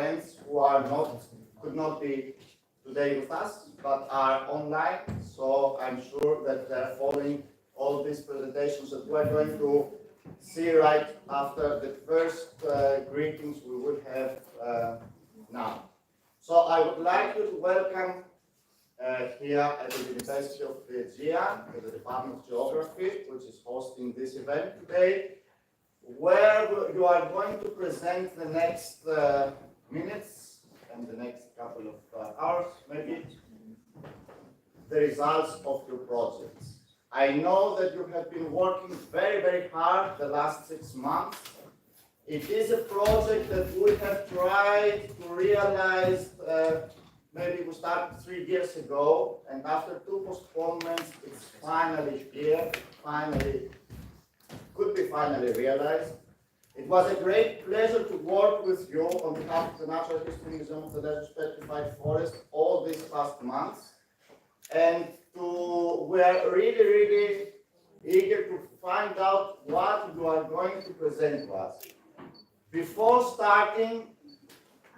friends who could not be today with us, but are online. So I'm sure that they're following all these presentations that we're going to see right after the first greetings we will have now. So I would like you to welcome here at the University of the Aegean, the Department of Geography, which is hosting this event today, where you are going to present the next minutes and the next couple of hours, maybe, the results of your projects. I know that you have been working very, very hard the last 6 months. It is a project that we have tried to realize. Maybe we started 3 years ago, and after 2 postponements, it's finally here. Could be finally realized. It was a great pleasure to work with you on behalf of the Natural History Museum of the Lesvos Petrified Forest all these past months. And we are really, really eager to find out what you are going to present to us. Before starting,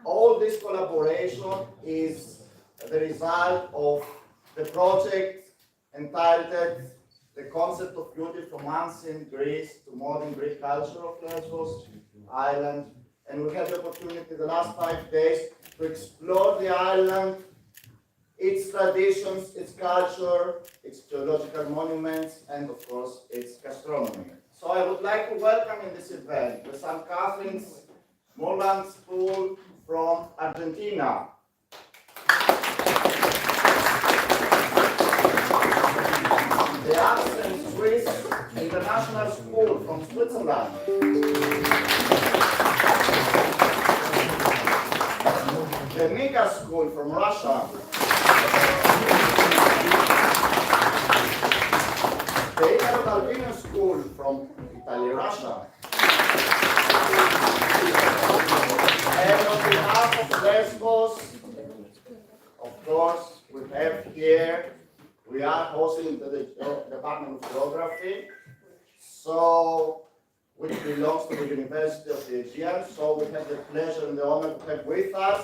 all this collaboration is the result of the project entitled The Concept of Beauty from Ancient Greece to Modern Greek Culture of Lesvos Island. And we had the opportunity the last 5 days to explore the island, its traditions, its culture, its geological monuments, and of course, its gastronomy. So I would like to welcome in this event the St. Catherine's Moreland School from Argentina. The Athens Swiss International School from Switzerland. The Mika School from Russia. The Italo-Albanian School from Italy, Russia. And on behalf of Lesvos, of course, we are hosting the Department of Geography, which belongs to the University of the Aegean. So we have the pleasure and the honor to have with us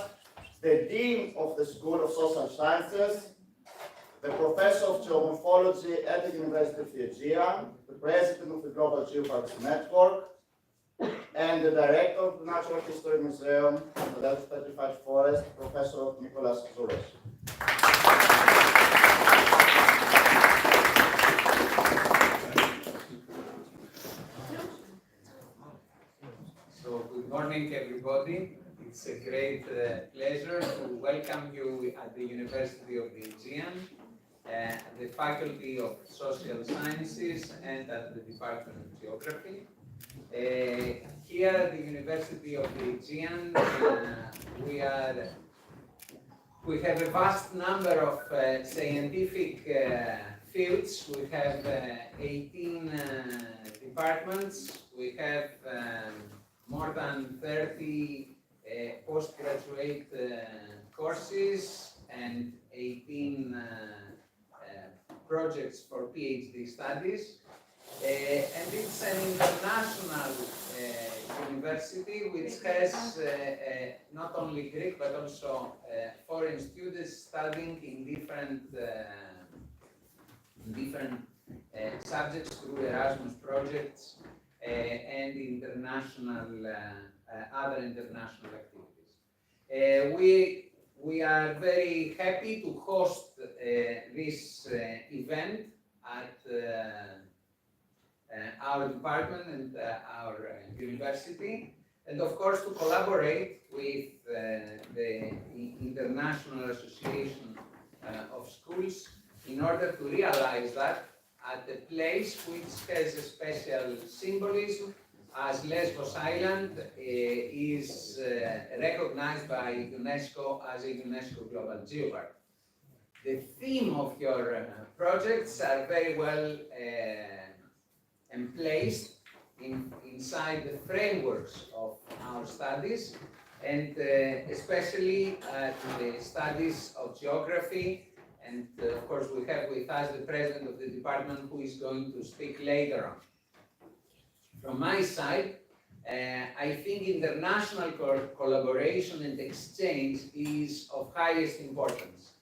the Dean of the School of Social Sciences, the Professor of Geomorphology at the University of the Aegean, the President of the Global Geoparks Network, and the Director of the Natural History Museum of the Lesvos Petrified Forest, Professor Nicholas Zouros. So, good morning, everybody. It's a great pleasure to welcome you at the University of the Aegean, the Faculty of Social Sciences, and at the Department of Geography. Here at the University of the Aegean, we have a vast number of scientific fields. We have 18 departments. We have more than 30 postgraduate courses and 18 projects for PhD studies. And it's an international university which has not only Greek but also foreign students studying in different subjects through Erasmus projects and other international activities. We are very happy to host this event at our department and our university, and of course to collaborate with the International Association of Schools in order to realize that at a place which has a special symbolism, as Lesvos Island is recognized by UNESCO as a UNESCO Global Geopark. The theme of your projects are very well placed inside the frameworks of our studies, and especially the studies of geography. And of course, we have with us the president of the department who is going to speak later on. From my side, I think international collaboration and exchange is of highest importance.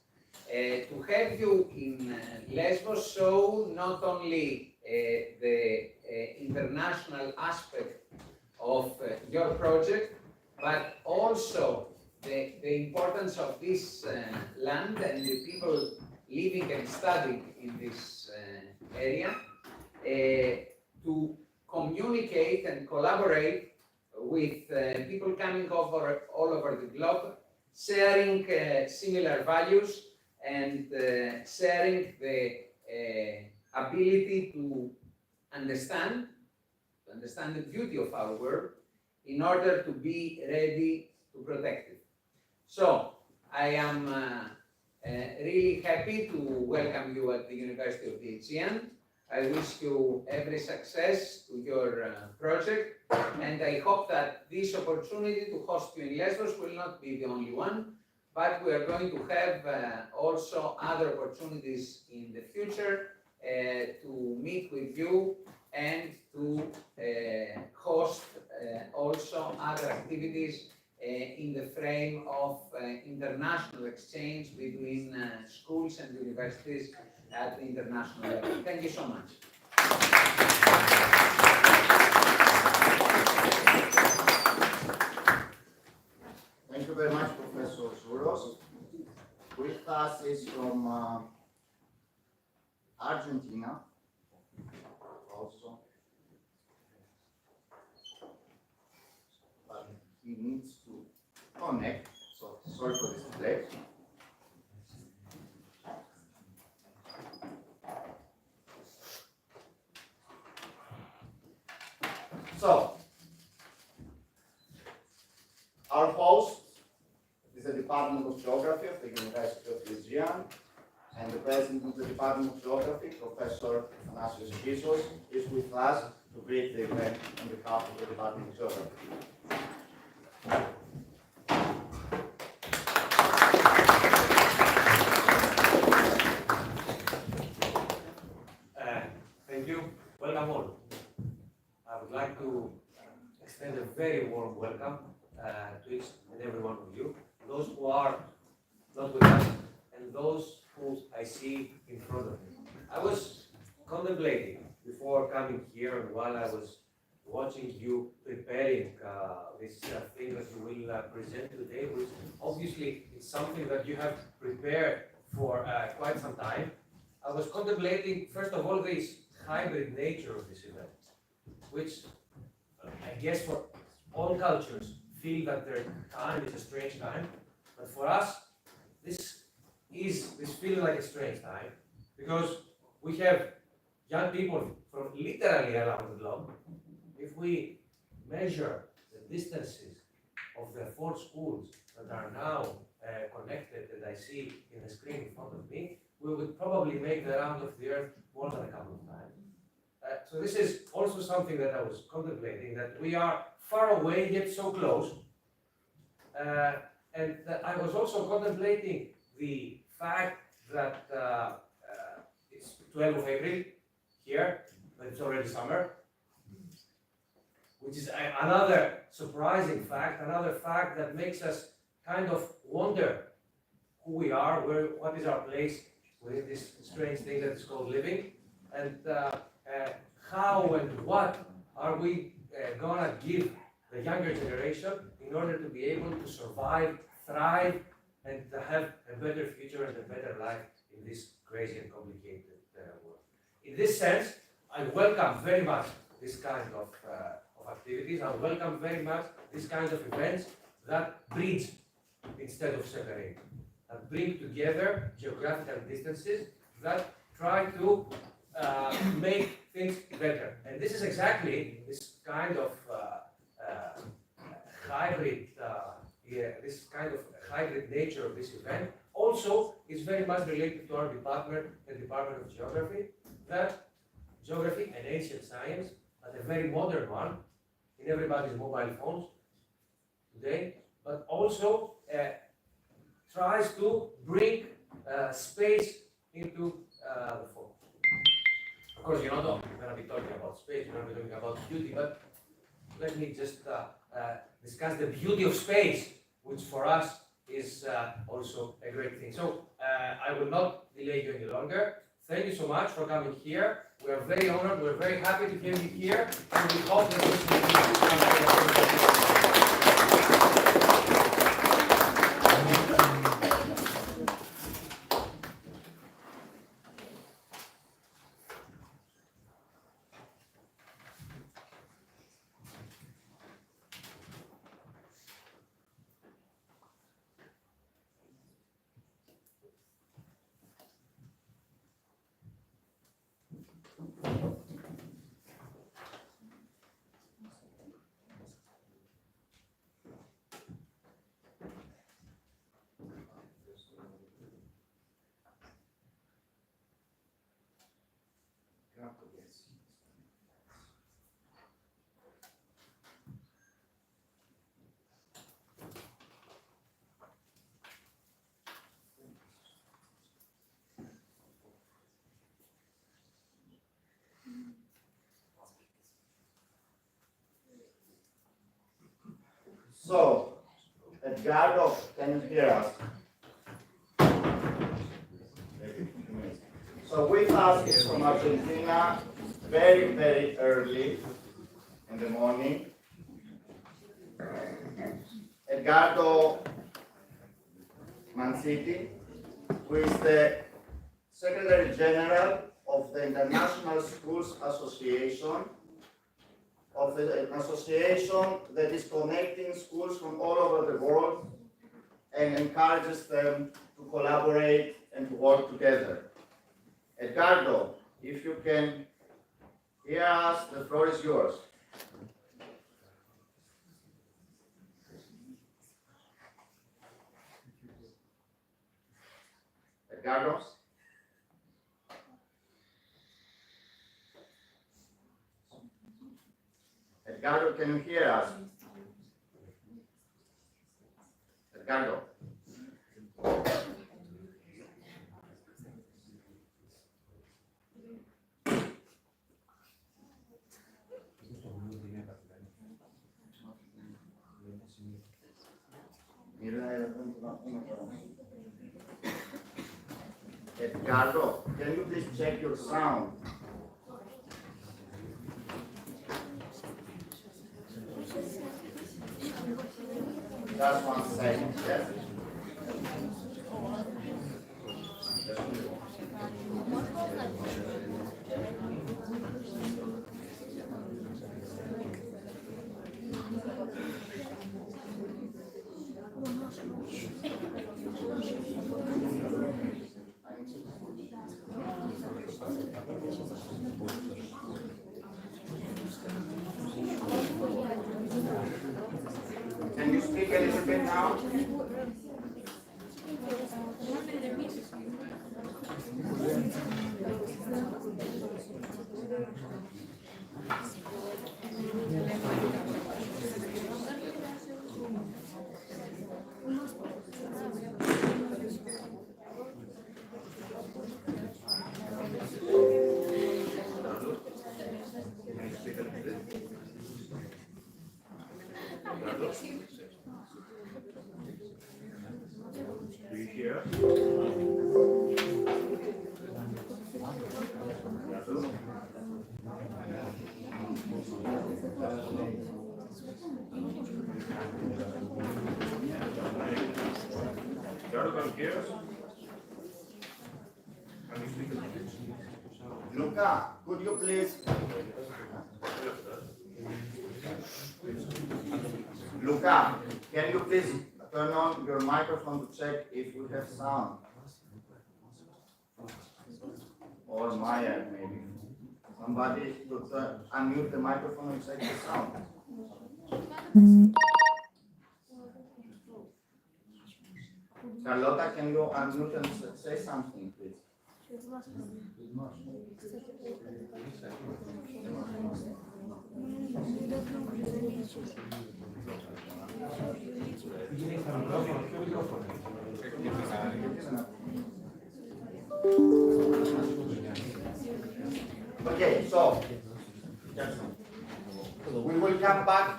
To have you in Lesvos show not only the international aspect of your project, but also the importance of this land and the people living and studying in this area, to communicate and collaborate with people coming over all over the globe, sharing similar values and sharing the ability to understand the beauty of our world in order to be ready to protect it. So I am really happy to welcome you at the University of the Aegean. I wish you every success to your project, and I hope that this opportunity to host you in Lesvos will not be the only one, but we are going to have also other opportunities in the future to meet with you and to host also other activities in the frame of international exchange between schools and universities at the international level. Thank you so much. Thank you very much, Professor Zouros. With us is from Argentina, also. But he needs to connect, so sorry for this delay. So, our host is the Department of Geography of the University of the Aegean, and the President of the Department of Geography, Professor Athanasios Chrysos, is with us to greet the event on behalf of the Department of Geography. Thank you. Welcome all. I would like to extend a very warm welcome to each and every one of you, those who are not with us and those who I see in front of me. I was contemplating before coming here, and while I was watching you preparing this thing that you will present today, which obviously is something that you have prepared for quite some time. I was contemplating, first of all, this hybrid nature of this event, which I guess for all cultures feel that their time is a strange time, but for us, this feels like a strange time, because we have young people from literally around the globe. If we measure the distances of the 4 schools that are now connected, that I see in the screen in front of me, we would probably make the round of the earth more than a couple of times. So this is also something that I was contemplating, that we are far away yet so close. And I was also contemplating the fact that it's 12th of April here, but it's already summer, which is another surprising fact, another fact that makes us kind of wonder who we are, what is our place within this strange thing that is called living, and how and what are we gonna give the younger generation in order to be able to survive, thrive, and to have a better future and a better life in this crazy and complicated world. In this sense, I welcome very much this kind of activities. I welcome very much this kind of events that bridge instead of separate, that bring together geographical distances, that try to make things better. And this is exactly this kind of hybrid nature of this event. Also, is very much related to our department, the Department of Geography, that geography and ancient science, but a very modern one, in everybody's mobile phones today, but also tries to bring space into the focus. Of course, you're not only going to be talking about space, you're going to be talking about beauty, but let me just discuss the beauty of space, which for us is also a great thing. So I will not delay you any longer. Thank you so much for coming here. We are very honored, we're very happy to have you here, and we hope that this So, Edgardo, can you hear us? So with us is from Argentina, very, very early in the morning. Edgardo Manciti, who is the Secretary General of the International Schools Association, of an association that is connecting schools from all over the world and encourages them to collaborate and to work together. Edgardo, if you can hear us, the floor is yours. Edgardo? Edgardo, can you hear us? Edgardo? Edgardo, can you please check your sound? Just 1 second, yes? Can you speak a little bit now? Do you hear? Luca, could you please? Luca, can you please turn on your microphone to check if we have sound? Or Maya, maybe. Somebody to unmute the microphone and check the sound. Carlota, can you unmute and say something, please? Okay, so we will come back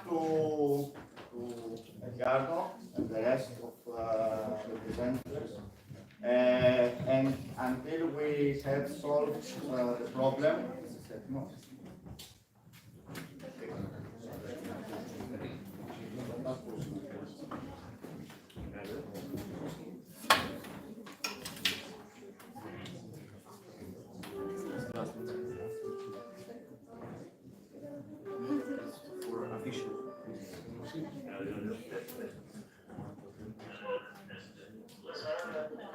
Edgardo and the rest of the presenters. And until we have solved the problem,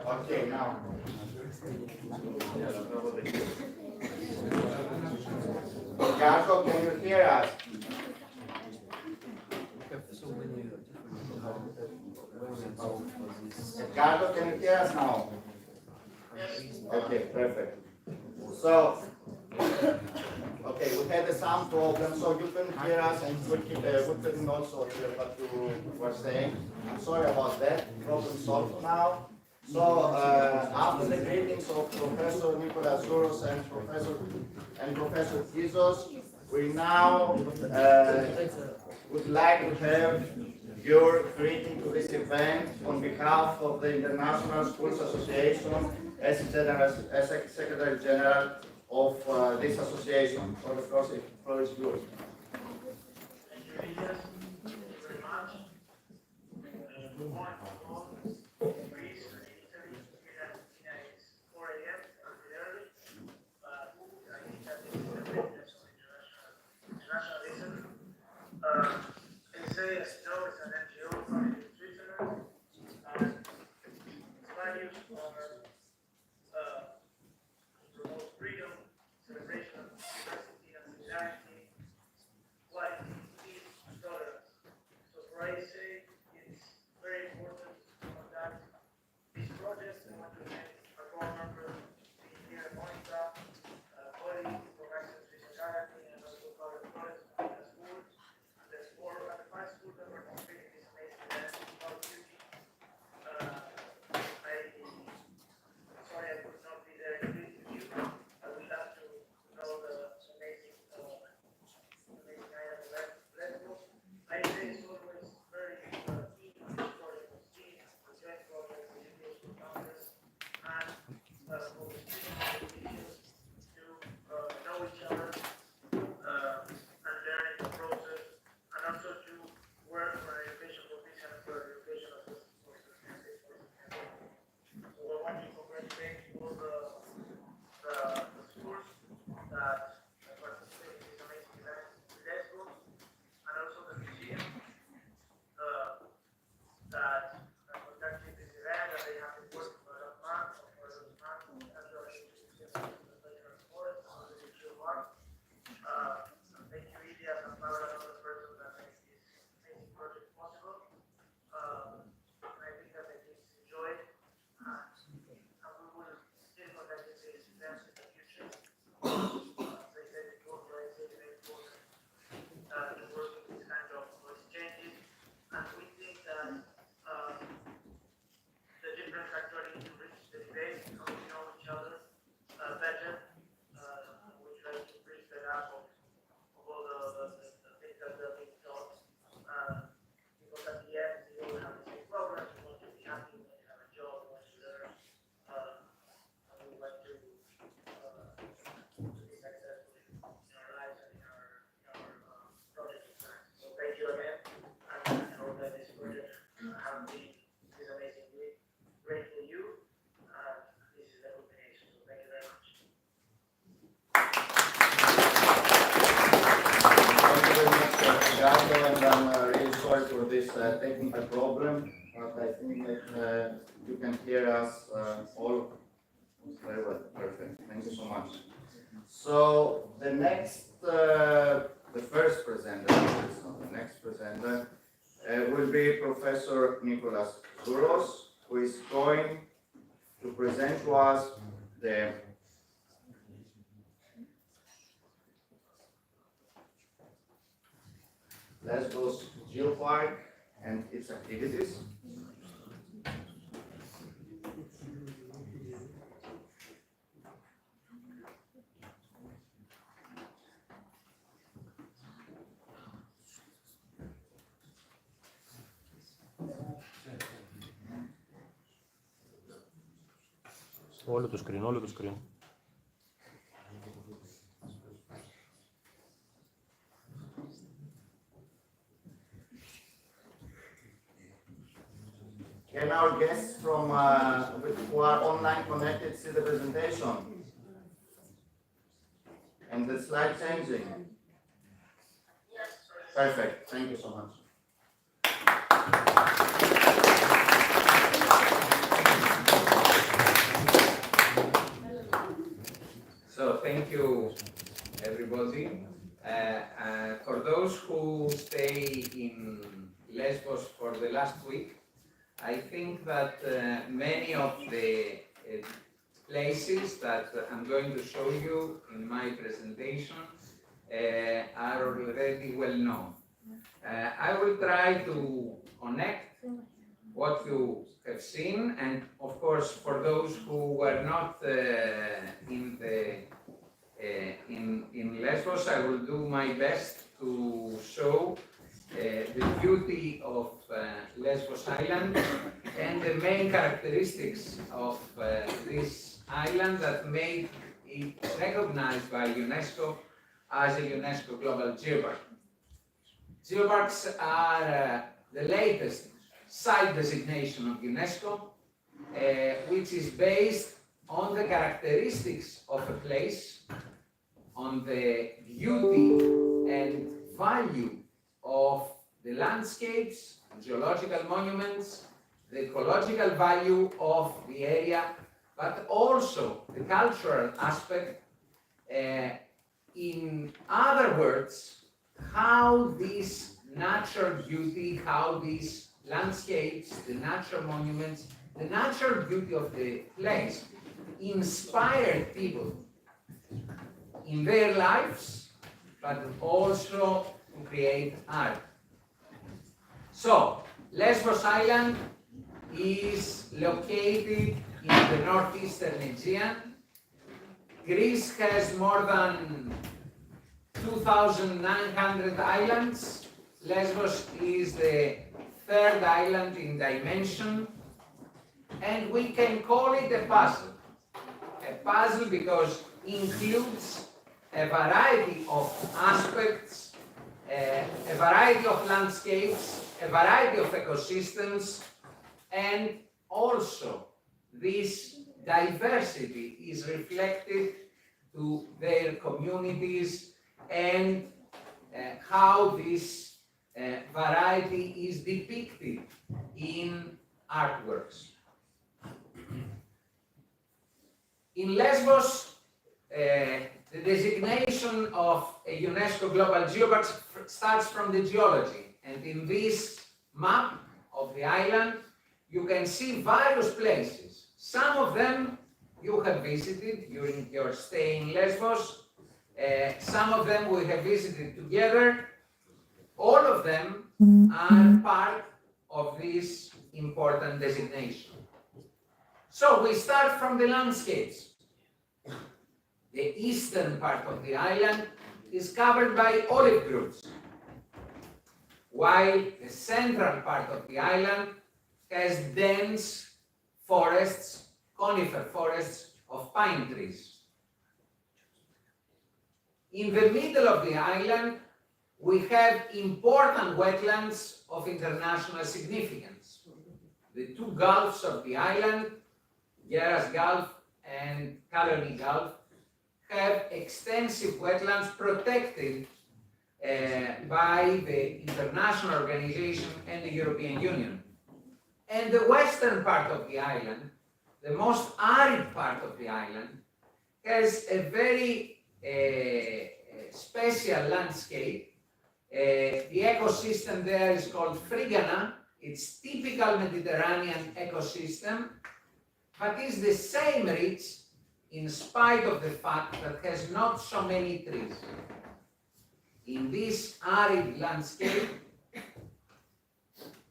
okay, now. Edgardo, can you hear us? Edgardo, can you hear us now? Okay, perfect. So, okay, we had a sound problem, so you couldn't hear us and we couldn't also hear what you were saying. I'm sorry about that. Problem solved now. So, after the greetings of Professor Nicolas Zouros and Professor Tizos, we now would like to have your greeting to this event on behalf of the International Schools Association as Secretary General of this association. So the floor is yours. Thank you, Elias. Thank you very much. Good morning to all. Greece and Italy, Argentina is 4 a.m. a bit early, but I think that this is the witness of internationalism. SA, as you know, is an NGO founded in Switzerland, and its values are promote freedom, celebration of diversity and solidarity, equality, peace, and tolerance. So for ISA, it's very important to conduct this project. I want to thank our board members, Engineer Monica, Polly from Access Swiss Academy, and also Carlos Flores from the school, and the 5 school members completing this amazing event. Our duty. Sorry I could not be there with you. I would love to know the amazing island of Lesvos. I say it's always very keen on the story of sea, the joint project with education founders, and for the students to know each other and learn in the process, and also to work for an education for peace and for education of the so I want to congratulate all the schools that participate in this amazing event in Lesvos, and also the museum that conducted this event, and they have been working for a month or for a month, and the museum the National Forest, and the Museum Park. Thank you, Ilias and Paula, and other persons that make this amazing project possible. I think that the kids enjoy it. And we will still conduct these events in the future. As I said before, it's very important to work with this kind of exchanges. And we think that the difference actually enrich the debate, and we know each other better. We try to bridge the gap of all the things that are being taught. Because at the end, we all have the same problems. We want to be happy, we want to have a job, we want to learn, and we want to be successful in our lives and in our projects and plans. So thank you again, and I hope that this project has been this amazing week great for you, and this is the culmination. So thank you very much. Thank you very much, Edgardo, and I'm really sorry for this technical problem, but I think that you can hear us all very well. Perfect. Thank you so much. So the next, the first presenter, the next presenter will be Professor Nicolas Zouros, who is going to present to us the Lesvos Geopark and its activities. Όλο το screen, όλο το screen. Can our guests from who are online connected see the presentation? And the slide changing? Yes, Perfect. Thank you so much. So thank you, everybody. For those who stay in Lesvos for the last week, I think that many of the places that I'm going to show you in my presentation are already well known. I will try to connect what you have seen, and of course, for those who were not in Lesvos, I will do my best to show the beauty of Lesvos Island and the main characteristics of this island that made it recognized by UNESCO as a UNESCO Global Geopark. Geoparks are the latest site designation of UNESCO, which is based on the characteristics of a place, on the beauty and value of the landscapes, geological monuments, the ecological value of the area, but also the cultural aspect. In other words, how this natural beauty, how these landscapes, the natural monuments, the natural beauty of the place inspired people in their lives, but also to create art. So, Lesvos Island is located in the northeastern Aegean. Greece has more than 2,900 islands. Lesvos is the third island in dimension, and we can call it a puzzle. A puzzle because it includes a variety of aspects, a variety of landscapes, a variety of ecosystems, and also this diversity is reflected to their communities and how this variety is depicted in artworks. In Lesvos, the designation of a UNESCO Global Geopark starts from the geology, and in this map of the island, you can see various places. Some of them you have visited during your stay in Lesvos. Some of them we have visited together. All of them are part of this important designation. So we start from the landscapes. The eastern part of the island is covered by olive groves, while the central part of the island has dense forests, conifer forests of pine trees. In the middle of the island, we have important wetlands of international significance. The two gulfs of the island, Geras Gulf and Kaloni Gulf, have extensive wetlands protected by the international organization and the European Union. And the western part of the island, the most arid part of the island, has a very special landscape. The ecosystem there is called Frigana. It's typical Mediterranean ecosystem, but is the same rich in spite of the fact that has not so many trees. In this arid landscape,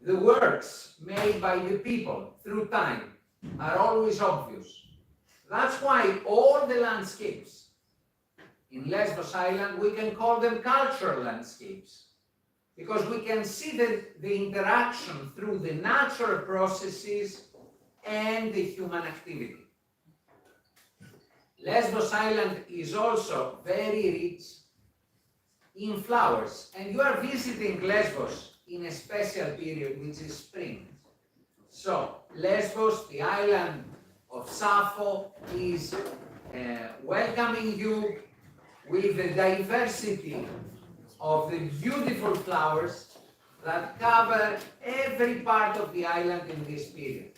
the works made by the people through time are always obvious. That's why all the landscapes in Lesvos Island, we can call them cultural landscapes, because we can see the interaction through the natural processes and the human activity. Lesvos Island is also very rich in flowers, and you are visiting Lesvos in a special period, which is spring. So Lesvos, the island of Sappho, is welcoming you with the diversity of the beautiful flowers that cover every part of the island in this period.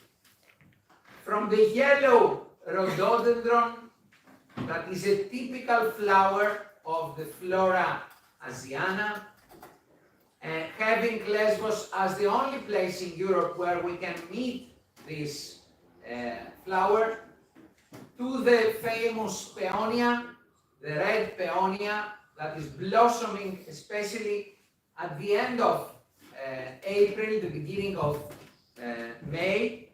From the yellow rhododendron, that is a typical flower of the flora Asiana, having Lesvos as the only place in Europe where we can meet this flower, to the famous peonia, the red peonia that is blossoming especially at the end of April, the beginning of May,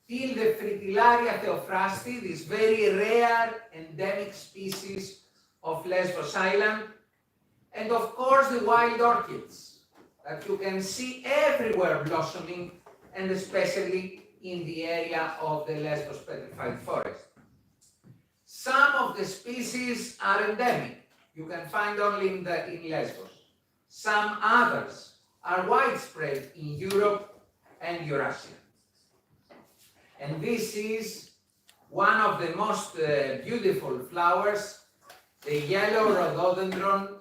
till the Fritillaria theophrasti, this very rare endemic species of Lesvos Island, and of course the wild orchids that you can see everywhere blossoming, and especially in the area of the Lesvos petrified forest. Some of the species are endemic, you can find only in Lesvos. Some others are widespread in Europe and Eurasia. And this is one of the most beautiful flowers, the yellow rhododendron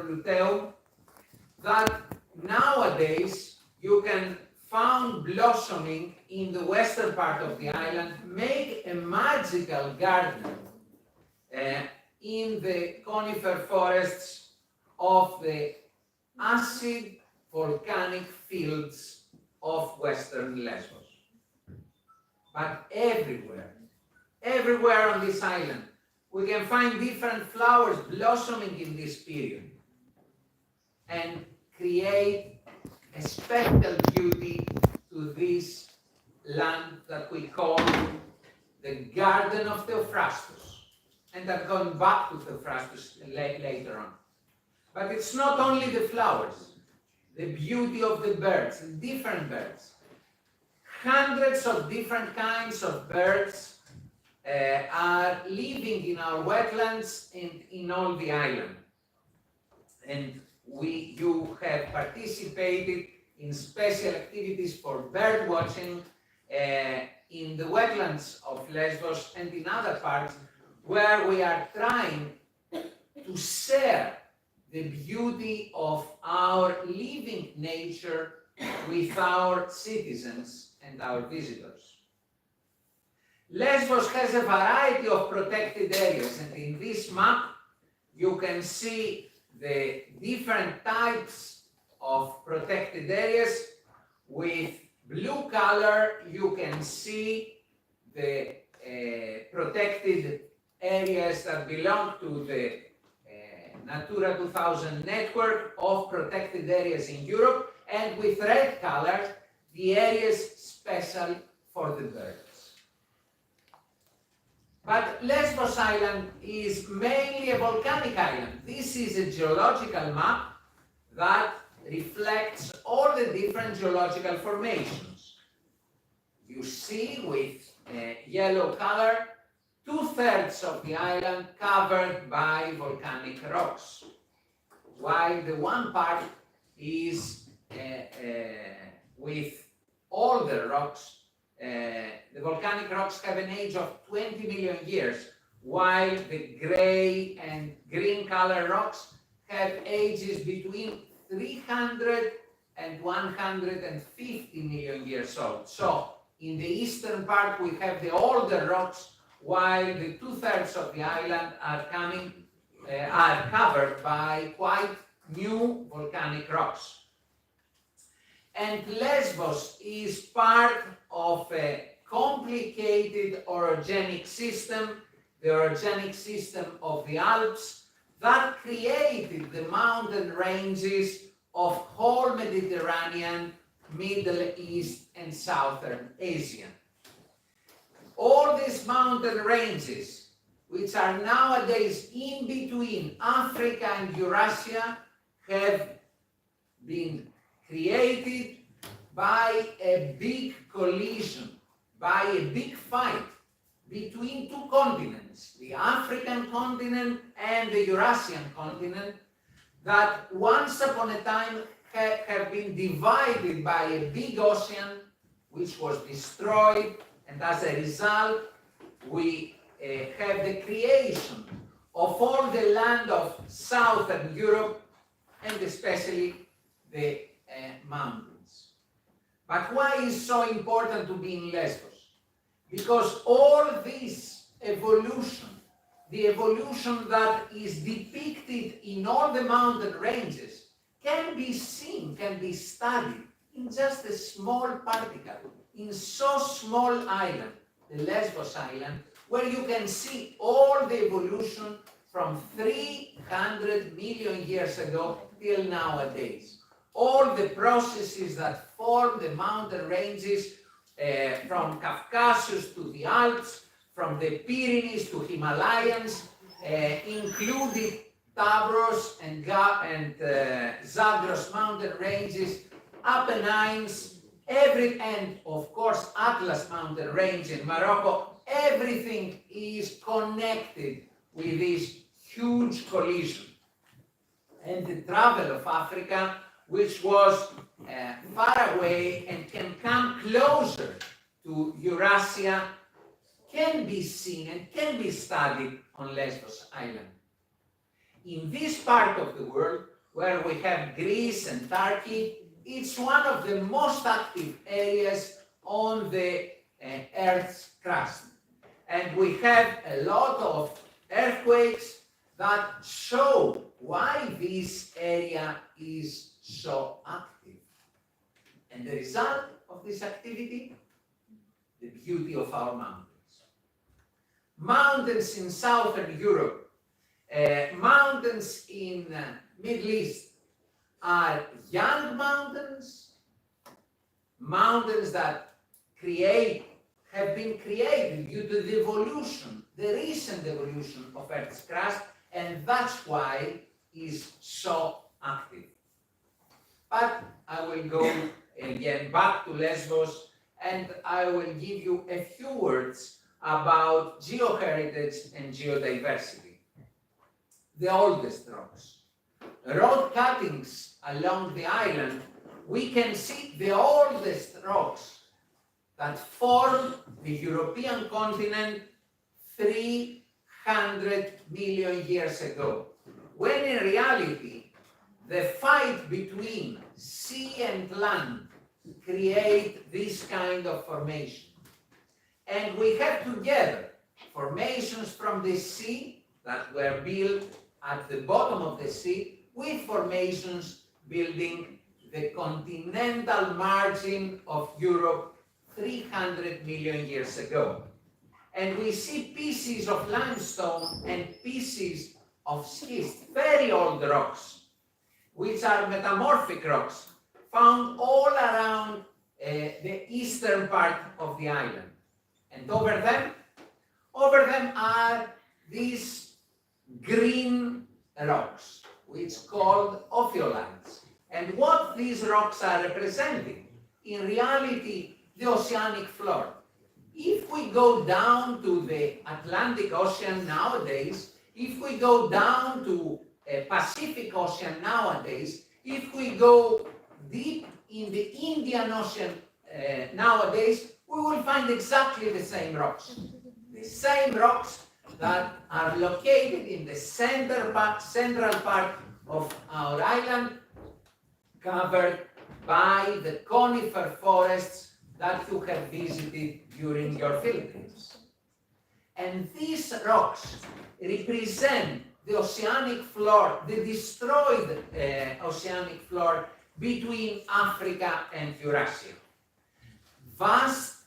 luteum, that nowadays you can find blossoming in the western part of the island, make a magical garden in the conifer forests of the acid volcanic fields of western Lesvos. But everywhere on this island, we can find different flowers blossoming in this period and create a special beauty to this land that we call the Garden of Theophrastus. And I'm going back to Theophrastus later on. But it's not only the flowers, the beauty of the birds, different birds. Hundreds of different kinds of birds are living in our wetlands and in all the island. And you have participated in special activities for bird watching in the wetlands of Lesvos and in other parts where we are trying to share the beauty of our living nature with our citizens and our visitors. Lesvos has a variety of protected areas, and in this map you can see the different types of protected areas. With blue color you can see the protected areas that belong to the Natura 2000 network of protected areas in Europe, and with red color the areas special for the birds. But Lesvos Island is mainly a volcanic island. This is a geological map that reflects all the different geological formations. You see with yellow color 2/3 of the island covered by volcanic rocks, while the one part is with older rocks. The volcanic rocks have an age of 20 million years, while the gray and green color rocks have ages between 300 and 150 million years old. So in the eastern part we have the older rocks, while the 2/3 of the island are covered by quite new volcanic rocks. And Lesvos is part of a complicated orogenic system, the orogenic system of the Alps, that created the mountain ranges of whole Mediterranean, Middle East, and Southern Asia. All these mountain ranges, which are nowadays in between Africa and Eurasia, have been created by a big collision, by a big fight between two continents, the African continent and the Eurasian continent, that once upon a time have been divided by a big ocean which was destroyed, and as a result we have the creation of all the land of southern Europe and especially the mountains. But why is it so important to be in Lesvos? Because all this evolution, the evolution that is depicted in all the mountain ranges, can be seen, can be studied in just a small particle, in so small island, the Lesvos island, where you can see all the evolution from 300 million years ago till nowadays. All the processes that form the mountain ranges from Caucasus to the Alps, from the Pyrenees to Himalayas, including Tavros and Zagros mountain ranges, Apennines, and of course Atlas mountain range in Morocco. Everything is connected with this huge collision. And the travel of Africa, which was far away and can come closer to Eurasia, can be seen and can be studied on Lesvos Island. In this part of the world, where we have Greece and Turkey, it's one of the most active areas on the Earth's crust. And we have a lot of earthquakes that show why this area is so active. And the result of this activity? The beauty of our mountains. Mountains in Southern Europe, mountains in Middle East are young mountains, mountains that have been created due to the evolution, the recent evolution of Earth's crust, and that's why it's so active. But I will go again back to Lesvos, and I will give you a few words about geoheritage and geodiversity. The oldest rocks. Road cuttings along the island, we can see the oldest rocks that form the European continent 300 million years ago, when in reality the fight between sea and land create this kind of formation. And we have together formations from the sea that were built at the bottom of the sea with formations building the continental margin of Europe 300 million years ago. And we see pieces of limestone and pieces of schist, very old rocks, which are metamorphic rocks, found all around the eastern part of the island. And over them are these green rocks, which called ophiolites. And what these rocks are representing, in reality, the oceanic floor. If we go down to the Atlantic Ocean nowadays, if we go down to Pacific Ocean nowadays, if we go deep in the Indian Ocean nowadays, we will find exactly the same rocks. The same rocks that are located in the central part of our island, covered by the conifer forests that you have visited during your field trips. And these rocks represent the oceanic floor, the destroyed oceanic floor between Africa and Eurasia. Vast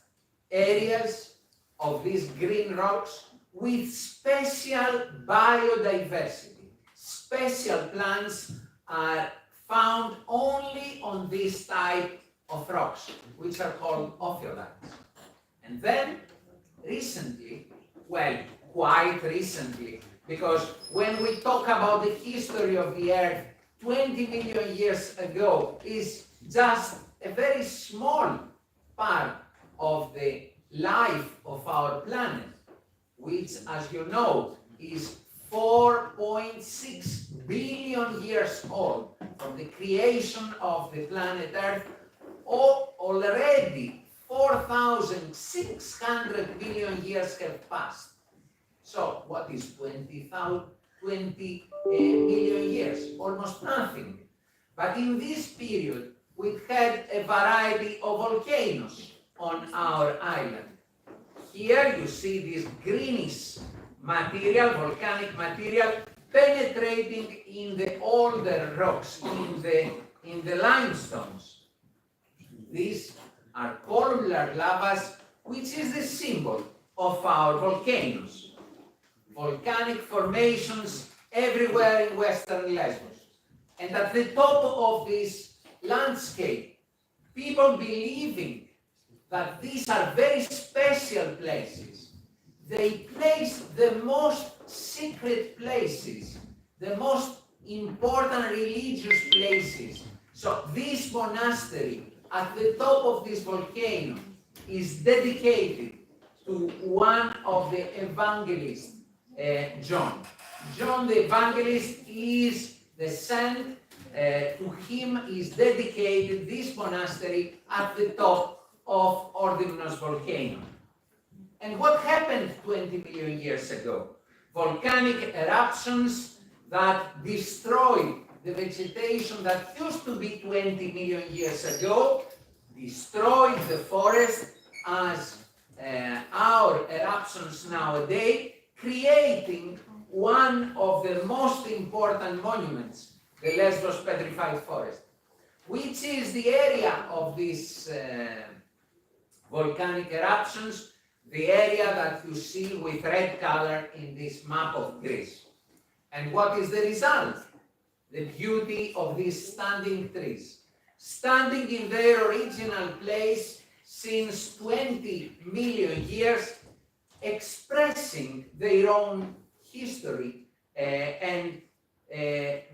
areas of these green rocks with special biodiversity. Special plants are found only on this type of rocks, which are called ophiolites. And then recently, well, quite recently, because when we talk about the history of the Earth, 20 million years ago is just a very small part of the life of our planet. which, as you know, is 4.6 billion years old from the creation of the planet Earth, already 4,600 billion years have passed. So what is 20 million years? Almost nothing. But in this period, we had a variety of volcanoes on our island. Here you see this greenish material, volcanic material, penetrating in the older rocks, in the limestones. These are columnar lavas, which is the symbol of our volcanoes. Volcanic formations everywhere in western Lesvos. And at the top of this landscape, people believing that these are very special places, they place the most secret places, the most important religious places. So this monastery at the top of this volcano is dedicated to one of the evangelists, John. John the Evangelist is the saint. To him is dedicated this monastery at the top of Ordymnos volcano. And what happened 20 million years ago? Volcanic eruptions that destroyed the vegetation that used to be 20 million years ago, destroyed the forest as our eruptions nowadays, creating one of the most important monuments, the Lesvos Petrified Forest, which is the area of these volcanic eruptions, the area that you see with red color in this map of Greece. And what is the result? The beauty of these standing trees, standing in their original place since 20 million years, expressing their own history and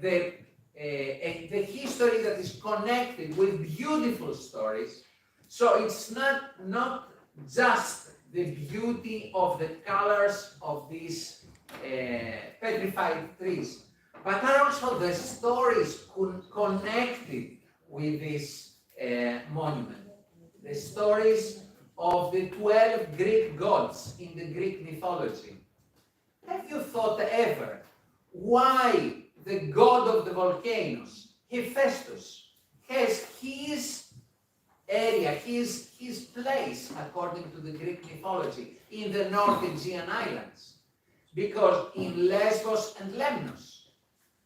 the history that is connected with beautiful stories. So it's not just the beauty of the colors of these petrified trees, but are also the stories connected with this monument. The stories of the 12 Greek gods in the Greek mythology. Have you thought ever why the god of the volcanoes, Hephaestus, has his area, his place, according to the Greek mythology, in the North Aegean Islands? Because in Lesvos and Lemnos,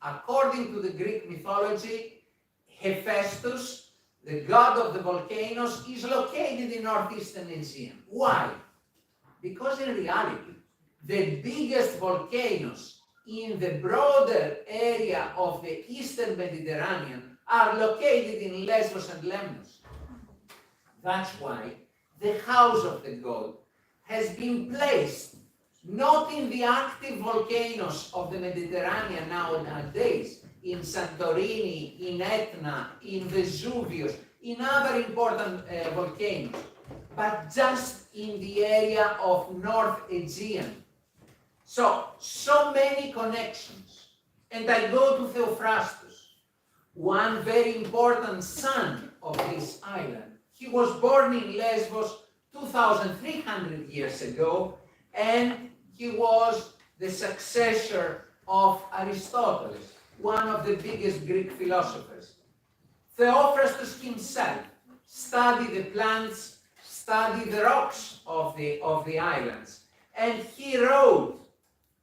according to the Greek mythology, Hephaestus, the god of the volcanoes, is located in northeastern Aegean. Why? Because in reality, the biggest volcanoes in the broader area of the eastern Mediterranean are located in Lesvos and Lemnos. That's why the house of the god has been placed not in the active volcanoes of the Mediterranean nowadays, in Santorini, in Etna, in Vesuvius, in other important volcanoes, but just in the area of North Aegean. So many connections. And I go to Theophrastus, one very important son of this island. He was born in Lesvos 2,300 years ago, and he was the successor of Aristotle, one of the biggest Greek philosophers. Theophrastus himself studied the plants, studied the rocks of the islands, and he wrote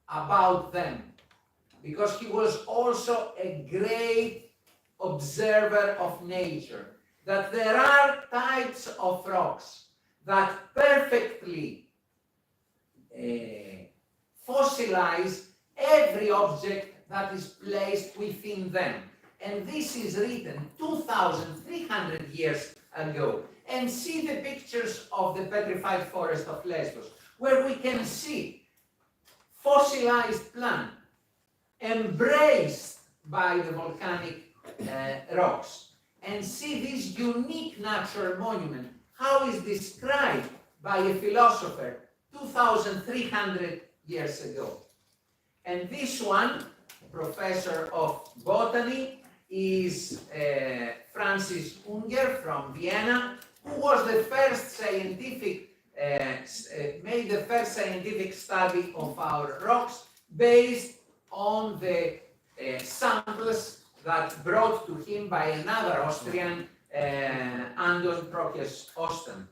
about them because he was also a great observer of nature, that there are types of rocks that perfectly fossilize every object that is placed within them. And this is written 2,300 years ago. And see the pictures of the petrified forest of Lesvos, where we can see fossilized plant embraced by the volcanic rocks. And see this unique natural monument, how is described by a philosopher 2,300 years ago. And this one, professor of botany, is Francis Unger from Vienna, who was the first scientific, made the first scientific study of our rocks based on the samples that brought to him by another Austrian, Anton Prokius Osten.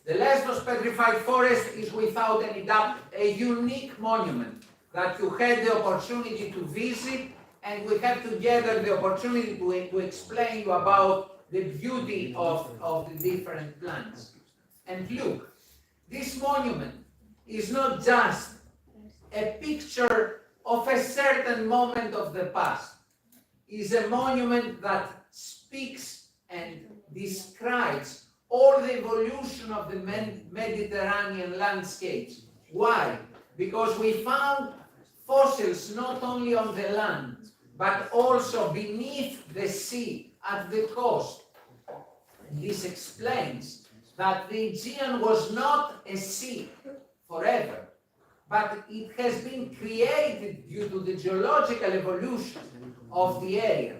The Lesvos Petrified Forest is without any doubt a unique monument that you had the opportunity to visit, and we have together the opportunity to explain you about the beauty of the different plants. And look, this monument is not just a picture of a certain moment of the past. It's a monument that speaks and describes all the evolution of the Mediterranean landscapes. Why? Because we found fossils not only on the land, but also beneath the sea, at the coast. And this explains that the Aegean was not a sea forever, but it has been created due to the geological evolution of the area.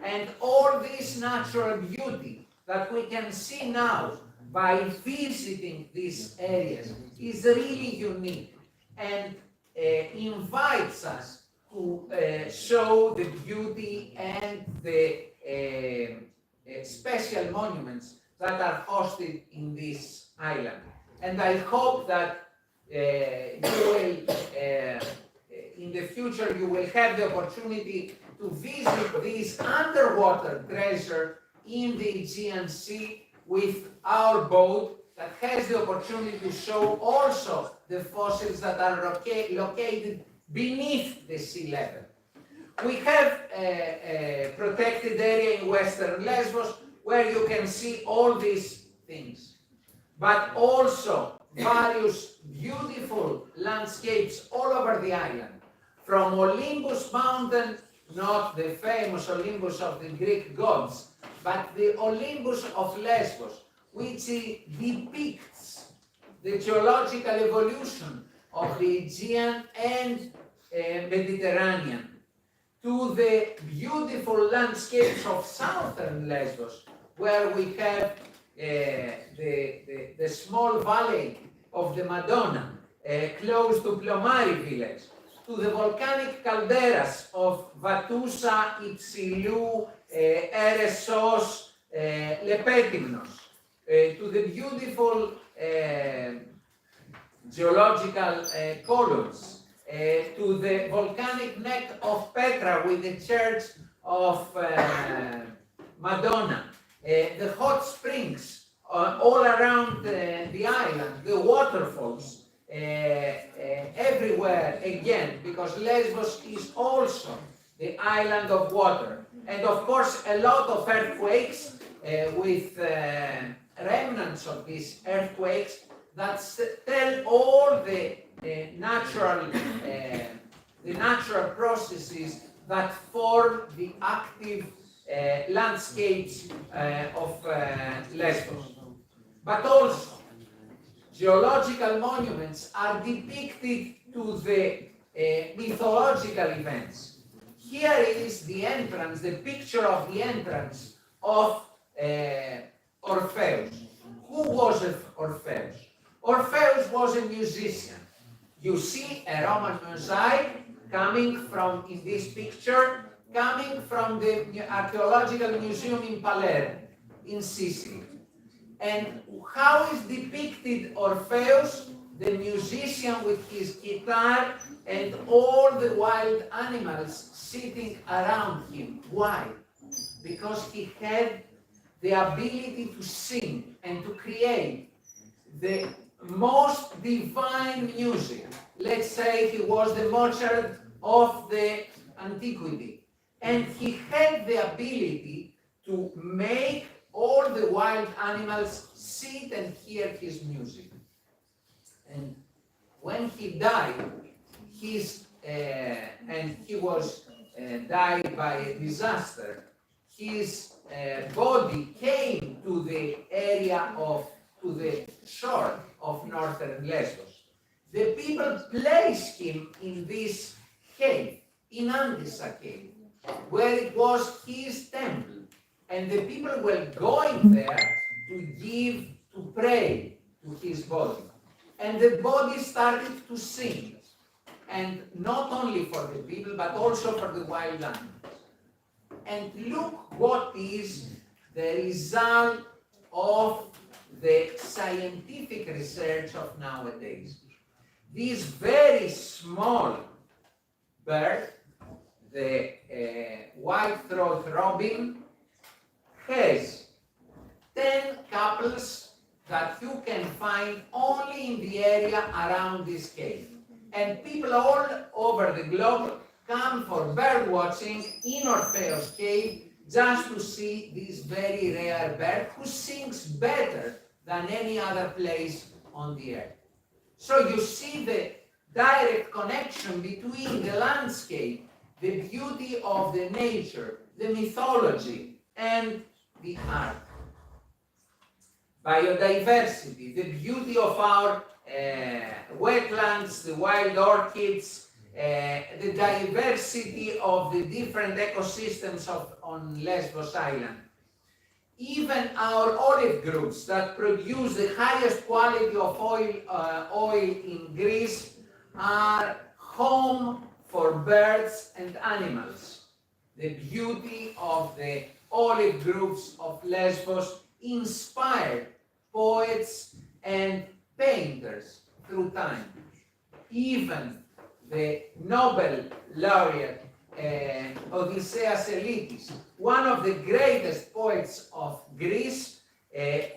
And all this natural beauty that we can see now by visiting these areas is really unique and invites us to show the beauty and the special monuments that are hosted in this island. And I hope that you will, in the future, you will have the opportunity to visit this underwater treasure in the Aegean Sea with our boat that has the opportunity to show also the fossils that are located beneath the sea level. We have a protected area in western Lesvos where you can see all these things, but also various beautiful landscapes all over the island, from Olympus mountain, not the famous Olympus of the Greek gods, but the Olympus of Lesvos, which depicts the geological evolution of the Aegean and Mediterranean, to the beautiful landscapes of southern Lesvos, where we have the small valley of the Madonna, close to Plomari village, to the volcanic calderas of Vatusa, Ypsilou, Eresos, Lepetinos, to the beautiful geological columns, to the volcanic neck of Petra with the church of Madonna, the hot springs all around the island, the waterfalls everywhere again, because Lesvos is also the island of water. And of course, a lot of earthquakes with remnants of these earthquakes that tell all the natural processes that form the active landscapes of Lesvos. But also, geological monuments are depicted to the mythological events. Here is the entrance, the picture of the entrance of Orpheus. Who was Orpheus? Orpheus was a musician. You see a Roman mosaic coming from, in this picture, coming from the archaeological museum in Palermo, in Sicily. And how is depicted Orpheus, the musician with his guitar and all the wild animals sitting around him? Why? Because he had the ability to sing and to create the most divine music. Let's say he was the Mozart of the antiquity. And he had the ability to make all the wild animals sit and hear his music. And when he died, and he was died by a disaster, his body came to the area to the shore of northern Lesvos. the people placed him in this cave, in Andisa cave, where it was his temple. And the people were going there to pray to his body. And the body started to sing. And not only for the people, but also for the wild animals. And look what is the result of the scientific research of nowadays. This very small bird, the white-throated robin, has 10 couples that you can find only in the area around this cave. And people all over the globe come for bird watching in Orpheus Cave just to see this very rare bird who sings better than any other place on the earth. So you see the direct connection between the landscape, the beauty of the nature, the mythology, and the art. Biodiversity, the beauty of our wetlands, the wild orchids, the diversity of the different ecosystems on Lesvos Island. Even our olive groves that produce the highest quality of oil in Greece are home for birds and animals. The beauty of the olive groves of Lesvos inspired poets and painters through time. Even the Nobel laureate Odysseus Elitis, one of the greatest poets of Greece,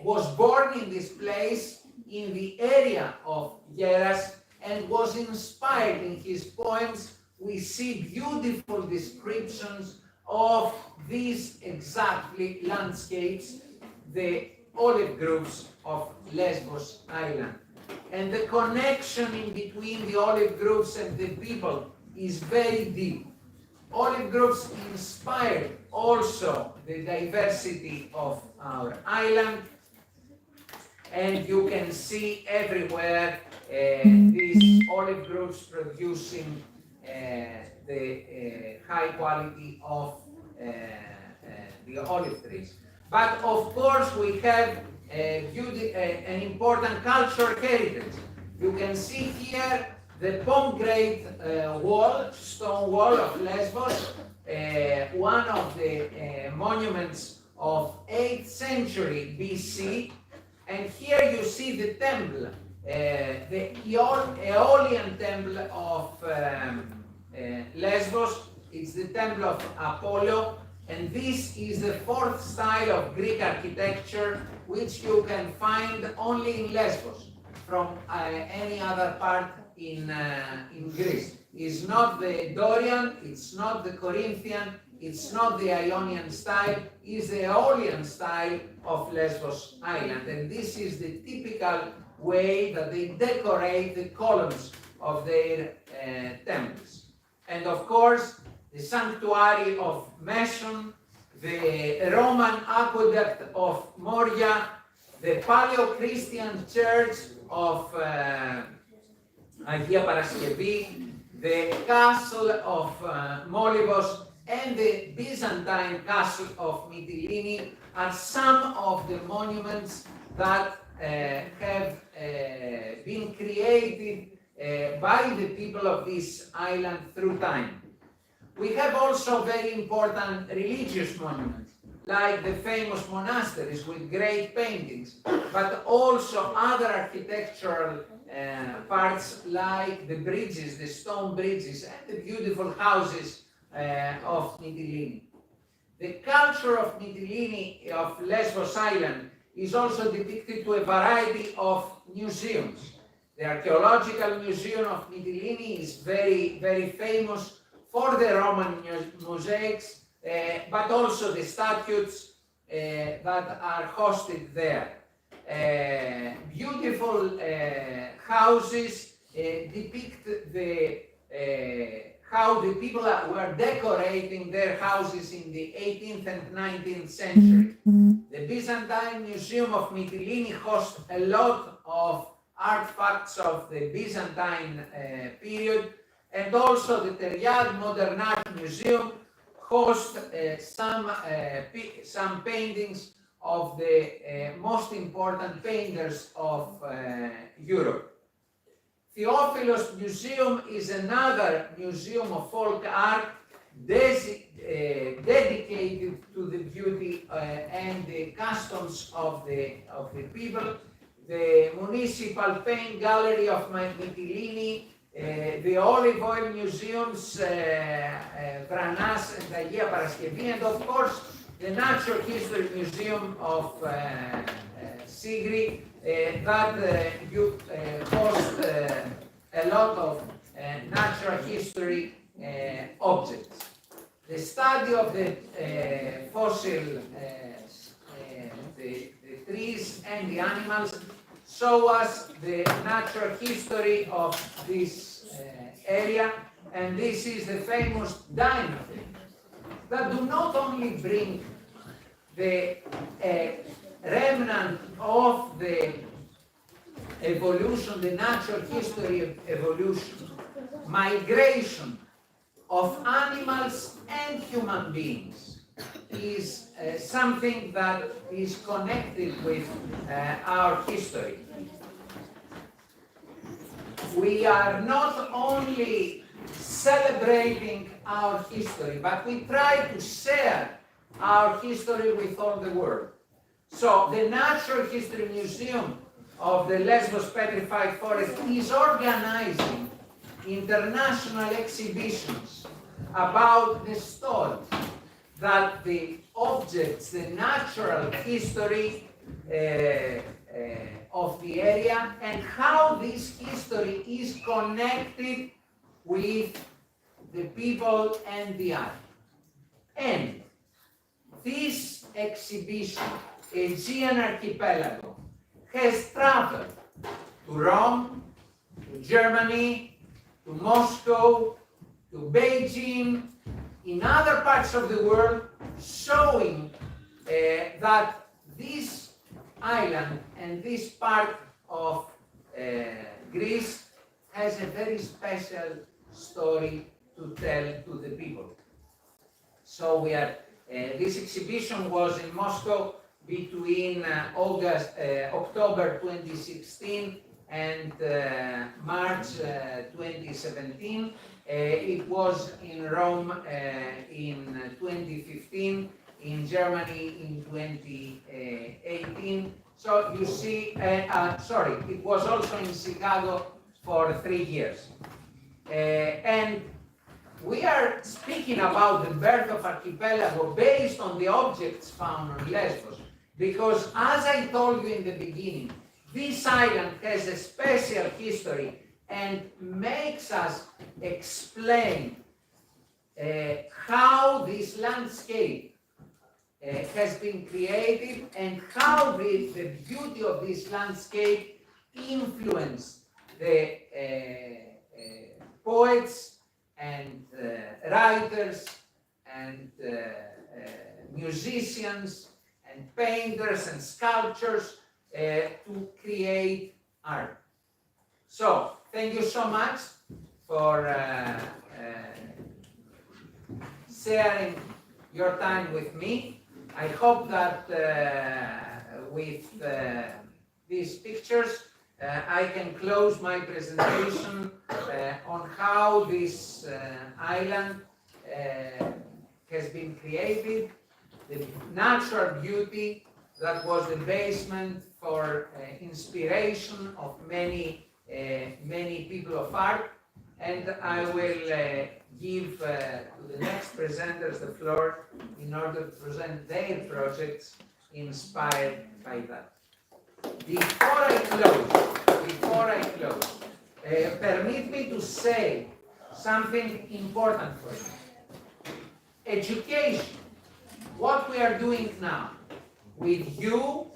was born in this place in the area of Geras and was inspired in his poems. We see beautiful descriptions of these exactly landscapes, the olive groves of Lesvos Island. And the connection in between the olive groves and the people is very deep. Olive groves inspired also the diversity of our island, and you can see everywhere these olive groves producing the high quality of the olive trees. But of course we have an important cultural heritage. You can see here the pomegranate wall, stone wall of Lesvos, one of the monuments of 8th century BC. And here you see the temple, the Aeolian temple of Lesvos. It's the temple of Apollo. And this is the 4th style of Greek architecture, which you can find only in Lesvos from any other part in Greece. It's not the Dorian, it's not the Corinthian, it's not the Ionian style, it's the Aeolian style of Lesvos Island. And this is the typical way that they decorate the columns of their temples. And of course, the sanctuary of Meson, the Roman aqueduct of Moria, the Paleo-Christian church of Agia Paraskevi, the castle of Molivos, and the Byzantine castle of Mytilene are some of the monuments that have been created by the people of this island through time. We have also very important religious monuments, like the famous monasteries with great paintings, but also other architectural parts like the bridges, the stone bridges, and the beautiful houses of Mytilene. The culture of Mytilene, of Lesvos Island, is also depicted to a variety of museums. The Archaeological Museum of Mytilene is very, very famous for the Roman mosaics, but also the statues that are hosted there. Beautiful houses depict how the people were decorating their houses in the 18th and 19th century. The Byzantine Museum of Mytilene hosts a lot of artifacts of the Byzantine period, and also the Teriad Modern Art Museum hosts some paintings of the most important painters of Europe. Theophilos Museum is another museum of folk art dedicated to the beauty and the customs of the people. The Municipal Paint Gallery of Mytilene, the Olive Oil Museums, Vranas and Agia Paraskevi, and of course the Natural History Museum of Sigri, that you host a lot of natural history objects. The study of the fossil, the trees and the animals show us the natural history of this area, and this is the famous dynasty that do not only bring the remnant of the evolution, the natural history of evolution, migration of animals and human beings is something that is connected with our history. We are not only celebrating our history, but we try to share our history with all the world. So the Natural History Museum of the Lesvos Petrified Forest is organizing international exhibitions about the stories that the objects, the natural history of the area, and how this history is connected with the people and the art. And this exhibition, Aegean Archipelago, has traveled to Rome, to Germany, to Moscow, to Beijing, in other parts of the world, showing that this island and this part of Greece has a very special story to tell to the people. So we are, this exhibition was in Moscow between October 2016 and March 2017. It was in Rome in 2015, in Germany in 2018. So you see, it was also in Chicago for 3 years. And we are speaking about the birth of archipelago based on the objects found on Lesvos, because as I told you in the beginning, this island has a special history and makes us explain how this landscape has been created and how the beauty of this landscape influenced the poets and writers and musicians and painters and sculptors to create art. So, thank you so much for sharing your time with me. I hope that with these pictures I can close my presentation on how this island has been created, the natural beauty that was the basement for inspiration of many people of art, and I will give to the next presenters the floor in order to present their projects inspired by that. Before I close, permit me to say something important for you. Education, what we are doing now with you,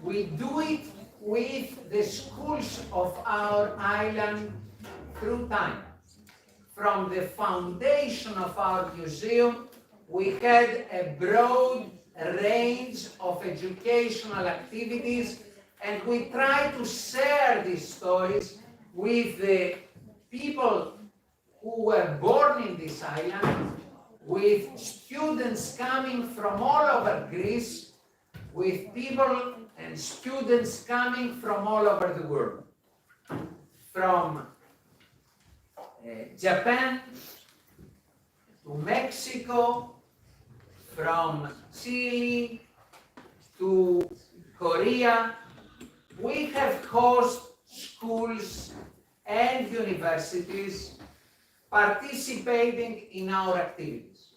we do it with the schools of our island through time. From the foundation of our museum, we had a broad range of educational activities and we try to share these stories with the people who were born in this island, with students coming from all over Greece, with people and students coming from all over the world, from Japan to Mexico, from Chile to Korea. We have host schools and universities participating in our activities.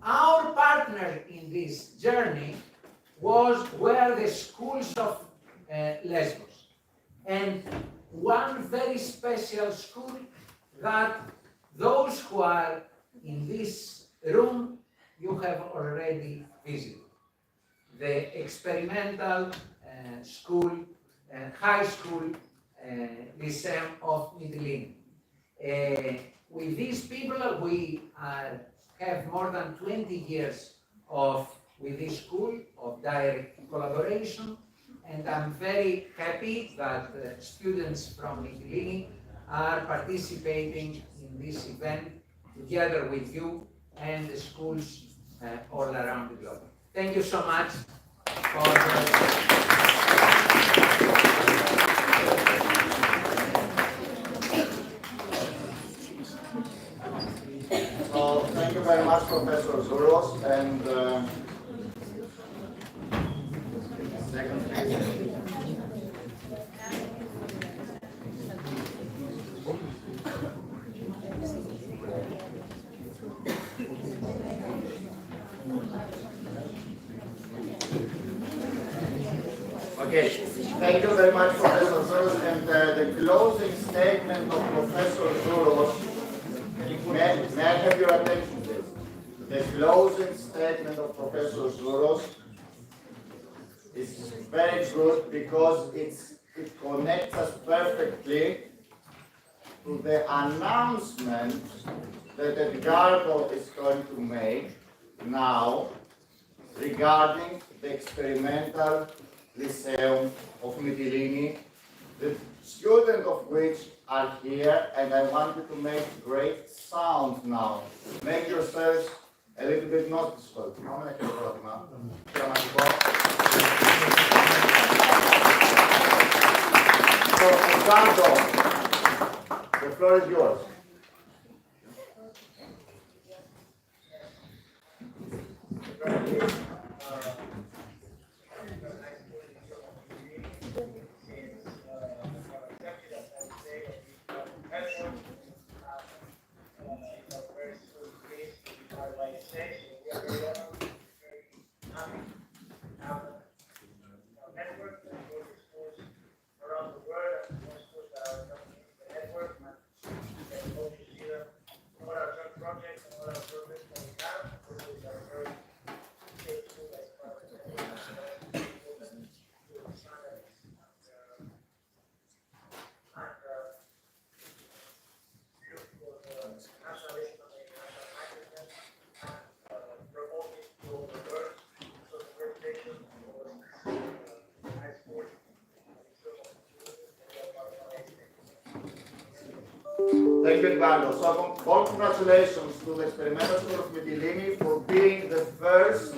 Our partner in this journey were the schools of Lesvos, and one very special school that those who are in this room you have already visited, the experimental school, high school, Lyceum of Mytilene. With these people, we have more than 20 years with this school of direct collaboration, and I'm very happy that students from Mytilene are participating in this event together with you and the schools all around the globe. Thank you so much for So thank you very much, Professor Zouros, and second please. Okay, thank you very much, Professor Zouros, and the closing statement of Professor Zouros. May I have your attention, please? The closing statement of Professor Zouros is very good because it connects us perfectly to the announcement that Edgardo is going to make now regarding the experimental Lyceum of Mytilene, the students of which are here, and I want you to make great sound now. Make yourselves a little bit noticeable. So, Edgardo, the floor is yours. Thank you, Edgardo. So, all congratulations to the Experimental School of Mytilene for being the first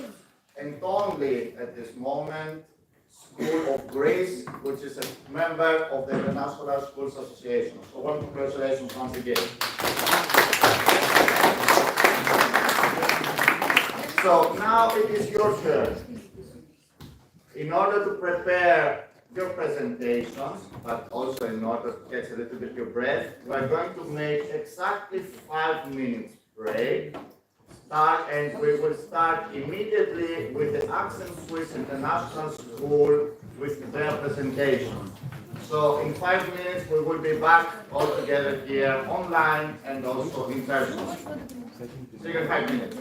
and only, at this moment, school of Greece, which is a member of the International Schools Association. So, all congratulations once again. So, now it is your turn. In order to prepare your presentations, but also in order to catch a little bit your breath, we are going to make exactly 5 minutes break. And we will start immediately with the Accent Swiss International School with their presentation. So in 5 minutes we will be back all together here online and also in person. See you in 5 minutes.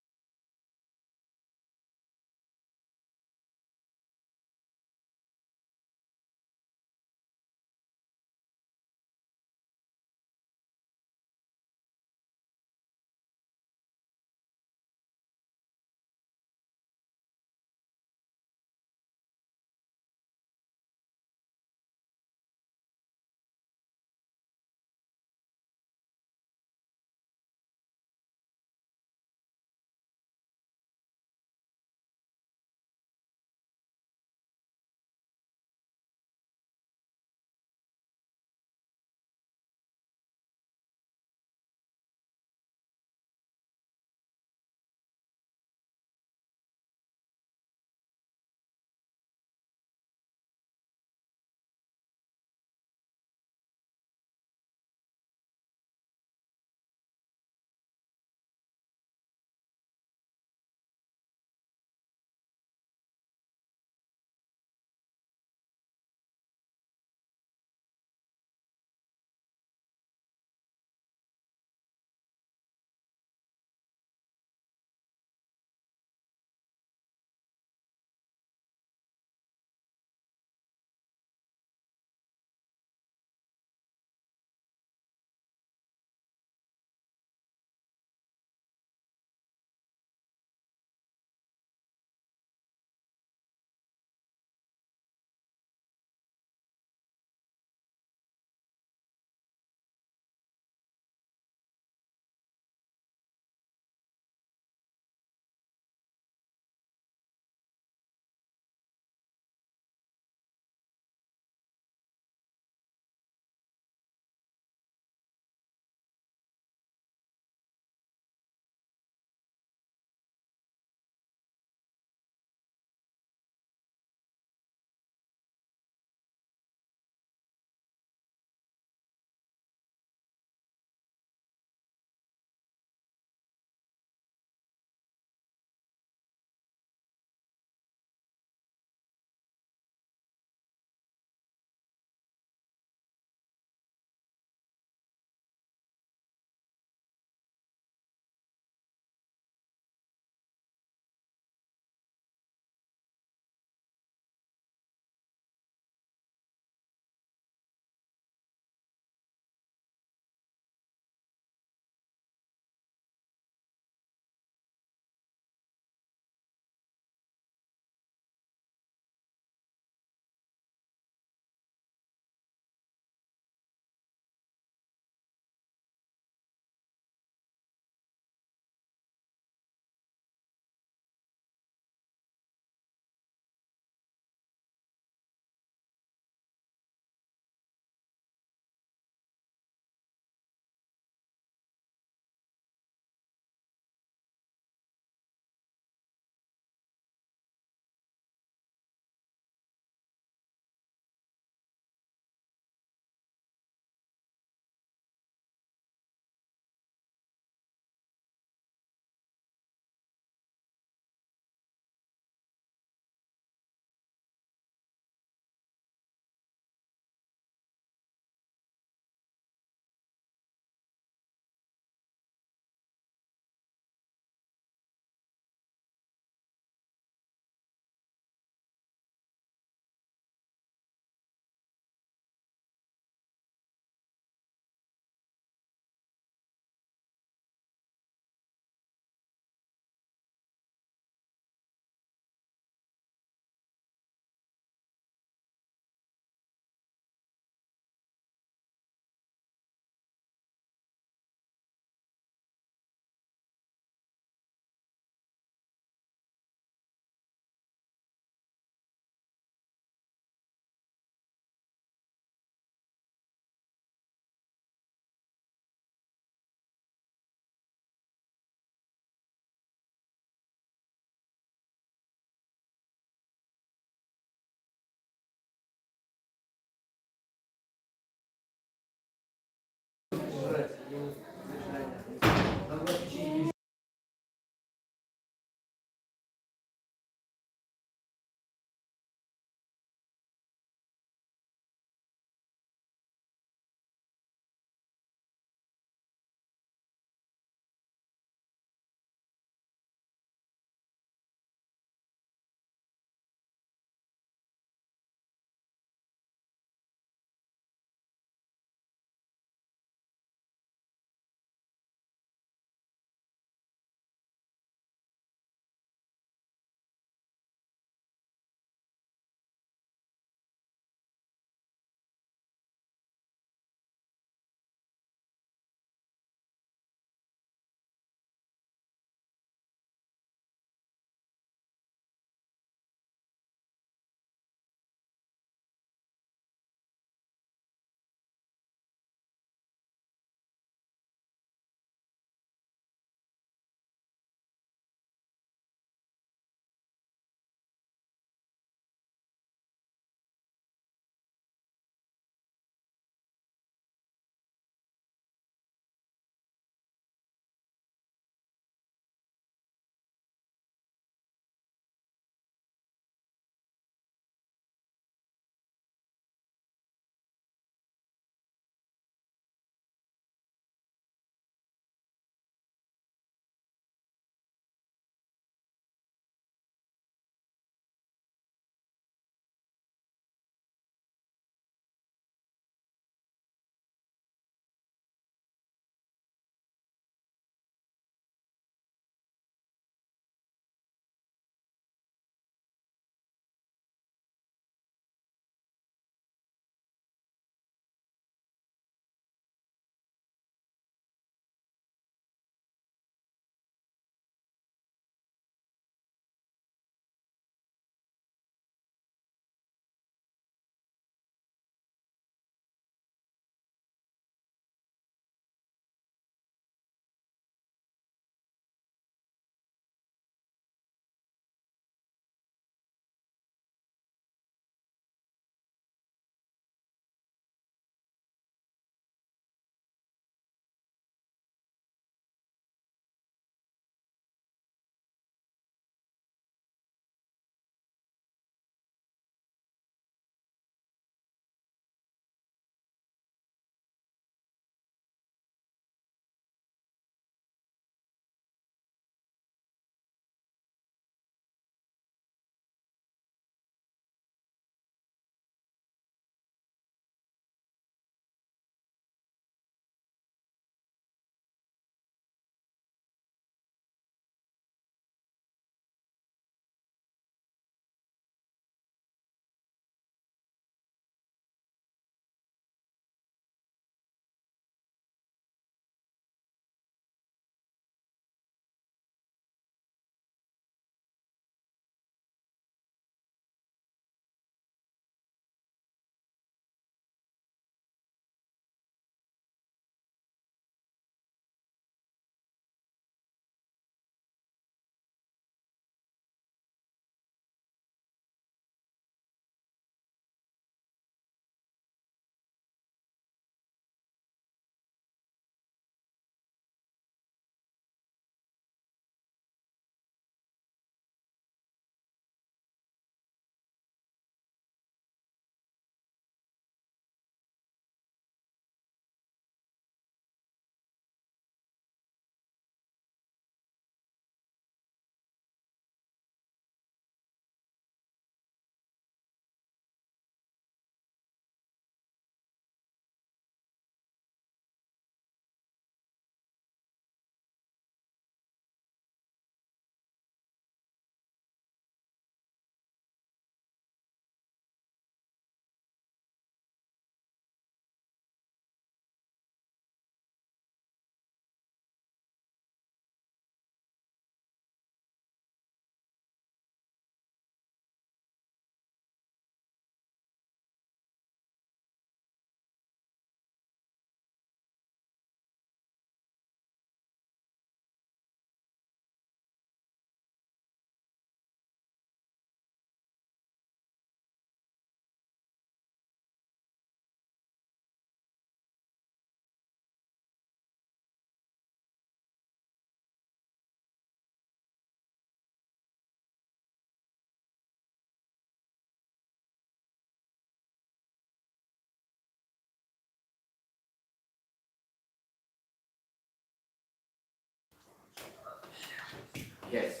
Yes.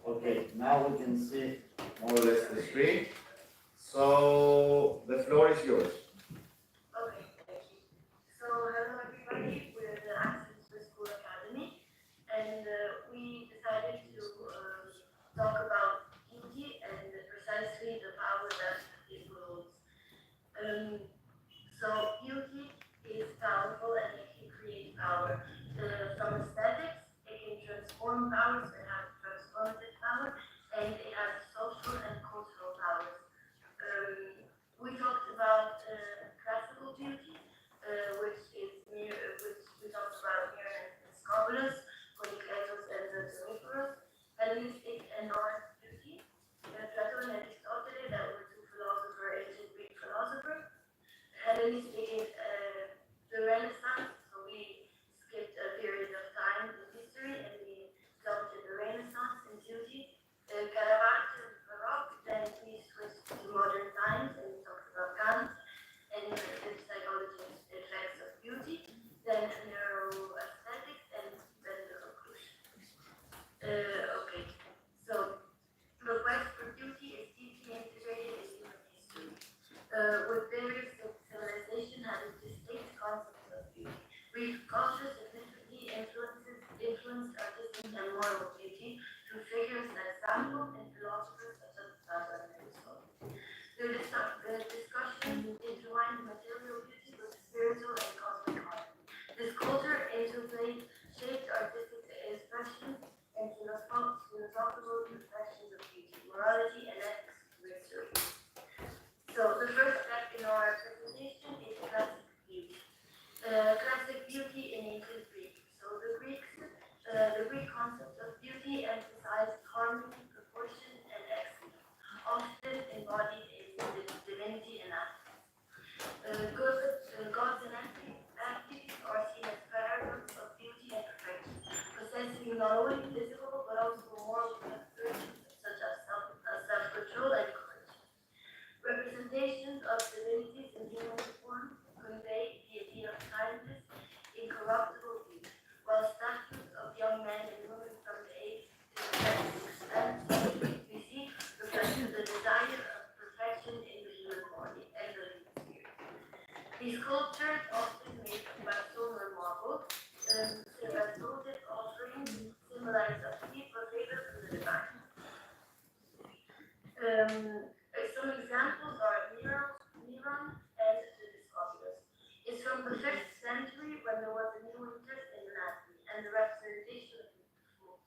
Okay, now we can see more or less the screen. So the floor is yours. Okay, thank you. So, hello everybody, we're the Access to School Academy, and we decided to talk about beauty and precisely the power that it holds. Um, so, beauty is powerful and it can create power. From aesthetics, it can transform powers and have transformative power, and it has social and cultural powers. We talked about classical beauty, which we talked about here in Scobolus, Polycletos, and the Demetrius, Hellenistic and Norse beauty, Plato and Aristotle, that were two philosophers, ancient Greek philosophers. Hellenistic is the Renaissance, so we skipped a period of time in history and we jumped to the Renaissance in beauty. Caravaggio and Baroque, then we switched to modern times and we talked about Kant and the psychology effects of beauty, then neuroaesthetics, and then the conclusion. Okay, so the quest for beauty is deeply integrated in human history, with various civilizations having distinct concepts of beauty. Greek culture significantly influenced artistic and moral beauty through figures like Sappho and philosophers such as Plato and Aristotle. The discussion intertwined material beauty with spiritual and cosmic harmony. This culture interplayed shaped artistic expressions and philosophical reflections of beauty, morality, and ethics through history. So the first step in our presentation is classic beauty. Classic beauty in ancient Greek. So the Greek concept of beauty emphasized harmony, proportion, and excellence, often embodied in divinity and athletes. Gods and athletes are seen as parallels of beauty and perfection, possessing not only physical but also moral virtues such as self-control and courage. Representations of divinities in human form convey the idea of timeless, incorruptible beauty, while statues of young men and women from the 8th to the 7th and BC reflected the desire of perfection in the human body and the human spirit. These sculptures, often made by solar marble, votive offerings symbolize a favor from the divine. Some examples are Neron and the Discobolus. It's from the 5th century when there was a new interest in anatomy and the representation of beautiful.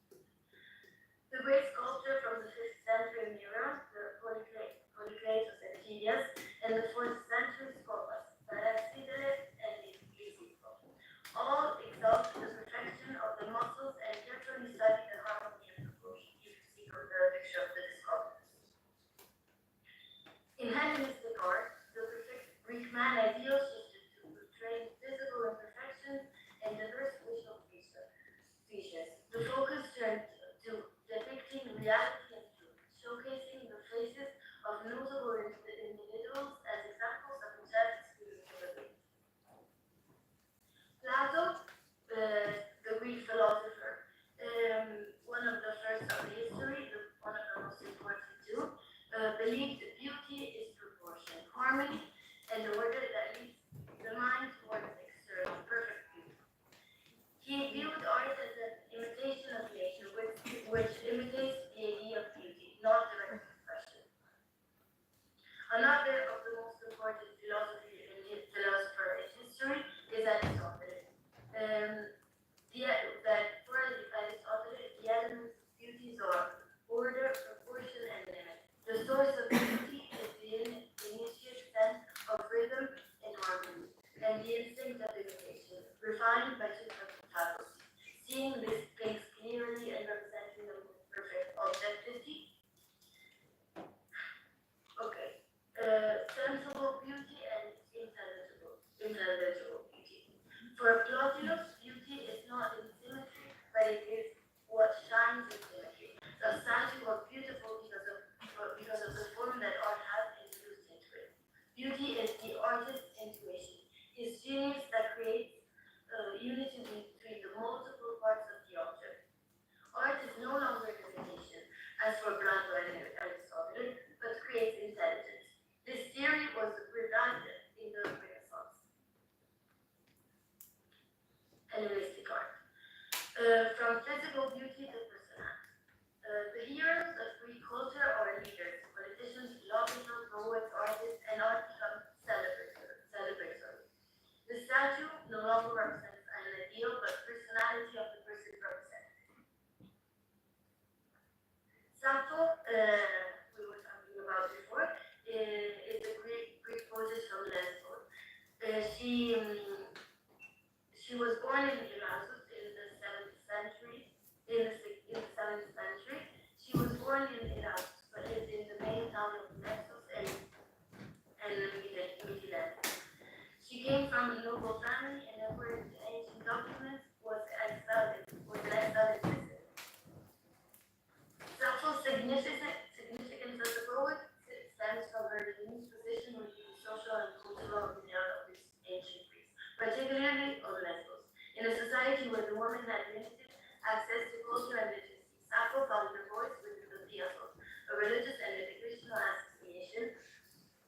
The great sculpture from the 5th century Neron, the Polycletos and Phidias, and the 4th century Scopas, Parasidele and Lysipo. All exalt the perfection of the muscles and carefully study the harmony and proportion. You can see from the picture of the Discobolus. In Hellenistic art, the perfect Greek man ideal shifted to portray physical imperfections and diverse facial features. The focus turned to depicting reality and truth, showcasing the faces of notable individuals as examples of majestic spirituality. Plato, the Greek philosopher, one of the first of the history, one of the most important too, believed that beauty is proportion, harmony, and order that leads the mind towards external perfect beauty. He viewed art as an imitation of nature, which imitates the idea of beauty, not direct expression. Another of the most important philosopher in history is Aristotle. That for Aristotle, the elements of beauty are order, proportion, and limit. The source of beauty is the initiate sense of rhythm and harmony, and the instinct of imitation, refined by two faculties, religious and educational association,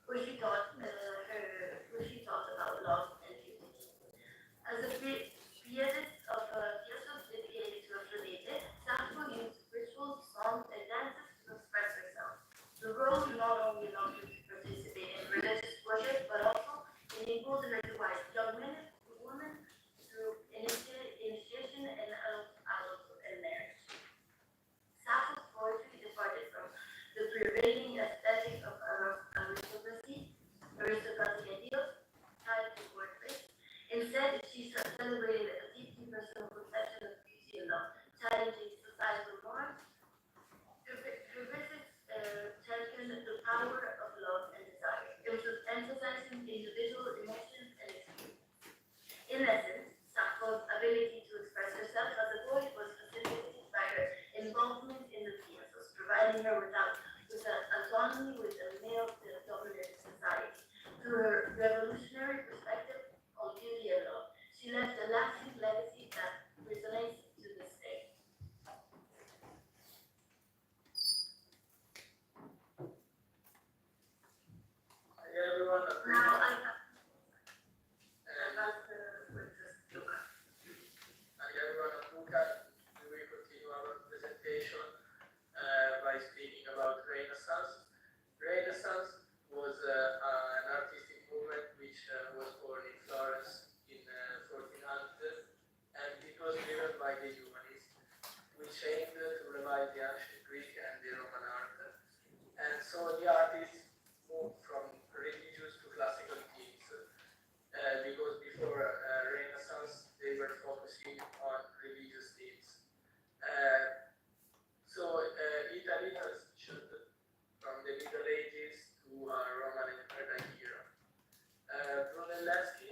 where she taught about love and duty. As a pietist of Theosos dedicated to Aphrodite, Sappho used rituals, songs, and dances to express herself. The role not only allowed her to participate in religious worship, but also enabled her to guide young women through initiation and adulthood and marriage. Sappho's poetry departed from the prevailing aesthetic of aristocratic ideals tied to portraits. Instead, she celebrated a deeply personal conception of beauty and love, challenging societal norms. Her visits championed the power of love and desire, emphasizing individual emotions and experiences. In essence, Sappho's ability to express herself as a poet was facilitated by her involvement in the theatres, providing her with an autonomy with a male-dominated society. Through her revolutionary perspective on beauty and love, she left a lasting legacy that resonates to this day. Hi everyone, Now I pass the word to Luca. hi everyone, I'm Luca. We will continue our presentation by speaking about Renaissance. Renaissance was an artistic movement which was born in Florence in 1400, and it was driven by the humanists, which aimed to revive the ancient Greek and the Roman art. And so the artists moved from religious to classical themes, because before Renaissance they were focusing on religious themes. So Italy transitioned from the Middle Ages to Roman and Roman era. Brunelleschi,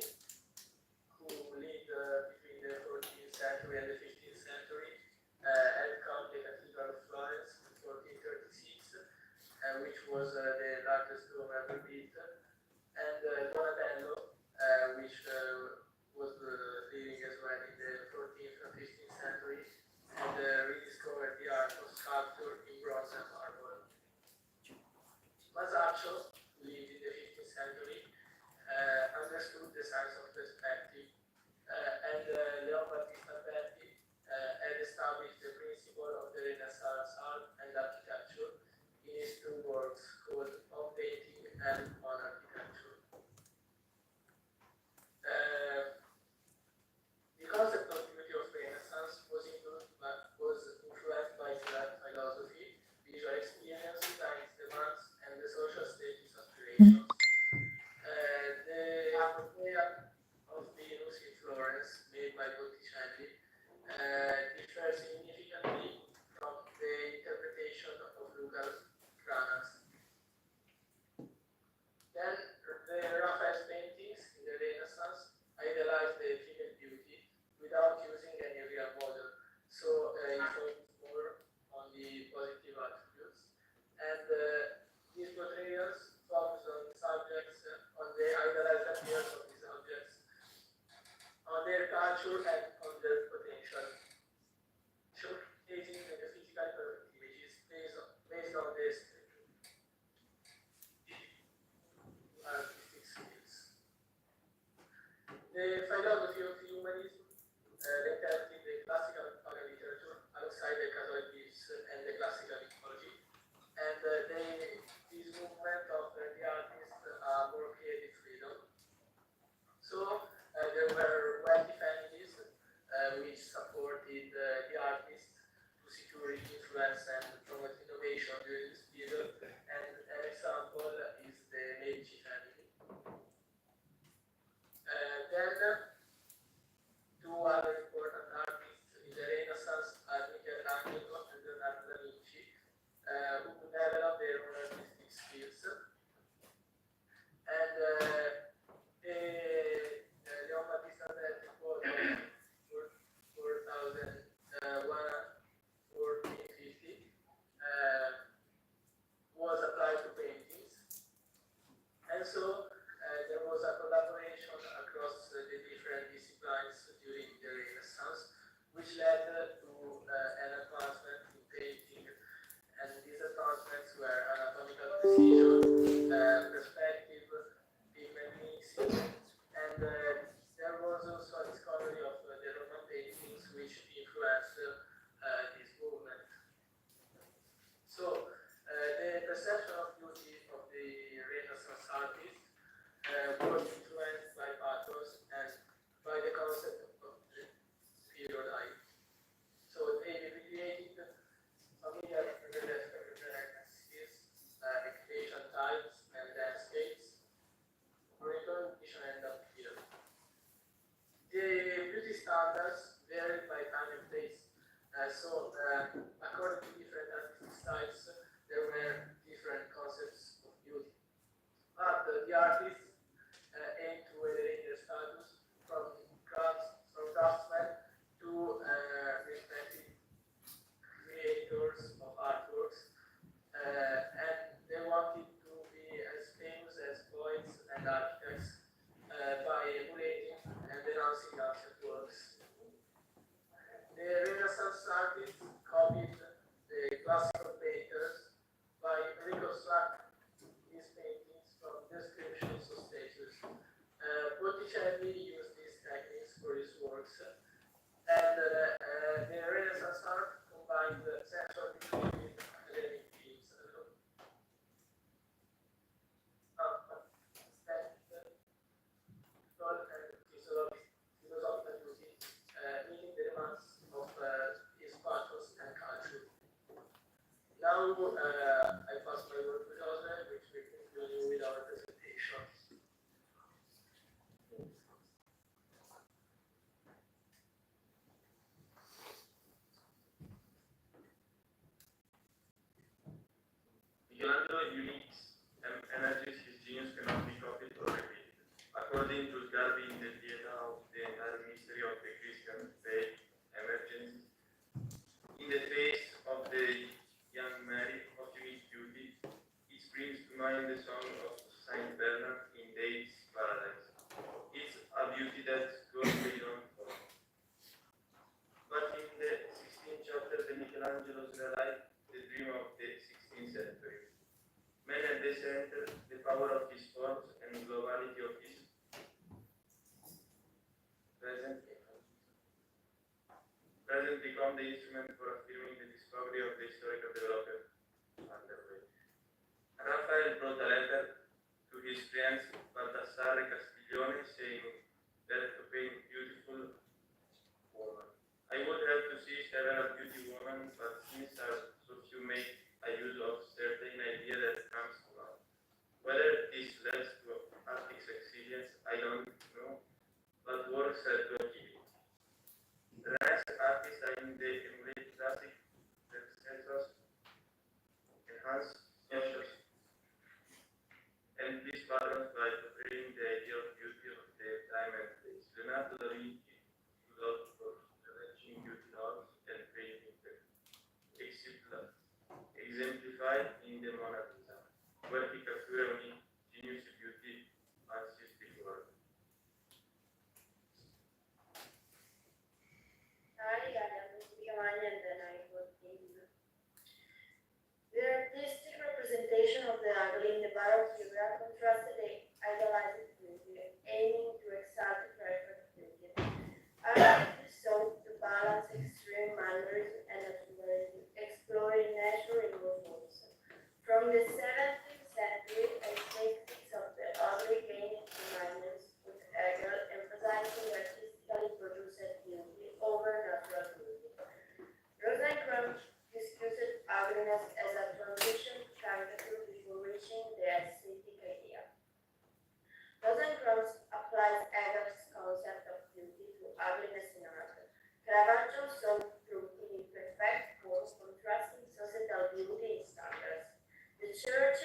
who lived between the 14th century and the 15th century, helped come the Cathedral of Florence in 1436, which was the largest dome ever built. And Donatello, which was living as well in the 14th and 15th century, and rediscovered the art of sculpture in bronze and marble. Masaccio, who lived in the 15th century, understood the science of perspective, and Leon Battista Alberti had established the principle of the Renaissance art and architecture in his two works called On Painting and On Architecture. The concept of beauty of Renaissance was influenced by philosophy, visual experience, science demands, and the social status aspirations. The idea of the precision, perspective in mixing, and there was also a discovery of the Roman paintings which influenced this movement. So the perception of beauty of the Renaissance artists was influenced by pathos and by the concept of the period eye. So they recreated familiar references, recreation types and landscapes, recognition and appeal. The beauty standards varied by time and place. According to different artistic styles, there were different concepts of beauty. But the artists aimed to elevate their status from craftsmen to respected creators of artworks, and they wanted to be as famous as poets and architects by emulating and denouncing ancient works. The Renaissance artists copied the classical painters by reconstructing these paintings from descriptions of statues. Botticelli used these techniques for his works, and the Renaissance art combined sensual beauty with academic themes. Philosophical beauty, meeting the demands of his pathos and culture. Now I pass my word to Jose, which will continue with our presentation. Michelangelo uniques energies his genius cannot be copied or repeated. According to Sgarbi in the theater of the entire mystery of the Christian faith emergence, in the face of the young Mary of unique beauty, it brings to mind the song of Saint Bernard in Dave's Paradise. It's a beauty that goes beyond form. But in the 16th chapter, the Michelangelo's realized the dream of the 16th century. Man at the center, the power of his forms and globality of his present become the instrument for affirming the discovery of the historical development underway. Raphael brought a letter to his friends Baldassare Castiglione saying that to paint beautiful woman. I would have to see several beauty women, but since so few make a use of certain idea that comes to mind. Whether this leads to artistic excellence, I don't know, but works are to achieve it. The next artists are in the emulate classic successors, enhance conscious, and these patterns by portraying the idea of beauty of the time and place. Leonardo da Vinci loved for arranging beauty laws and painting them, exemplified in the Mona Lisa, where he captured unique genius beauty unseen before. Hi, I'm Giovanni, and then I will continue. The artistic representation of the ugly in the Baroque era contrasted the idealized beauty, aiming to exalt the perfect beauty. Artists sought to balance extreme mannerism and naturalism, exploring nature in all forms. From the 17th century, aesthetics of the ugly gained prominence, with Hegel emphasizing artistically produced beauty over natural beauty. Rosencrantz discussed ugliness as a transition to caricature before reaching the aesthetic idea. Rosencrantz applies Hegel's concept of beauty to ugliness in art. Caravaggio sought beauty in perfect form, contrasting societal beauty in standards. The church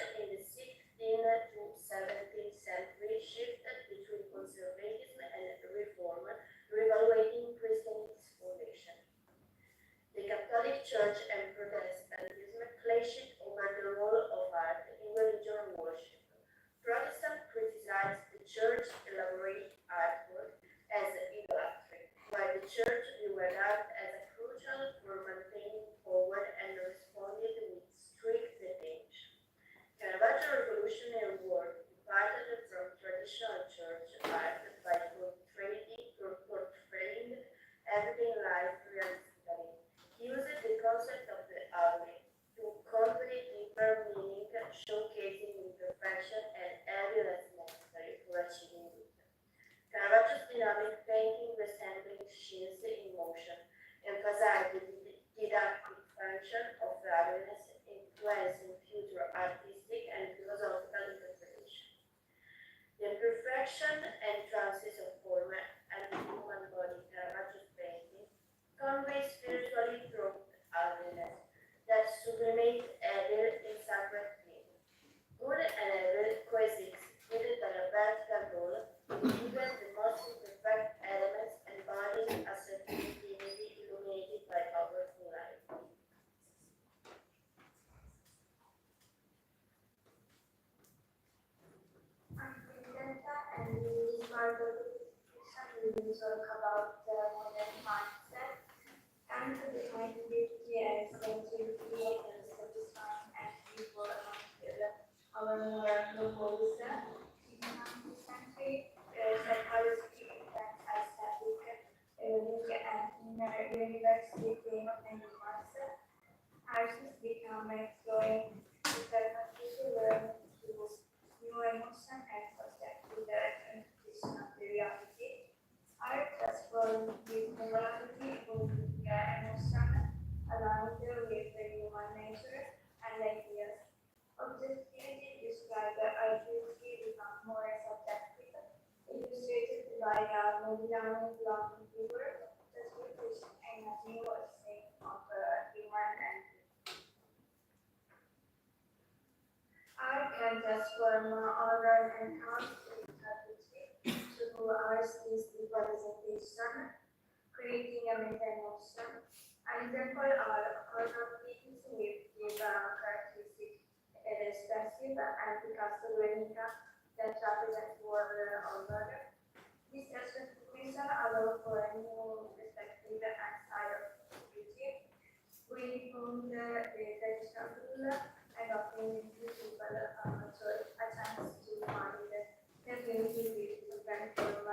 talk about the modern mindset and to define beauty as sensitivity and satisfying and people our moral goals. In the 19th century, psychology invents aesthetic and inner university and demands. Artists become exploring interpretive learning tools, new emotion and subjective interpretation of the reality. Art transforms this morality into emotion, aligned with the human nature and ideas. Objectivity described artistically become more subjective, illustrated by a medium long figure, justification and a new state of human and art can transform order and conflict to artistic representation, creating a meta-emotion. An example are color paintings with characteristic expressive and Picasso Guernica that represent word or murder. This transformation allows for a new perspective and side of beauty. We found the traditional tool and offering people a chance to find the definitive with different form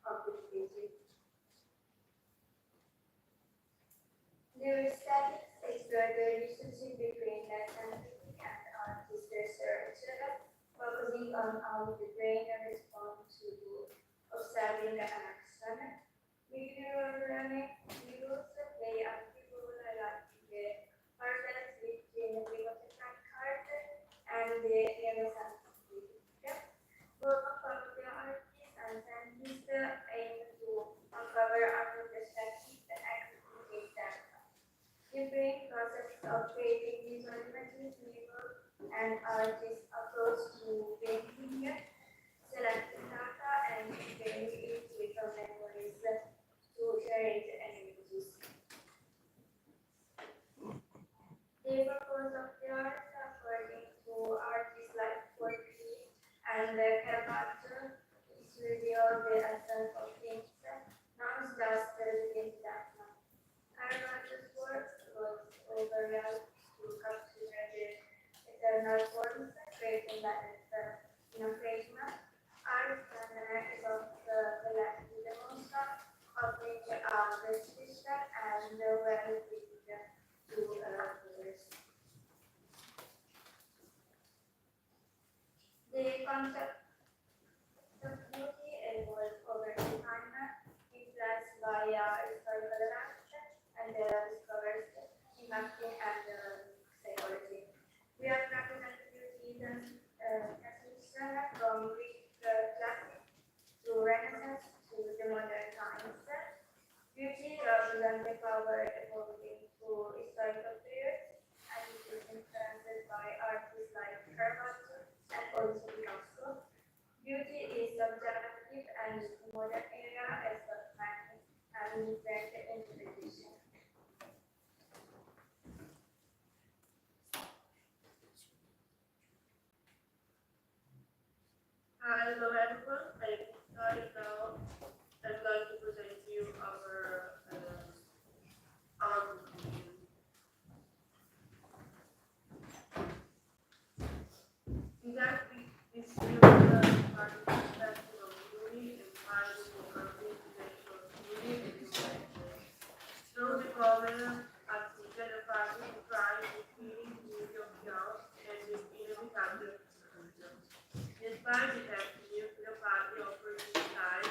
of beauty. The studies explore the relationship between scientific and artist research, focusing on how the brain responds to observing an action. Behavioral learning use play a active role like the parallels between the different cards and the Renaissance period. Both of the artists and scientists aim to uncover other perspectives and critique them. The brain process of creating visual images enable an artist's approach to painting, selecting data and comparing it with the memories to generate an images. The purpose of the art, according to artists like Porky and Carpenter, is to reveal the essence of things, not just the things that Carpenter's work was overall to capture the eternal forms, creating that in a fragment. Art can evoke the collective emotion, offering precision and well-being to others. The concept of beauty evolved over time, influenced by historical events and discoveries in acting and psychology. We are represented beauty transition from Greek classic to Renaissance to the modern times. Beauty represents the power evolving through historical periods and it is influenced by artists like Carpenter and also Picasso. Beauty is subjective and in modern era as documented and different interpretation. Hello everyone, I'm starting now. I'm going to present you our art routine. In that we see the perspective of beauty and finding the organization of beauty and humanity. Through the problem, as we get a party to try the feeling beauty of yours and the feeling of the despite the fact the party offers insight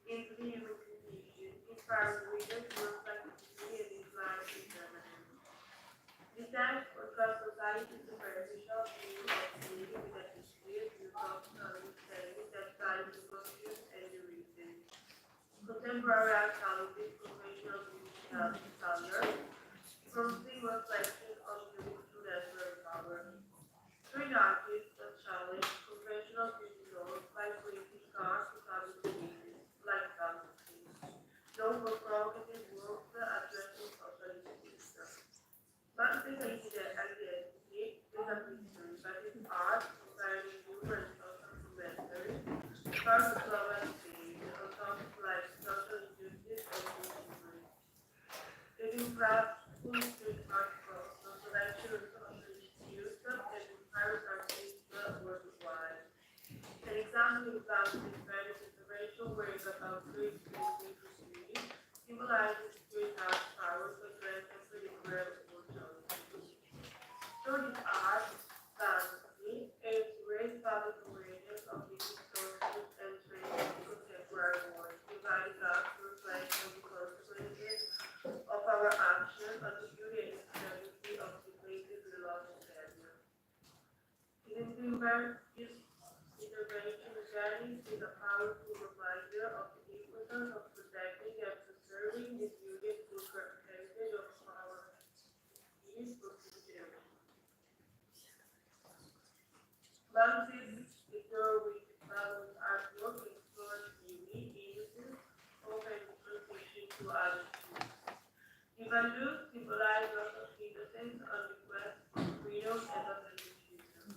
into the human condition, inspiring readers to reflect the beauty and its life in Germany. The text across society is superficial view of beauty with a history of philosophical understanding that guides the conscious and the reason. Contemporary archaeology, conventional beauty standards, prompting reflection on beauty through natural power. Street artists that challenge conventional beauty norms by creating cars to public spaces, like banquets, known for provocative works addressing social issues. Manifesting the identity is a history, but its art, combining humor and social commentary, sparks a global stage on topics like social in plastic value conservation where the outbreak is community symbolizes great art power to address and predict real world challenges. Through this art, fantasy aims to raise public awareness of the resources and training in contemporary work, inviting us to reflect on the consequences of our actions and the beauty and stability of the places we love and value. Hidden timber is intervention regarding is a powerful reminder of the importance of protecting and preserving the beauty and cultural heritage of our cities for future generations. Landscape is where we balance artwork and explore beauty, images, open transition to other fields. The values symbolize loss of innocence and the quest for freedom and a better future.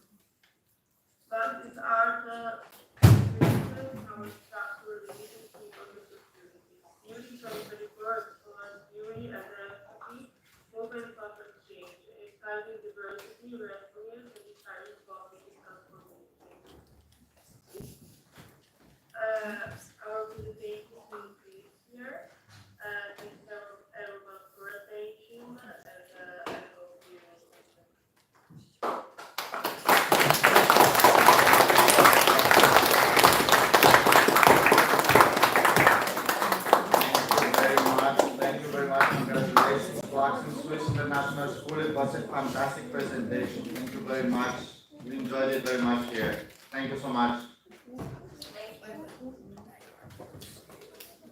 But these are the experiences our structural religion keep us opportunities. Beauty 2024 explores beauty and diversity, movement of exchange, exciting diversity, resilience, and inspiring public transformation. Our presentation will be here. Thanks everyone for attention, and I hope you will. Thank you very much. Congratulations to Accent Swiss International School. It was a fantastic presentation. Thank you very much. We enjoyed it very much here. Thank you so much.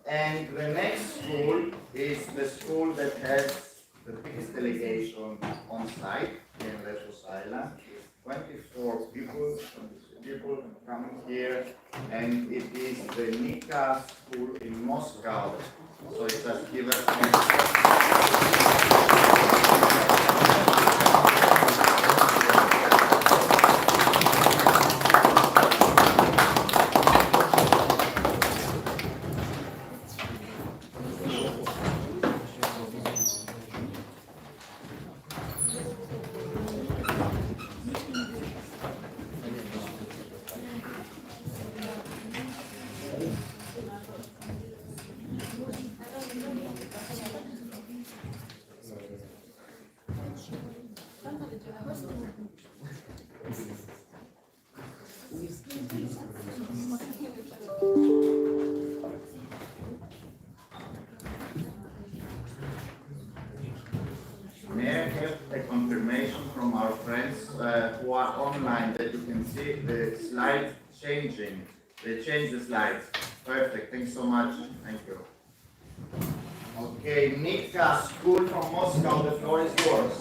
And the next school is the school that has the biggest delegation on site in Lesvos Island. 24 people coming here, and it is the Nika school in Moscow. So it just give us May I have a confirmation from our friends who are online that you can see the slides changing? They change the slides. Perfect. Thanks so much. Thank you. Okay, Nika School from Moscow. The floor is yours.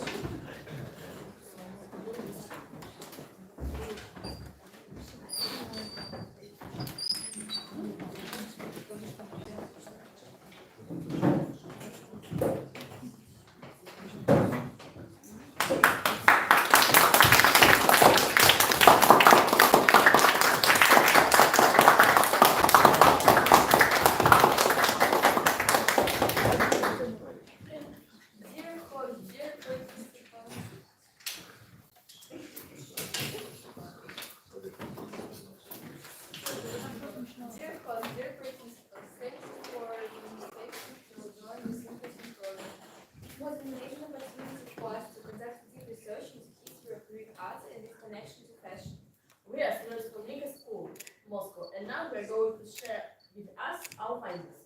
Connection to fashion. We are students from Nika School, Moscow, and now we are going to share with us our findings.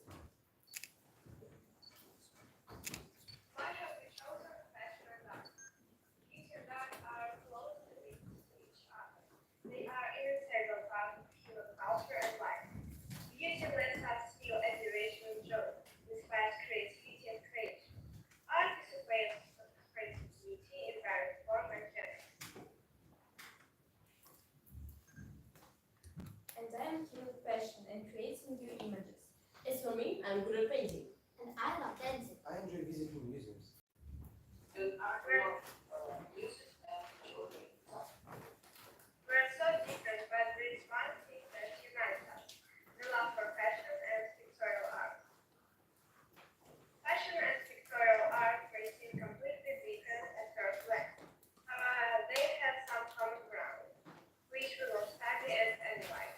Why have we chosen fashion and art? Beauty and art are closely linked to each other. They are integral part of human culture and life. Beauty lets us feel admiration and joy, inspires creativity and creation. Art is a way of expressing beauty in various forms and genres. And I am keen with fashion and creating new images. As for me, I'm good at painting. And I love dancing. I enjoy visiting museums. And artwork, music, and children. We're so different, but there is one thing that unites us: the love for fashion and pictorial art. Fashion and pictorial art may seem completely different at first glance. However, they have some common ground, which we will study and analyze.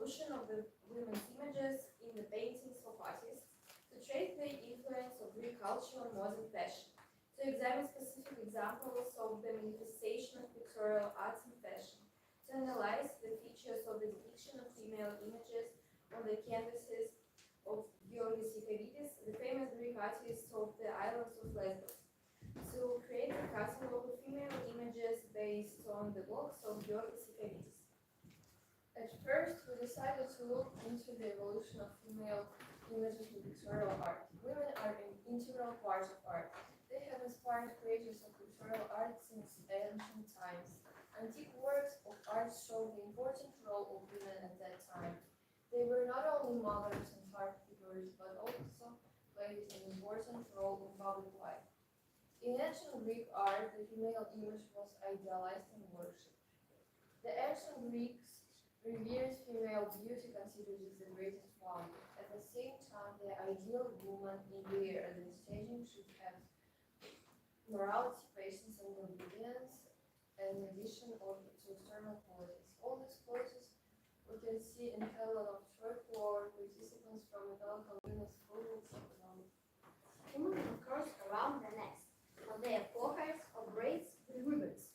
evolution of the women's images in the paintings of artists, to trace the influence of Greek culture on modern fashion, to examine specific examples of the manifestation of pictorial arts and fashion, to analyze the features of the depiction of female images on the canvases of Georgios Ikaridis, the famous Greek artist of the islands of Lesvos, to create a catalog of female images based on the works of Georgios Ikaridis. At first, we decided to look into the evolution of female images in pictorial art. Women are an integral part of art. They have inspired creators of pictorial art since ancient times. Antique works of art show the important role of women at that time. They were not only mothers and heart figures, but also played an important role in public life. In ancient Greek art, the female image was idealized and worshipped. The ancient Greeks revered female beauty considered as the greatest value. At the same time, the ideal woman in their staging should have morality, patience, and obedience, in addition to external qualities. All these qualities we can see in Helen of Troy, where participants from mythological Venus fools economic. Women of course around the necks, on their foreheads or braids with ribbons.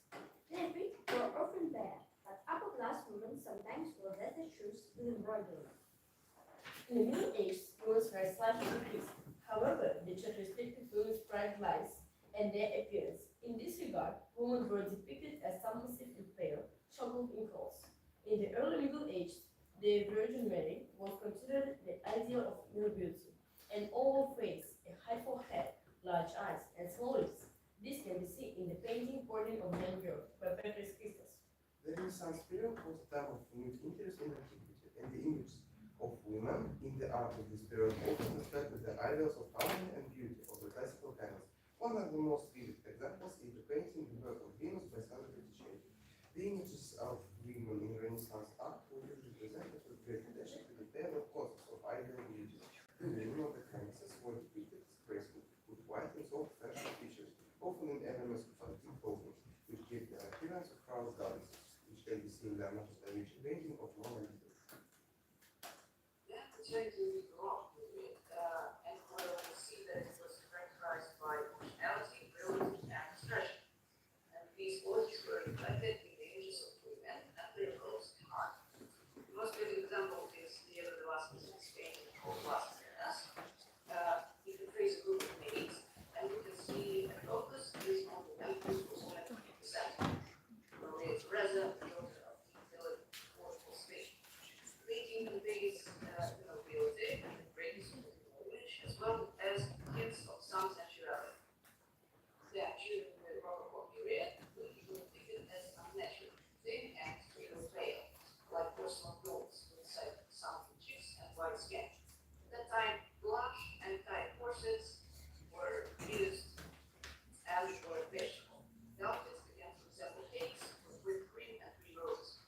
Their feet were often bare, but upper class women sometimes wore leather shoes with embroidery. In the Middle Ages, women were slightly decreased. However, the church restricted women's private lives and their appearance. In this regard, women were depicted as submissive and pale, shackled in clothes. In the early Middle Ages, the Virgin Mary was considered the ideal of female beauty. An oval face, a high forehead, large eyes, and small lips. This can be seen in the painting Portrait of Young Girl by Petrus Christus. The Renaissance period was a time of renewed interest in antiquity, and the image of women in the art of this period often reflected the ideals of harmony and beauty of the classical canons. One of the most vivid examples is the painting The Birth of Venus by Sandro Botticelli. The images of women in Renaissance art were usually presented with great attention to the pair of causes of ideal beauty. The women of the canvases were depicted as graceful, with white and soft facial features, often in elements of antique clothing, which gave the appearance of crowned goddesses, which can be seen in Leonardo da Vinci painting of Mona Lisa. Yeah, it's going to be wrong with it, and we'll see that it was characterized by originality, brilliance, and expression. And these qualities were reflected in the images of women and their roles in art. The most good example is Diego de Velázquez's painting called Las Vegas. He portrays a group of maids, and you can see a focus is on the women who was women in the center. Maria Teresa, the daughter of the village Portugal Spain. Painting conveys nobility and greatness of the image, as well as hints of some sensuality. That during the Rococo period, women were depicted as unnatural, thin and extremely pale, like porcelain dolls with sunken cheeks and white skin. At that time, blush and tight corsets were used and were fashionable. The outfits began to resemble cakes with whipped cream and free rolls.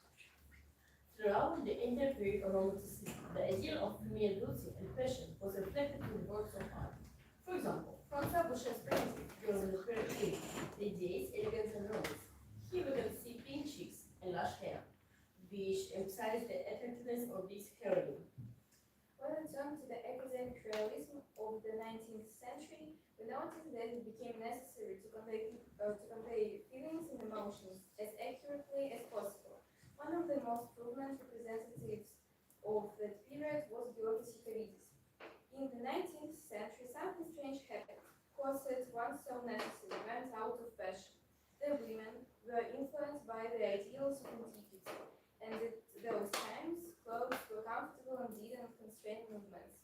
Throughout the entire period of Romanticism, the ideal of female beauty and fashion was reflected in the works of art. For example, Francois Boucher's painting, during the period radiates elegance and romance. Here we can see pink cheeks and lush hair, which emphasize the attractiveness of this heroine. When we turn to the academic realism of the 19th century, we notice that it became necessary to convey feelings and emotions as accurately as possible. One of the most prominent representatives of that period was Georgios Ikaridis. In the 19th century, something strange happened. Corsets, once so necessary, went out of fashion. The women were influenced by the ideals of antiquity, and at those times, clothes were comfortable and didn't constrain movements.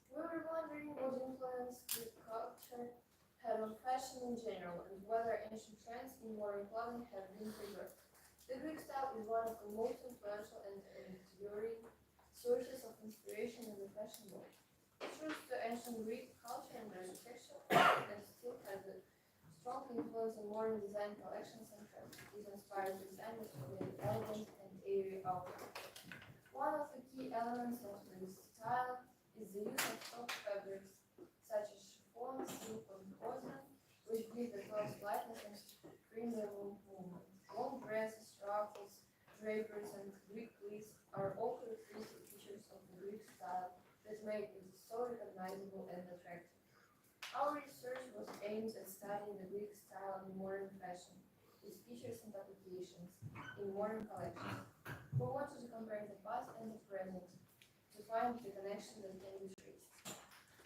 We were wondering what influence Greek culture had on fashion in general, and whether ancient trends in modern clothing have been preserved. The Greek style is one of the most influential and enduring sources of inspiration in the fashion world. It roots to ancient Greek culture and architecture, and still has a strong influence on modern design collections and trends. It inspires designers with an elegant and airy outlook. One of the key elements of this style is the use of soft fabrics such as chiffon, silk, or cotton, which give the clothes lightness and freedom movement. Long dresses, ruffles, draperies, and Greek leaves are all characteristics make it so recognizable and attractive. Our research was aimed at studying the Greek style in modern fashion, its features and applications in modern collections. We wanted to compare the past and the present to find the connection that can be traced.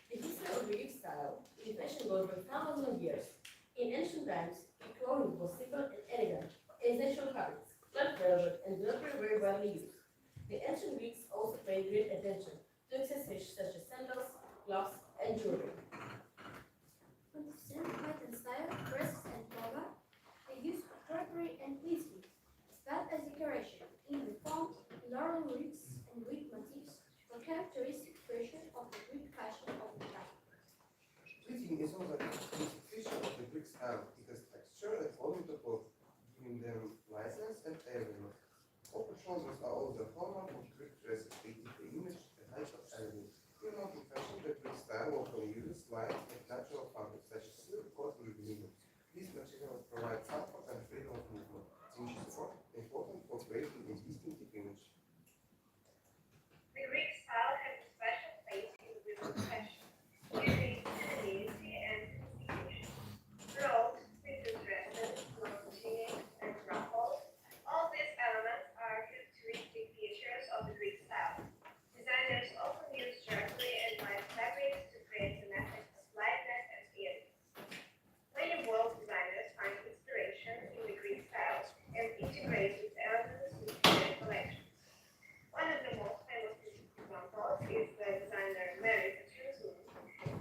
The history of Greek style in fashion goes back thousands of years. In ancient times, clothing was simple and elegant, as natural habits, black velvet and drapery were widely used. The ancient Greeks also paid great attention to accessories such as sandals, gloves, and jewelry. With the same height and style, dresses and toga, they used drapery and whiskey, as well as decoration in the font, laurel wreaths, and Greek motifs were characteristic features of the Greek fashion of the time. Pleating is also a characteristic feature of the Greek style. It has texture and volume to cloth, giving them lightness and airiness. Open shoulders are also the hallmark of Greek dresses. They give the image a height of elegance. In modern fashion, the Greek style often uses light and natural fabrics such as silk, cotton, and linen. These materials provide comfort and freedom of movement, which is important for creating a distinctive image. The Greek style has a special place in women's fashion, due to its femininity and sophistication. Robes, fitted dresses, long tunics, and ruffles, all these elements are characteristic features of the Greek style. Designers often use drapery and light fabrics to create an effect of lightness and elegance. Many world designers find inspiration in the Greek style and integrate these elements into their collections. One of the most famous examples is the designer Mary Petrusson,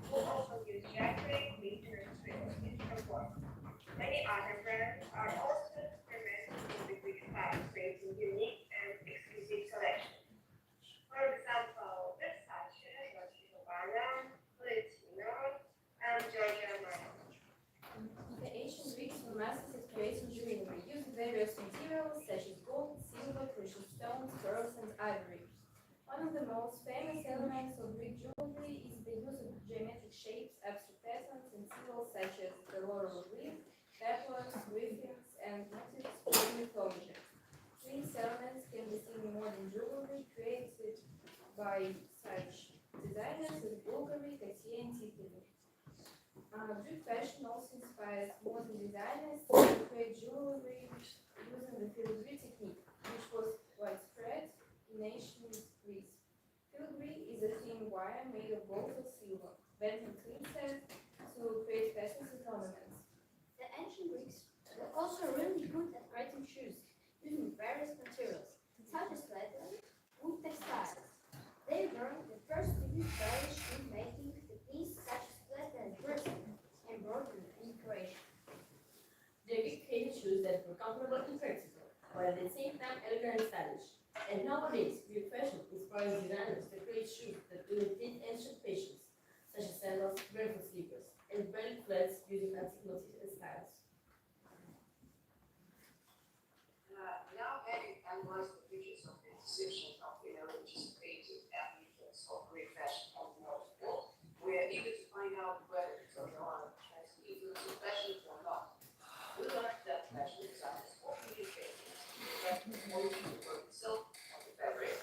who often used drapery, glitter, and frills in her work. Many other brands are also experimenting with the Greek style, creating unique and exclusive collections. For example, Versace, Dolce & Gabbana, Valentino, and Giorgio Armani. The ancient Greeks were masters at creating jewelry using various materials such as gold, silver, precious stones, pearls, and ivory. One of the most famous elements of Greek jewelry is the use of geometric shapes, abstract patterns, and symbols such as the laurel wreath, peplums, griffins, and motifs in mythology. These elements can be seen in modern jewelry created by such designers as Bulgari, Cartier, and Tiffany. Greek fashion also inspires modern designers to create jewelry using the filigree technique, which was widespread in ancient Greece. Filigree is a thin wire made of gold or silver, bent in twin sets to create patterns and ornaments. The ancient Greeks were also really good at writing shoes, using various materials, such as leather, wood textiles. They were the first to use various shoe making techniques such as leather and dressing, embroidery, and decoration. The Greek created shoes that were comfortable and practical, while at the same time elegant and stylish. And nowadays, Greek fashion inspires designers to create shoes that imitate ancient fashions, such as sandals, barefoot slippers, and belly flats using antique motifs and styles. Now having analyzed the features of the decision of the religious creative applications of Greek fashion on the modern world, we are eager to find out whether it's a has influenced fashion or not. We learned that fashion designers often use basics to reflect the quality of the work itself on the fabric,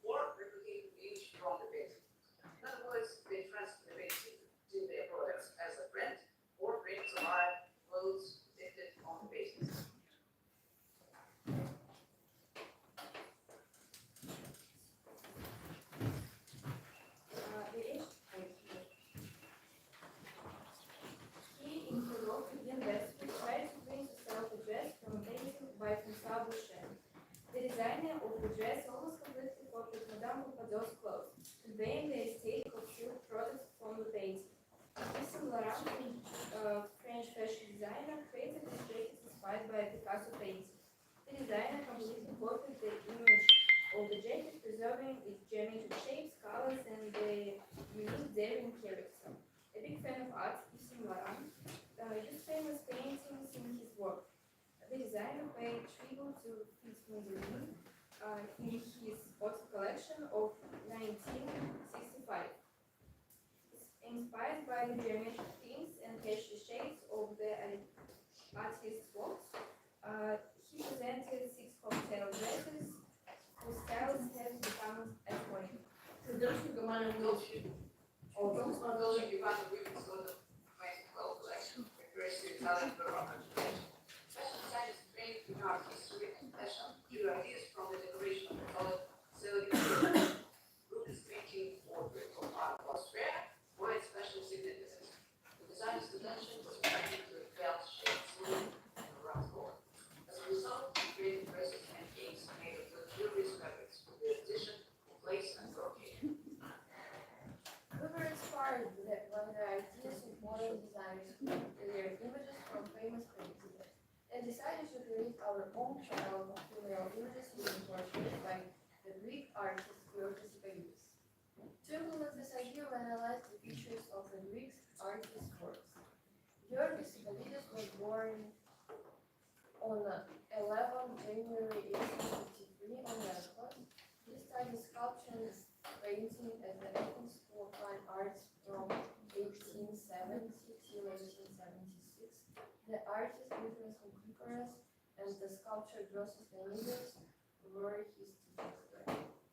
or replicate the image from the basic. In other words, they transfer the basic to their products as a print, or bring to life clothes depicted on the basics. He, in her work with investors, tried to bring herself a dress from a painting by François Boucher. The designer of the dress almost completely copied Madame Pompadour's clothes, conveying the aesthetic of silk products from the painting. Yves Saint Laurent, French fashion designer, created this jacket inspired by a Picasso painting. The designer completely copied the image of the jacket, preserving its geometric shapes, colors, and the unique daring character. A big fan of art, Yves Saint Laurent used famous paintings in his work. The designer paid tribute to his Mondini in his autumn collection of 1965. Inspired by the geometric themes and pastel shades of the artist's works, he presented 6 cocktail dresses whose styles have become iconic. The Dolce & нормально Don't будет. you, О, там don't сказали. you give us the women's sort of 2012 election, refers to Italian Baroque election. Fashion designers trained in art history and fashion drew ideas from the decoration of the solid silicon group is painting portrait of art Austria, for its special significance. The designer's attention was attracted to the belt shaped sleeve and a round collar. As a result, he created dresses and cakes made of luxurious fabrics with the addition of lace and brocade. We were inspired by the ideas of modern designers who their images from famous painters and decided to create our own style of female images using portraits by the Greek artist Georges Paidis. To implement this idea, we analyzed the features of the Greek artist's works. Georges Paidis was born on 11 January 1853 on Lesvos. He studied sculpture and painting at the Athens School of Fine Arts from 1870 to 1876. The artist's influence on Pythagoras and the sculptor Joseph Leonidas were his teachers.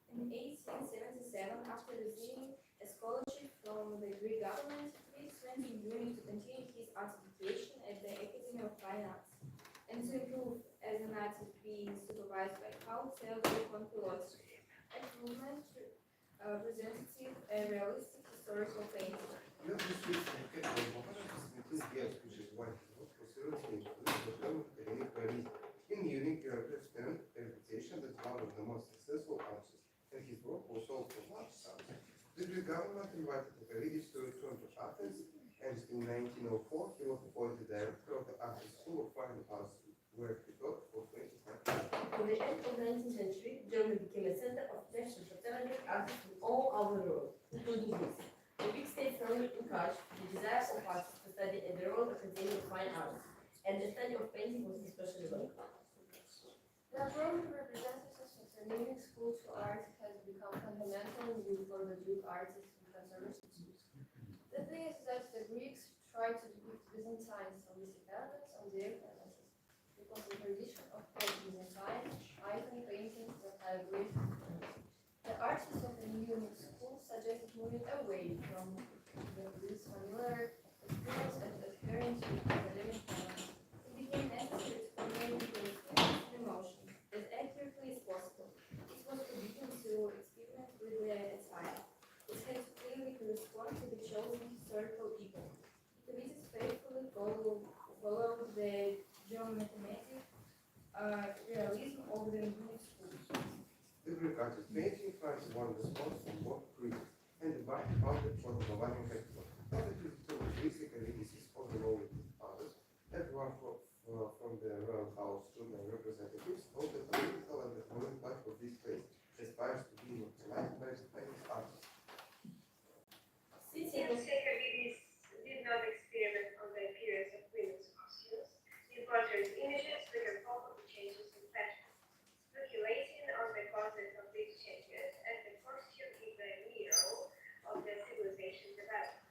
In 1877, after receiving a scholarship from the Greek government, he went to Munich to continue his art education at the Academy of Fine Arts and to improve as an artist being supervised by Count Theodore von Pilotsky. At movement representative and realistic historical painting. Я пришли в Китай, девушку, which is white, was seriously influenced by German academic Paris in Munich. He represented a reputation as one of the most successful artists, and his work was sold for large sums. The Greek government invited the Paris to return to Athens, and in 1904 he was appointed director of the Athens School of Fine Arts, where he taught for 25 years. In the end of the 19th century, Germany became a center of fashion for talented artists from all over the world, including Greece. The big state firmly encouraged the desire of artists to study at their own Academy of Fine Arts, and the study of painting was especially welcome. The approach representatives of the Munich School to Art has become fundamental for the Greek artists and conservatives. The thing is that the Greeks tried to depict Byzantine dependence on their canvases, because the tradition of Byzantine icon paintings that had great influence. The artists of the Munich School suggested moving away from this familiar experience and adhering to academic canons. It became necessary to convey the experience and emotion as accurately as possible. It was forbidden to experiment with the style. It had to clearly correspond to the chosen historical epoch. The pieces faithfully followed the geometric realism of the Munich School. The Greek artist painting finds one response from both critics, and the bar founded for the Bavarian capital. Other critics were Greek academicians of the Roman artists, everyone from the royal house to the representatives, thought that the political and economic life of this place aspires to be immortalized by the famous artists. Since Since Secavidis did not experiment on the appearance of women's costumes, in portrait images we can follow the changes in fashion, speculating on the causes of these changes as the costume is a mirror of the civilization development.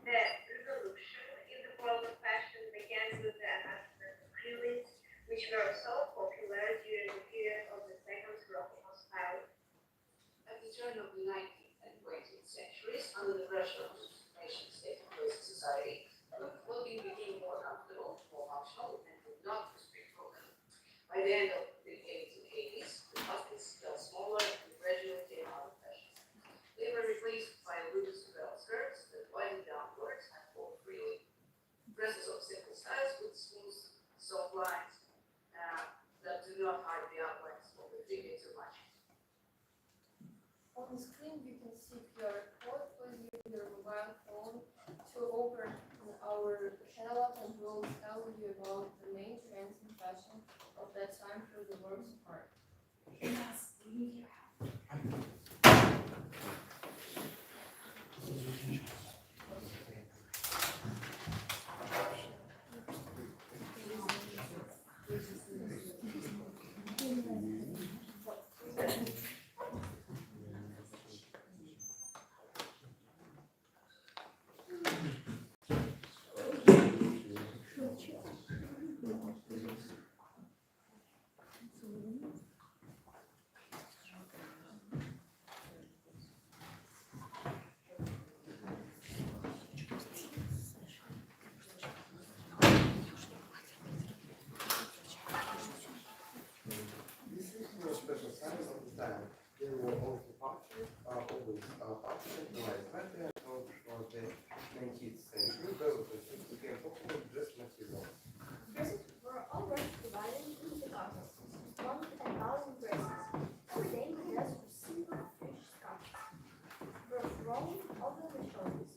The revolution in the world of fashion began with the advancement of clothing, which were so popular during the period of the Second Rococo style. At the turn of the 19th and 20th centuries, under the pressure of nations taking place in society, clothing became more comfortable, more functional, and would not restrict movement. By the end of the 1880s, the costumes got smaller and gradually came out of fashion. They were replaced by loose belt skirts that widened downwards and pulled freely. Dresses of simple styles with smooth, soft lines that do not hide the outlines of the figure too much. On the screen, you can see QR code. Please use your mobile phone to open our catalog, and we'll tell you about the main trends in fashion of that time through the works of art. centralized media account for the 19th century, developed became popular dress material. Dresses were already divided into classes, 1,000 dresses. Every day, the dress was simple fish scarves, were thrown over the shoulders.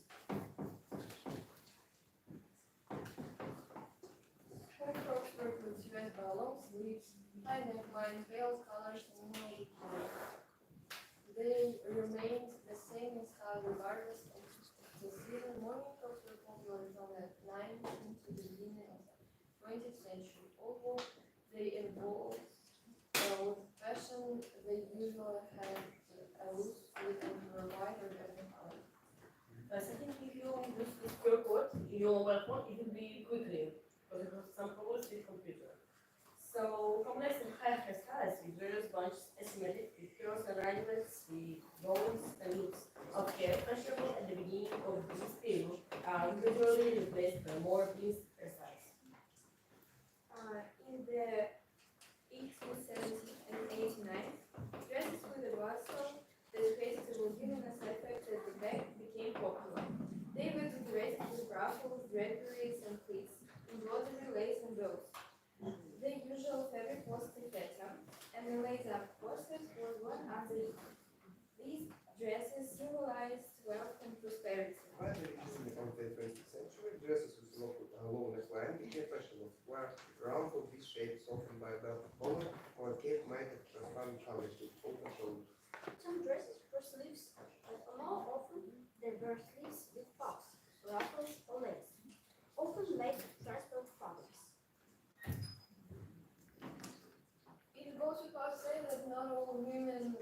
Haircloths were dressed by long sleeves, high neckline, pale colors, and minimal colors. They remained the same in style regardless of the season. Morning coats were popular from the 19th to the beginning of the 20th century. Although they evolved with fashion, they usually had a loose fit and were wider than the color. I think if you use this QR code in your mobile phone, it will be quickly because it has some problems with computer. So complex and high hairstyles with various bunches asymmetric with curls and ringlets with bones and loops of hair fashionable at the beginning of this period are gradually replaced by more pleased hairstyles. In the 1870s and 89, dresses with a bustle that were given as effect at the back became popular. They were decorated with ruffles, draperies, and pleats, embroidery, lace, and bows. The usual fabric was taffeta, and the lace-up corsets were one after the other. These dresses symbolized wealth and prosperity. By the beginning of the 20th century, dresses with low neckline became fashionable, where round or V-shapes, often by belt collar or cape made of transparent colors with open shoulders. Some dresses were sleeves, but more often they were sleeves with puffs, ruffles, or lace, often made of transparent fabrics. It goes without saying that not all women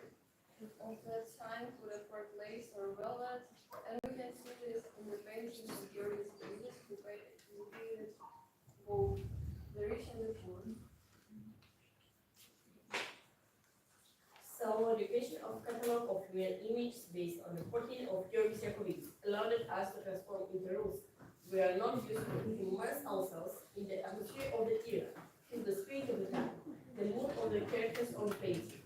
of that time could afford lace or velvet, and we can see this in the paintings of various pages who painted both the rich and the poor. So the creation of catalog of female images based on the 14 of Georgis Yakovits allowed us to transform into rules. We are not used to immerse ourselves in the atmosphere of the era, in the spirit of the time, the mood of the characters on the page.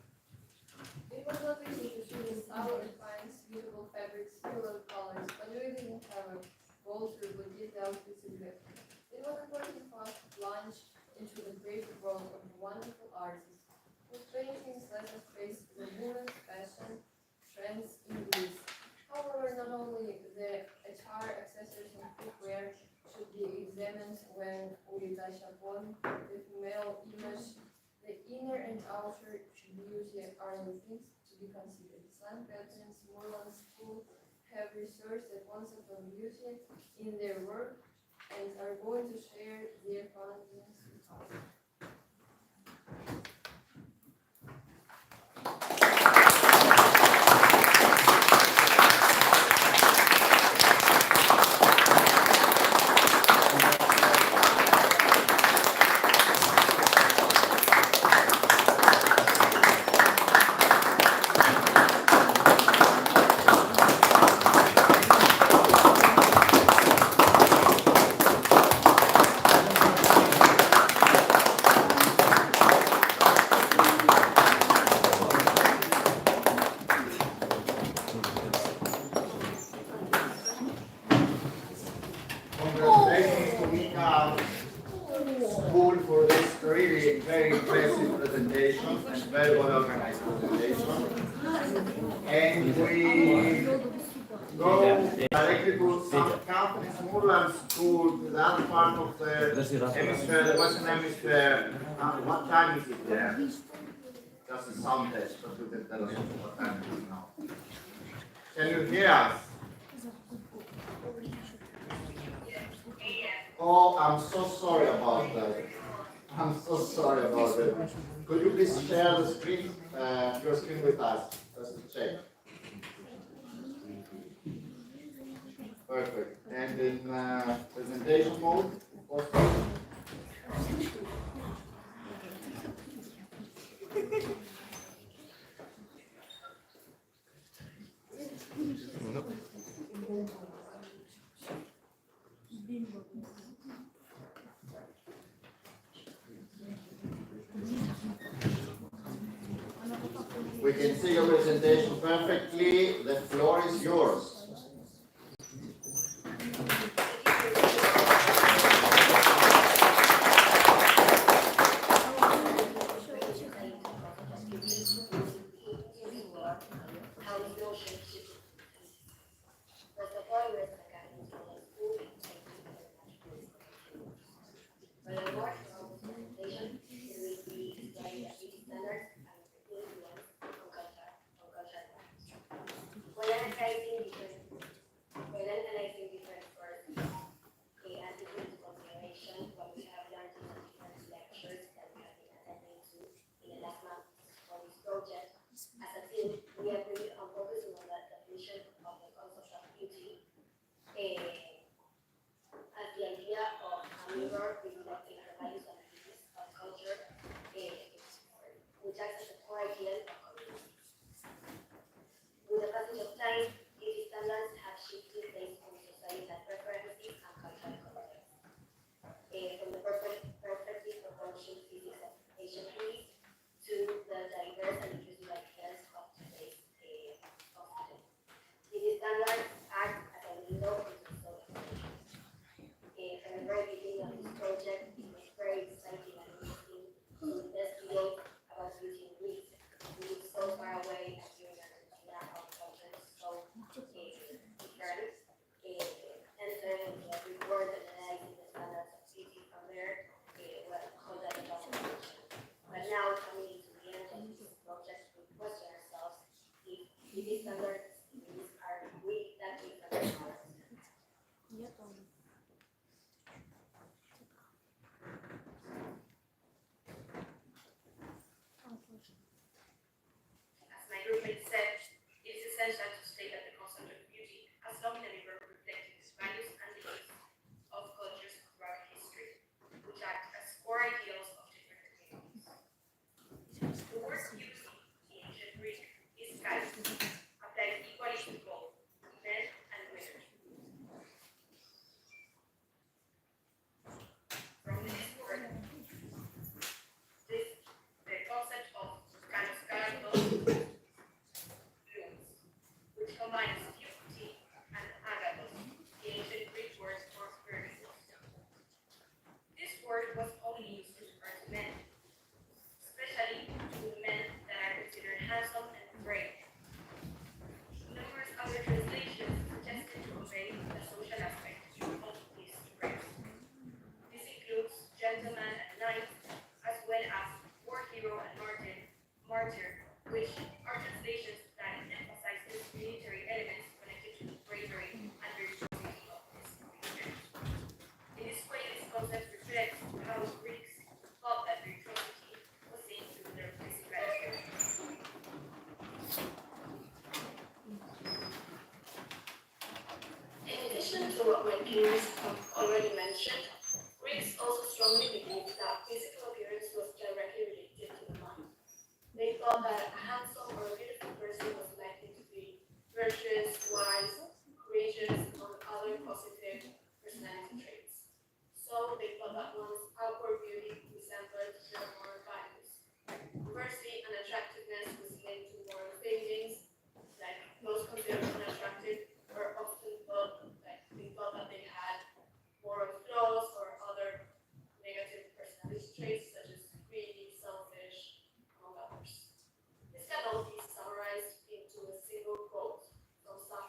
It was not easy to choose in style and find suitable fabrics, similar colors, but we didn't have a culture with detailed visibility. It was important for us to plunge into the creative world of wonderful artists, whose paintings let us trace the women's fashion trends in Greece. However, not only the attire, accessories, and footwear should be examined when we touch upon the female image. The inner and outer beauty are the things to be considered. Sun Patterns, Moreland School have researched the concept of beauty in their work and are going to share their findings with us. Congratulations to Mika School for this really very impressive presentation and very well organized presentation. And we go directly to some companies, Moreland School, to the other part of the hemisphere, the Western Hemisphere. What time is it there? Just a sound test, but you can tell us what time it is now. Can you hear us? Oh, I'm so sorry about that. I'm so sorry about it. Could you please share the screen, your screen with us, just to check. Perfect. And in presentation mode, also. We can see your presentation perfectly. The floor is yours. how this notion should be. First of all, we're the guidance on the school and safety international communication. For the more thorough presentation, we will be studying the beauty standards and the influence on culture norms. When analyzing different sources, and taking into consideration what we have learned in the different lectures that we have been attending to in the last month for this project, as a team, we agree on focusing on the definition of the concept of beauty as the idea of a mirror reflecting our values and beliefs of culture, which acts as a core ideal of community. With the passage of time, beauty standards have shifted based on societal preferences and cultural context. From the perfectly proportioned physics of ancient Greece to the diverse and inclusive ideas of today's hospital. These standards act as a window into social relations. From the very beginning of this project, it was very exciting and interesting to investigate about beauty in Greece. We live so far away and here in Argentina, our culture is so different. Entering into every word and analyzing the standards of beauty from there, well, hold that in consideration. But now, coming into the end of this project, we question ourselves if these standards are we that different from ours. As my roommate said, it is essential to state that the concept of beauty has long been reflecting the values and beliefs of cultures throughout history, which act as core ideals of different communities. The word beauty in ancient Greek is kairos, applied equally to both men and women. From this word, the concept of kairos looms, which combines beauty and agathos, the ancient Greek word for spiritual. This word was only used to refer to men, especially to men that are considered handsome and brave. Numerous other translations suggested to convey the social aspect of these traits. This includes gentleman and knight, as well as war hero and martyr, which are translations that emphasize the military elements connected to the bravery and virtuosity of this creature. In this way, this concept reflects how Greeks thought that virtuosity was seen through their physical appearance. In addition to what my peers have already mentioned, Greeks also strongly believed that physical appearance was directly related to the mind. They thought that a handsome or a beautiful person was likely to be virtuous, wise, courageous, or other positive personality traits. So they thought that one's outward beauty resembled their moral values. Conversely, an attractiveness was linked to moral failings, like those considered unattractive were often thought like they thought that they had moral flaws or other negative personality traits such as greedy, selfish, among others. This can all be summarized into a single quote from some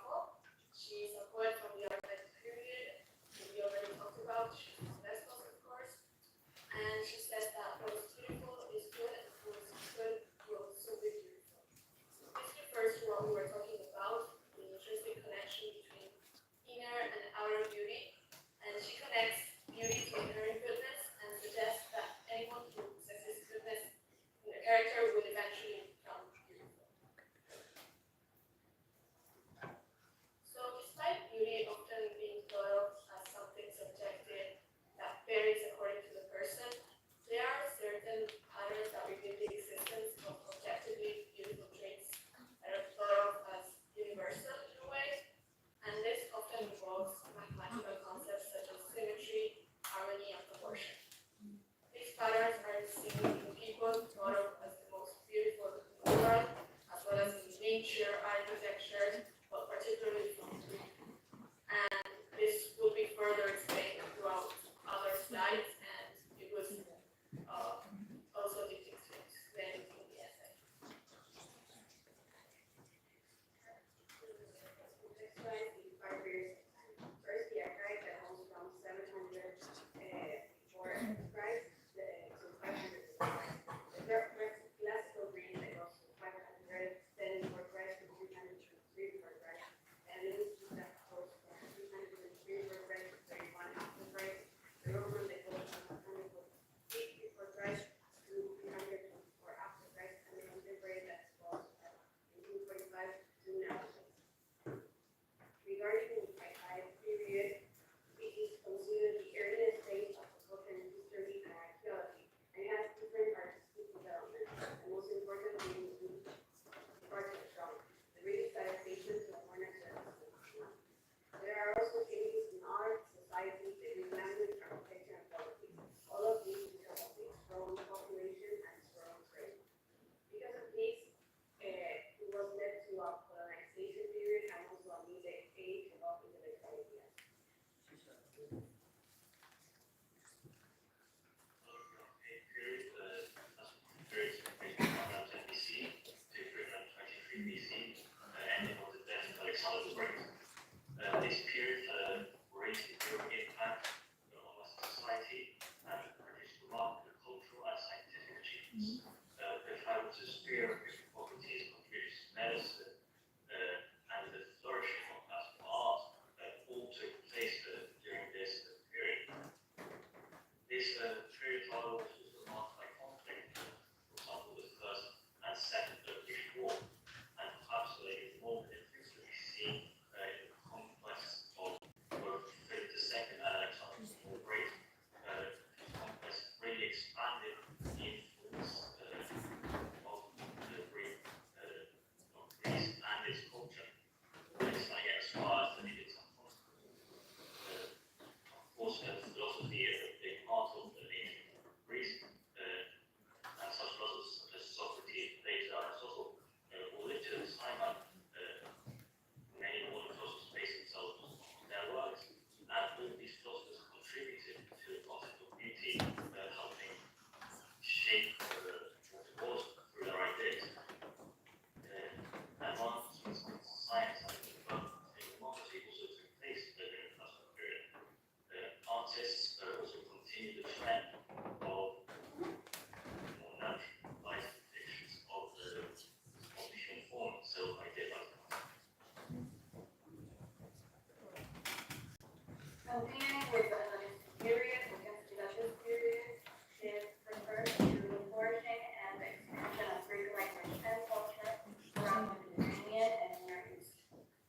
Continuing with the Hellenistic period, we can see that this period is refers to the flourishing and the expansion of Greek language and culture around the Mediterranean and Near East.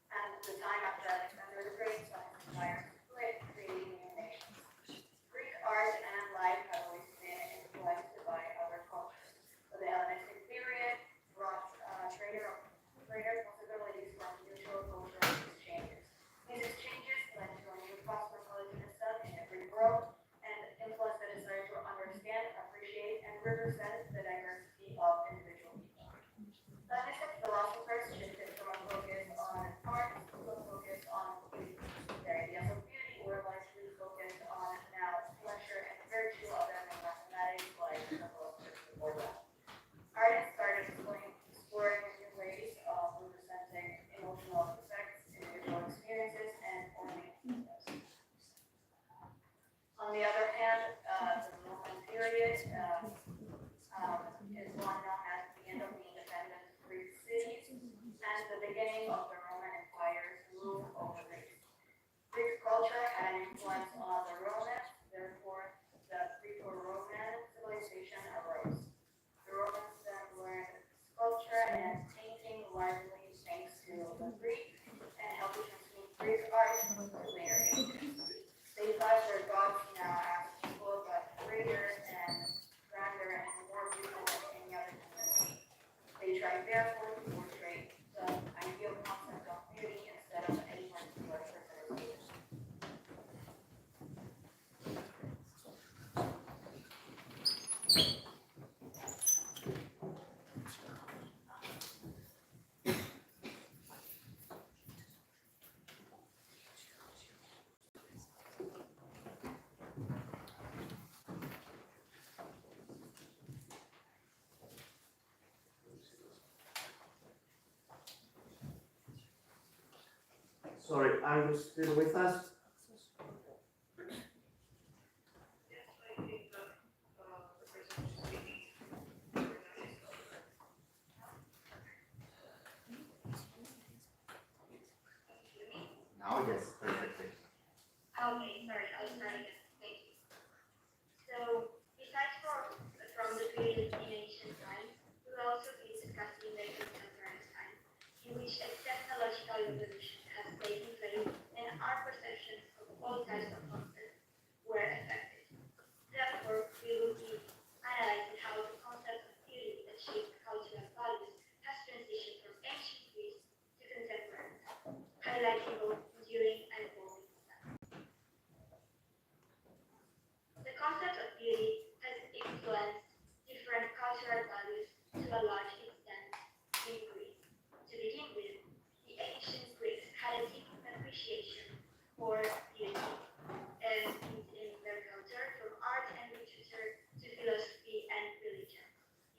And the time after Alexander the Great, when his empire split, creating new nations. Greek art and life have always been influenced by other cultures. So the Hellenistic period brought greater possibilities for mutual cultural exchanges. These exchanges led to a new cosmopolitanism in the Greek world and influenced the desire to understand, appreciate, and represent the diversity of individual people. Hellenistic philosophers shifted from a focus on art to a focus on beauty. Their ideas of beauty were largely focused on now pleasure and virtue other than mathematics like the philosophers before them. Artists started exploring new ways of representing emotional effects, individual experiences, and forming ethos. On the other hand, the Roman period is one known as the end of the independent Greek cities and the beginning of the Roman Empire's rule over Greece. Greek culture had an influence on the Romans, therefore the Greco-Roman civilization arose. The Romans then learned sculpture and painting largely thanks to the Greek and helped transmit Greek art to later ages. They thought their gods now as people but greater and grander and more beautiful than any other community. They tried therefore to portray the ideal concept of beauty instead of any particular representation. Sorry, are you still with us? Yes, I think the person who's speaking. Now, yes, perfectly. Okay, sorry, I was trying to, thank you. So, besides from the period in ancient times, we will also be discussing the contemporary time, in which a technological evolution has taken place and our perceptions of all types of concepts were affected. Therefore, we will be analyzing how the concept of beauty that shaped cultural values has transitioned from ancient Greece to contemporary time, highlighting both enduring and evolving styles. The concept of beauty has influenced different cultural values to a large extent in Greece. To begin with, the ancient Greeks had a deep appreciation for beauty and in their culture, from art and literature to philosophy and religion.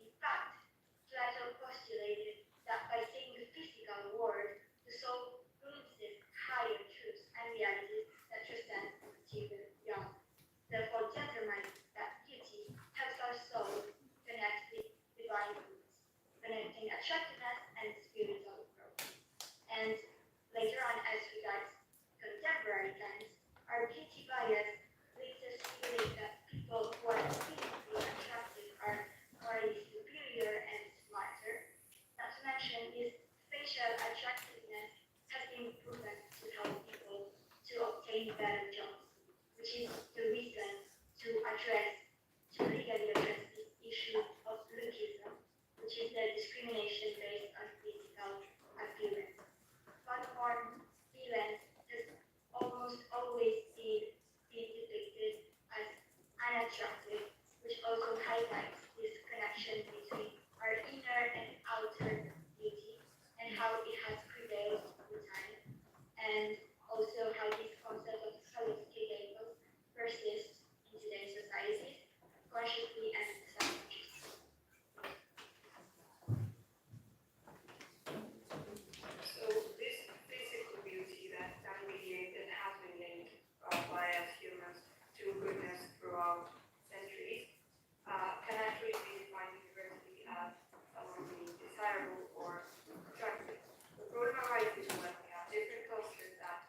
In fact, Plato postulated that by seeing the physical world, the soul glimpses higher truths and realities that transcend material realm, therefore determining that beauty helps our soul connect with divine roots, connecting attractiveness and spiritual growth. And later on, as regards contemporary times, our beauty bias leads us to believe that people who are physically attractive are morally superior and smarter. Not to mention, this facial attractiveness has been proven to help people to obtain better jobs, which is the reason to legally address this issue of lookism, which is the discrimination based on physical appearance. Furthermore, violence has almost always been depicted as unattractive, which also highlights this connection between our inner and outer beauty and how it has prevailed through time, and also how this concept of holistic ethos persists in today's societies, consciously and subconsciously. So this physical beauty that can be and has been linked by us humans to goodness throughout centuries can actually be defined universally as someone being desirable or attractive. The problem arises when we have different cultures that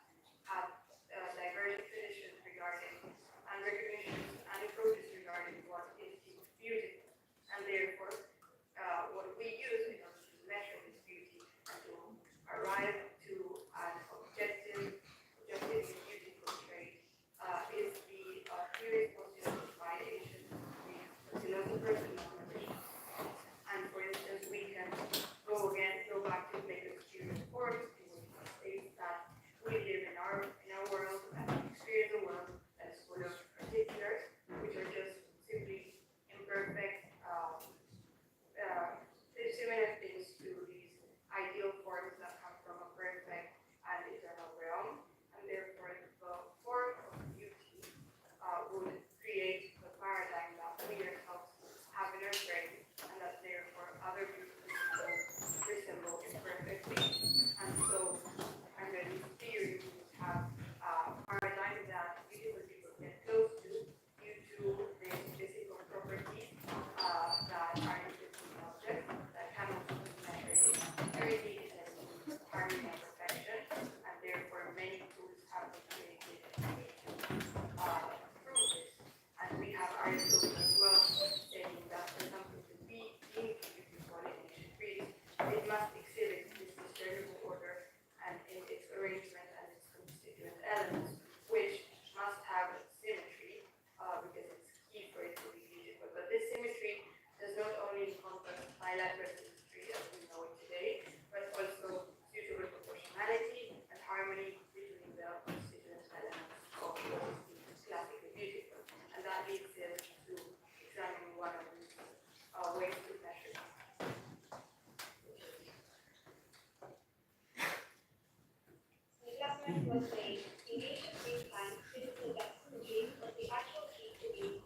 comment was made, the ancient Greek time predicted that beauty was the actual key to beauty,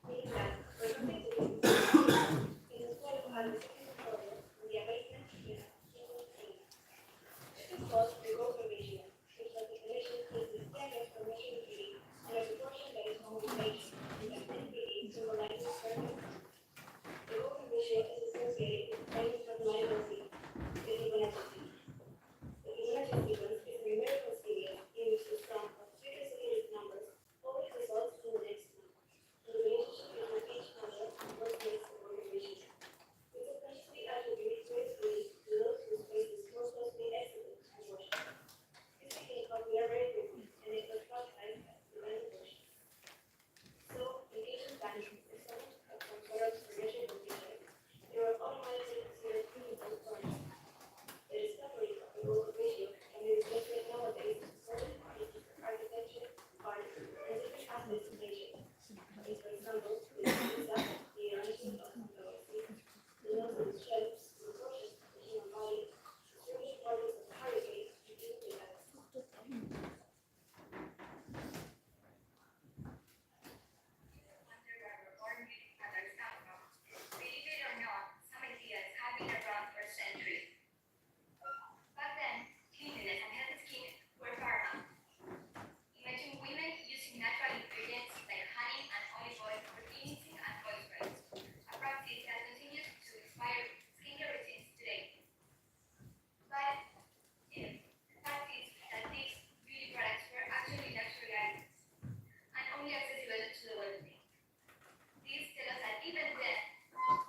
meaning that for something to be in the soil of the second tutorial, in the awakened King King. This is called the golden ratio, which by definition is the standard for measuring beauty and a proportion that is known in nature, and beauty symbolizes perfect. The golden ratio is associated with famous reliability, the Fibonacci sequence. The Fibonacci sequence is a numerical series in which the sum of two consecutive numbers always results in the next number. The relationship between each number was makes the golden ratio. We subconsciously attribute great beauty to those whose faces most closely exhibit proportion. This became popular very quickly, and it was classified as the grand proportion. So, in ancient times, if someone had some sort of progression of feature, they were automatically considered beautiful for an instant. The discovery of the golden ratio can be reflected nowadays in certain architecture, art, and different aspects of nature. As for example, the design, the arrangement of the galaxy, the nose of the shapes, the proportions of the human body, the strange orbits of the hurricanes, and even the galaxy. Wonder where modern beauty standards come from. Believe it or not, some ideas have been around for centuries. Back then, cleanliness and healthy skin were paramount. Imagine women using natural ingredients like honey and olive oil for cleansing and moisturizing, a practice that continues to inspire skincare routines today. But the fact is that these beauty products were actually luxury items and only accessible to the wealthy. This tells us that even then,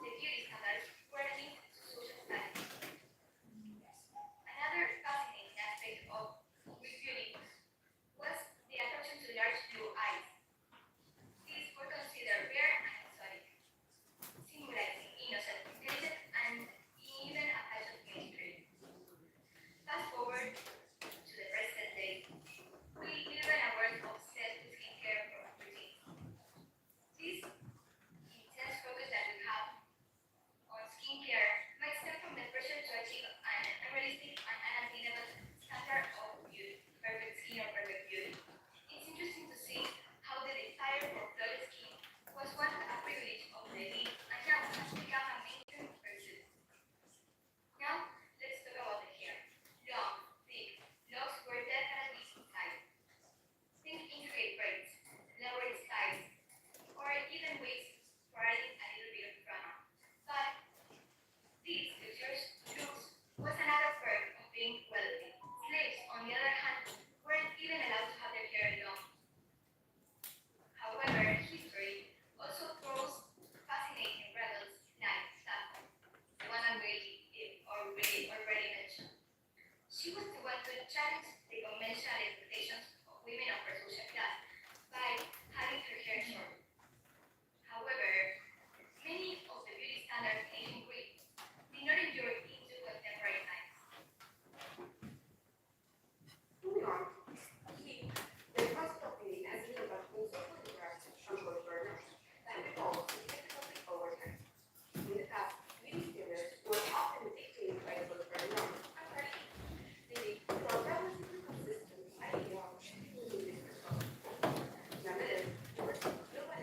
the beauty standards were linked to social status. Another fascinating aspect of Greek beauty was the attraction to large blue eyes. These were considered rare and exotic, symbolizing innocent, intelligence, and even a touch of mystery. Fast forward to the present day, we live in a world obsessed with skincare routines. This intense focus that we have on skincare might stem from the pressure to achieve an unrealistic and unattainable standard of beauty, perfect skin or perfect beauty. It's interesting to see how the desire for flawless skin was once a privilege of the elite and now has become a mainstream pursuit. Now, let's talk about the hair. Long, thick, locks were definitely in sight. Think intricate braids, elaborate styles, or even wigs for adding a little bit of drama. But these luxurious looks was another perk of being wealthy. Slaves, on the other hand, weren't even allowed to have their hair long. However, history also throws fascinating rebels like Sappho, the one already mentioned. She was the one to challenge the conventional expectations of women of her social class by having her hair short. However, many of the beauty standards in ancient Greece did not endure into contemporary times. Moving on, the cost of beauty has been about social interaction and cultural that evolved significantly over time. In the past, beauty standards were often dictated by cultural norms and pressures, leading to a relatively consistent idea of beauty within different cultures. Nonetheless, over time, globalization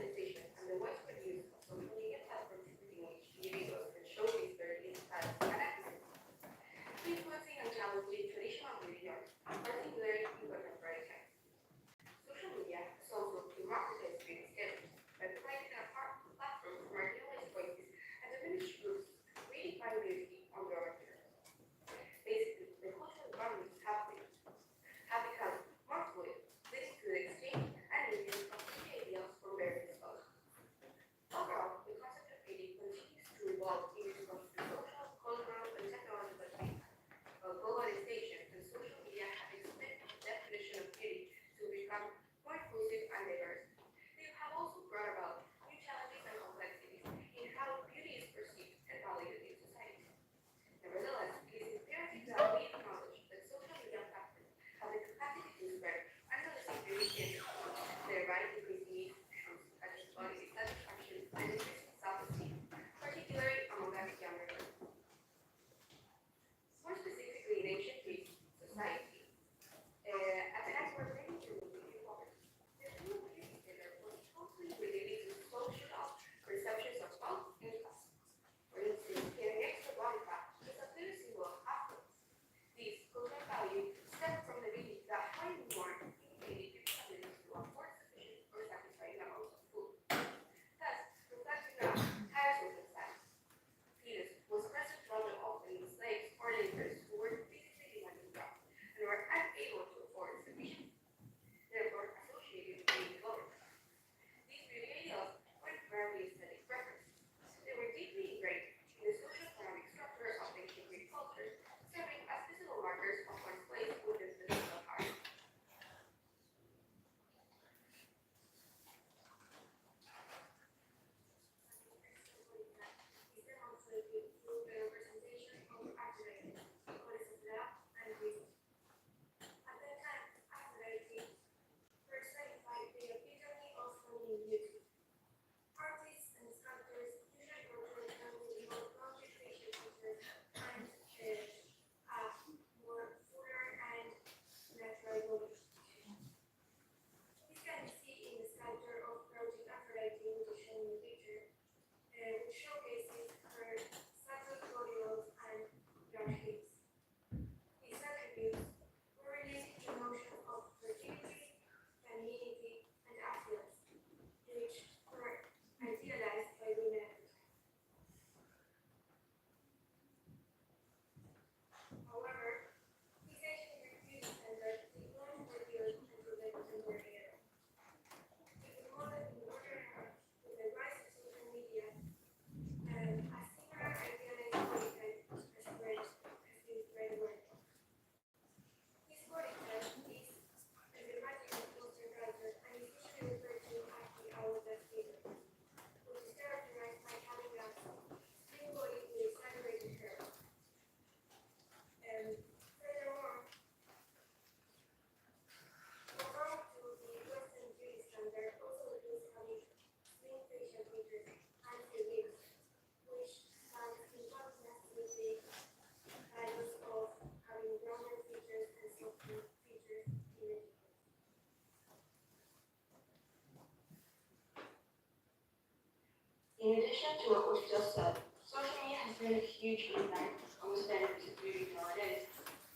addition to what was just said, social media has made a huge impact on the standards of beauty nowadays.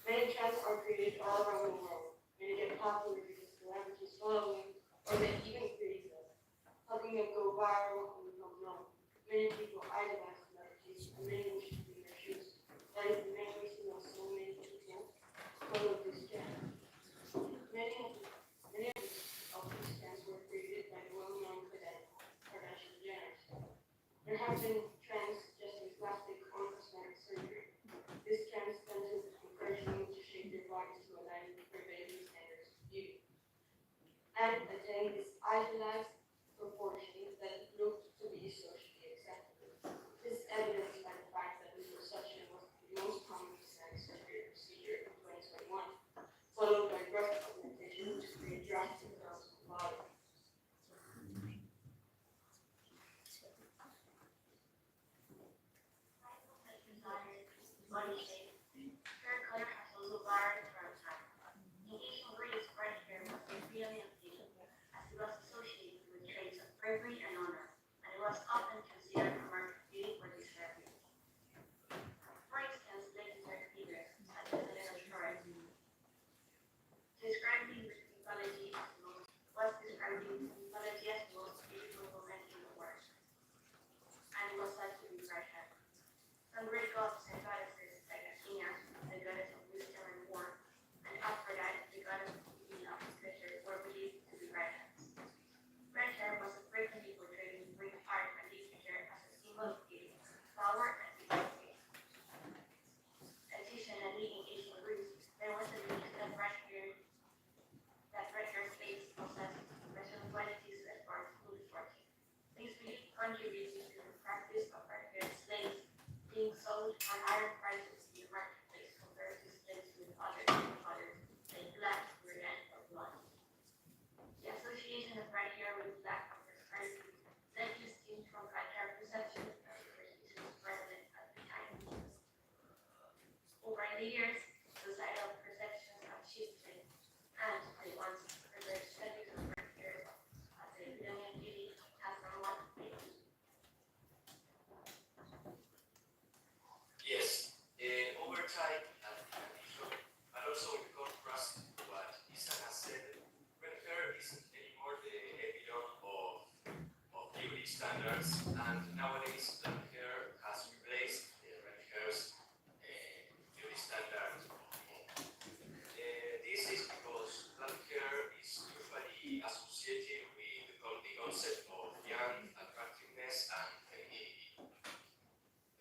Many trends are created all around the world. Many get popular because celebrities follow them, or they even create them, helping them go viral and become known. Many people idolize celebrities, and many wish to be in their shoes. That is the main reason why so many people follow this trend. Many of these trends were created by the well-known Kardashian Jenners. There have been trends suggesting plastic or cosmetic surgery. These trends tend to encourage women to shape their bodies to align with prevailing standards of beauty and attain this idealized proportion that looked to be socially acceptable. This is evidenced by the fact that liposuction was the most common cosmetic surgery procedure in 2021, followed by breast augmentation to create drastic curves of the body. Body shape. Hair color has also varied throughout time. In ancient Greece, red hair was a brilliant thing, as it was associated with traits of bravery and honor, and it was often considered a mark of beauty for this hair. For instance, legendary figures such as Helena of Troy described the mythology as the most beautiful woman in the world, and was said to be red hair. Some Greek gods and goddesses like Athena, the goddess of wisdom and war, and Aphrodite, the goddess of giving love and pleasure, were believed to be redheads. Red hair was frequently portrayed in Greek art and literature as a symbol of beauty, power, and vitality. Additionally, in ancient Greece, there was a belief that red hair slaves possessed special qualities that were fully fortunate. This belief contributed to the practice of red hair slaves being sold on higher prices in the marketplace compared to slaves with other skin colors like black, brunette, or blonde. The association of red hair with black or prosperity led to distinct from black hair perception as superstitions prevalent at the time. Over the years, societal perceptions have shifted, and the once preserved status of red hair as a brilliant beauty has somewhat faded. Yes, over time and tradition, and also in contrast to what Isa has said, red hair isn't anymore the epitome of beauty standards, and nowadays blonde hair has replaced the red hair's beauty standard. This is because blonde hair is usually associated with the concept of young, attractiveness, and femininity.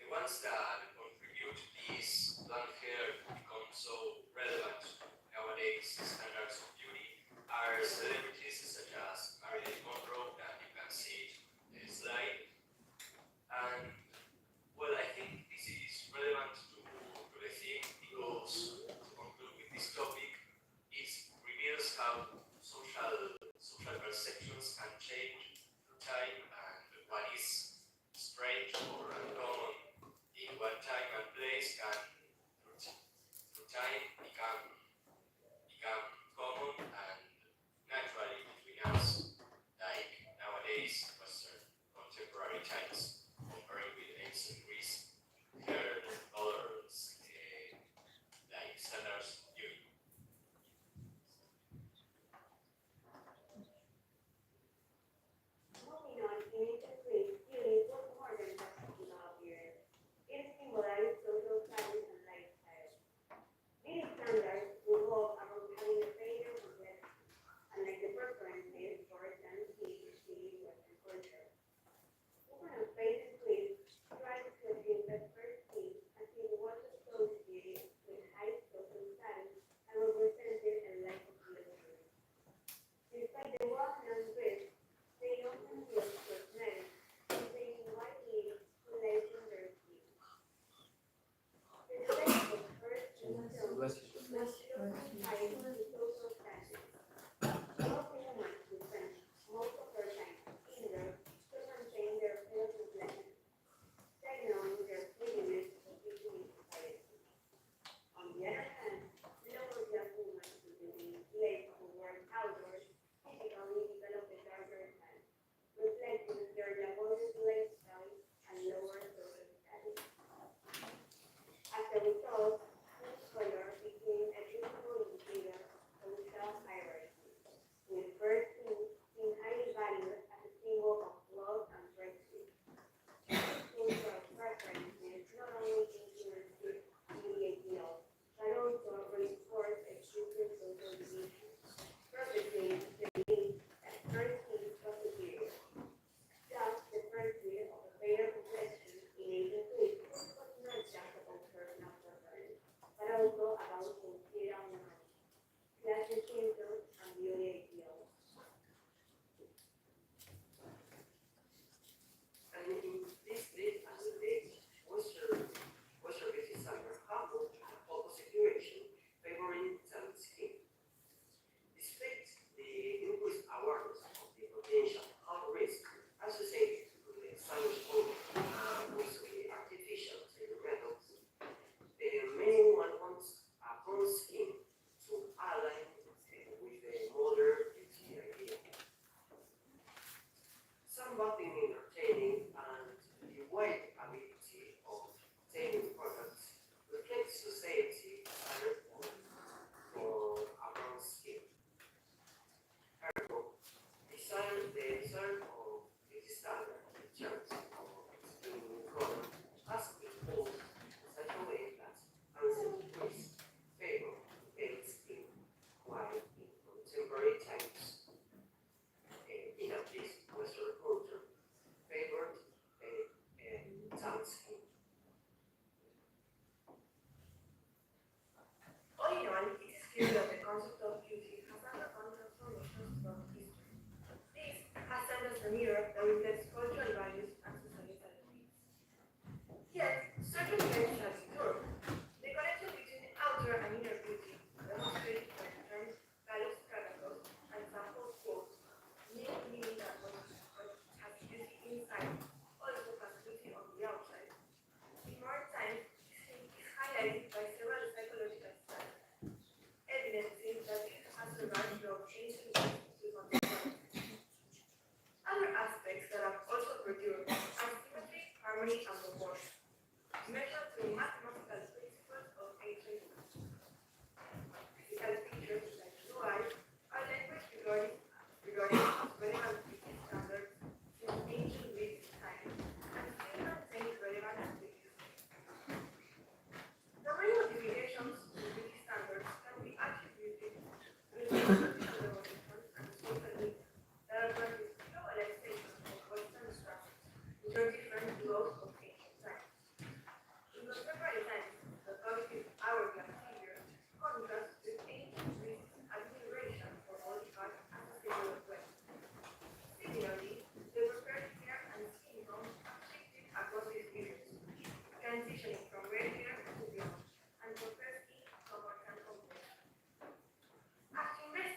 The ones that contribute this blonde hair to become so relevant to nowadays standards of beauty are celebrities such as Marilyn Monroe, that you can see it slide. And well, I think this is relevant to the theme because to conclude with this topic, it reveals how social perceptions can change through time, and what is strange or uncommon in one time and place can through time become common and natural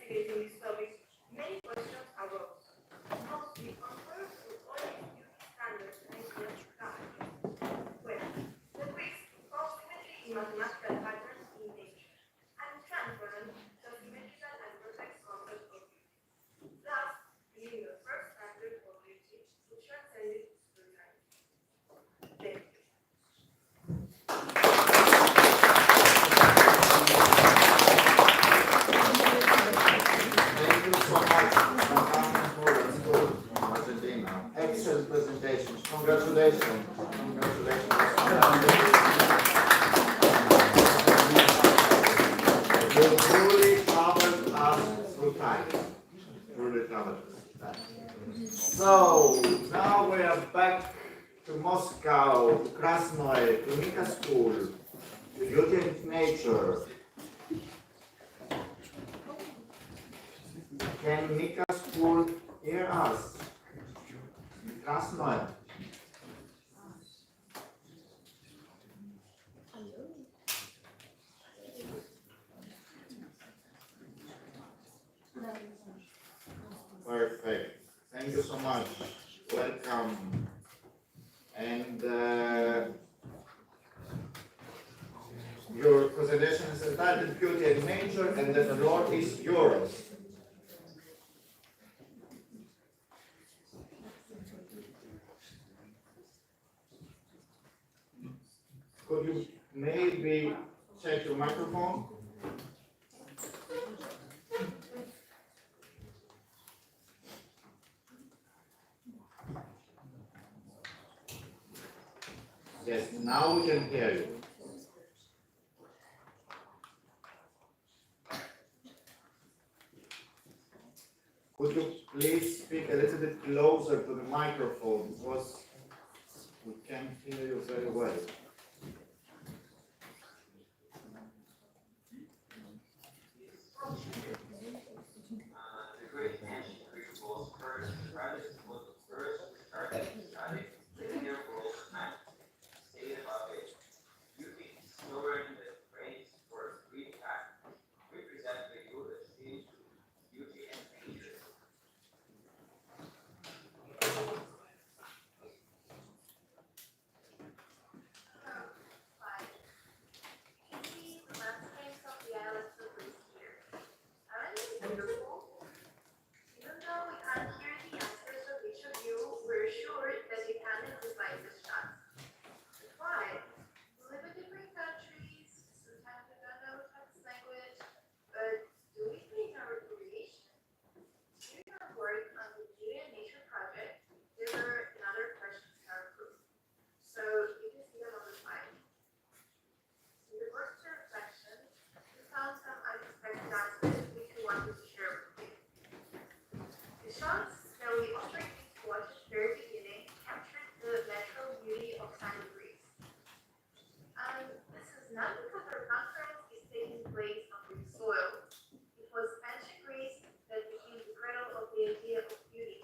investigating this topic, many questions arose. How do we compare to all these beauty standards and ideas that? Well, the Greeks ultimately in mathematical patterns in nature, and transferred the symmetrical and perfect concept of beauty, thus being the first standard of beauty to transcend it through time. Thank you. Thank you so much for coming forward to Argentina. Excellent presentations. Congratulations. Congratulations. You truly traveled us through time. Truly traveled us through time. So now we are back to Moscow, to Krasnoye, to Mika School, to Beauty and Nature. Can Mika School hear us? Krasnoye. Perfect. Thank you so much. Welcome. And your presentation is entitled Beauty and Nature, and the floor is yours. Could you maybe check your microphone? Yes, now we can hear you. Could you please speak a little bit closer to the microphone because we can't hear you very well. The great ancient Greek was first started studying linear world mechanics, stated above it. Beauty is stored in the phrase for Greek act, represent the ultimate beauty and nature. Five. You can see the landscapes of the islands of Greece here. Aren't they beautiful? Even though we can't hear the answers of each of you, we're sure that you can amplify the shots. But why? We live in different countries, sometimes we don't know Turkish language, but do we think our creation? During our work on the Beauty and Nature project, there were another question in our group. So you can see them on the slide. In the first reflection, we found some unexpected answers which we wanted to share with you. The shots that we offered you to watch at the very beginning captured the natural beauty of sunny Greece. And this is not because our conference is taking place on Greek soil. It was ancient Greece that became the cradle of the idea of beauty.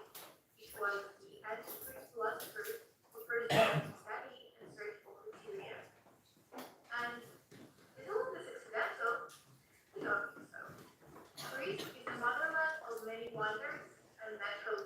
It was the ancient Greek philosophers who first began to study and search for criteria. And is all of this accidental? We don't think so. Greece is the motherland of many wonders and natural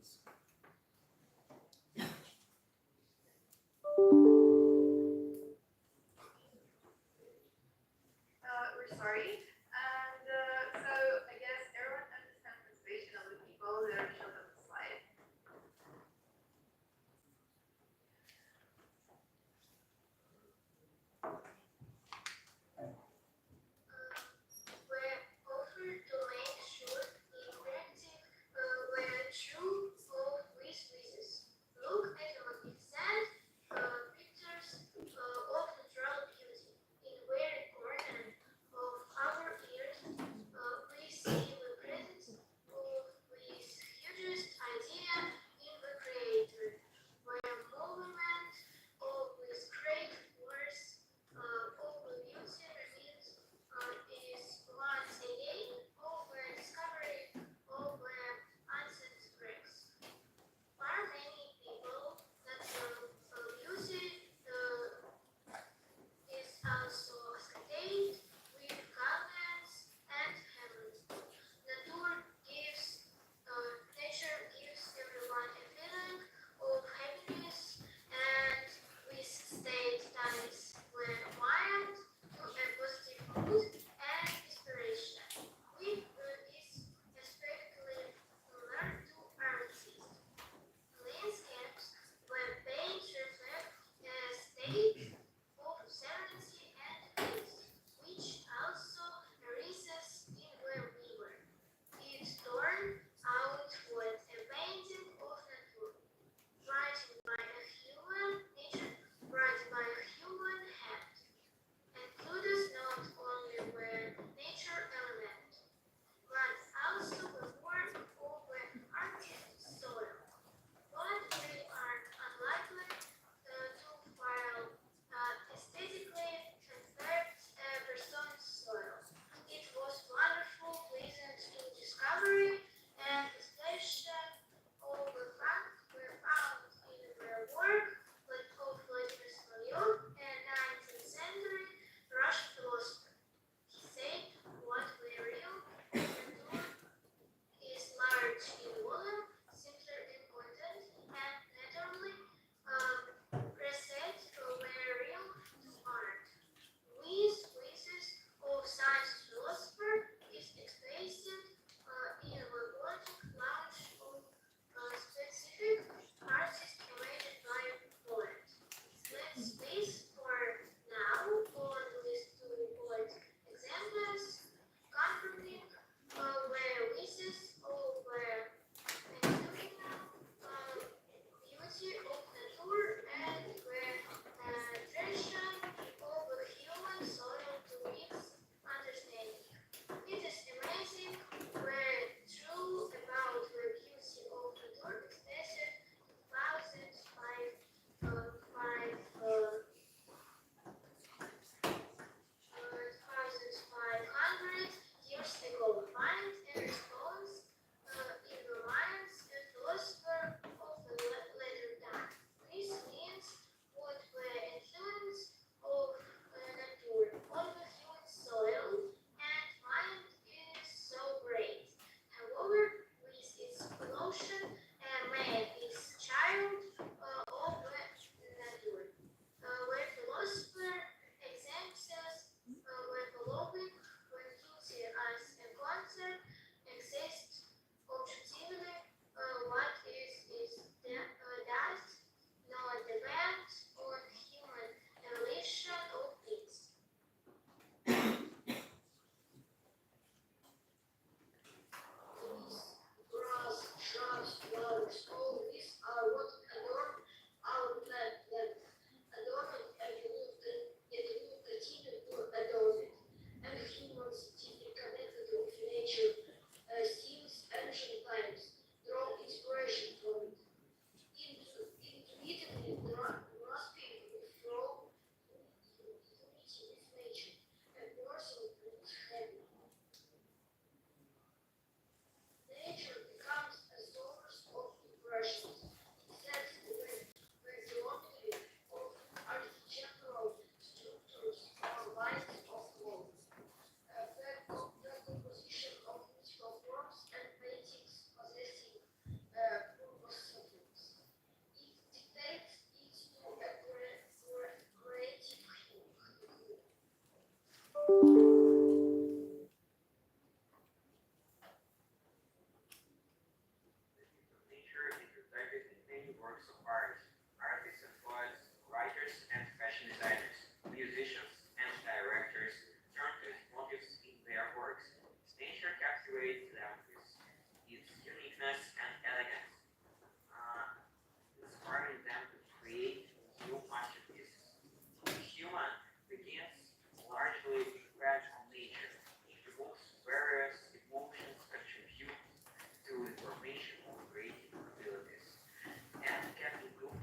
please. We're sorry. And so I guess everyone understands the situation of the people that are shown on the slide. Were offered to make sure interactive were true of art, artists and poets, writers and fashion designers, musicians and directors turn to its motifs in their works. Nature captivates them with its uniqueness and elegance, inspiring them to create new masterpieces. Human begins largely fed on nature. It evokes various emotions, contributes to the formation of creative abilities, and can include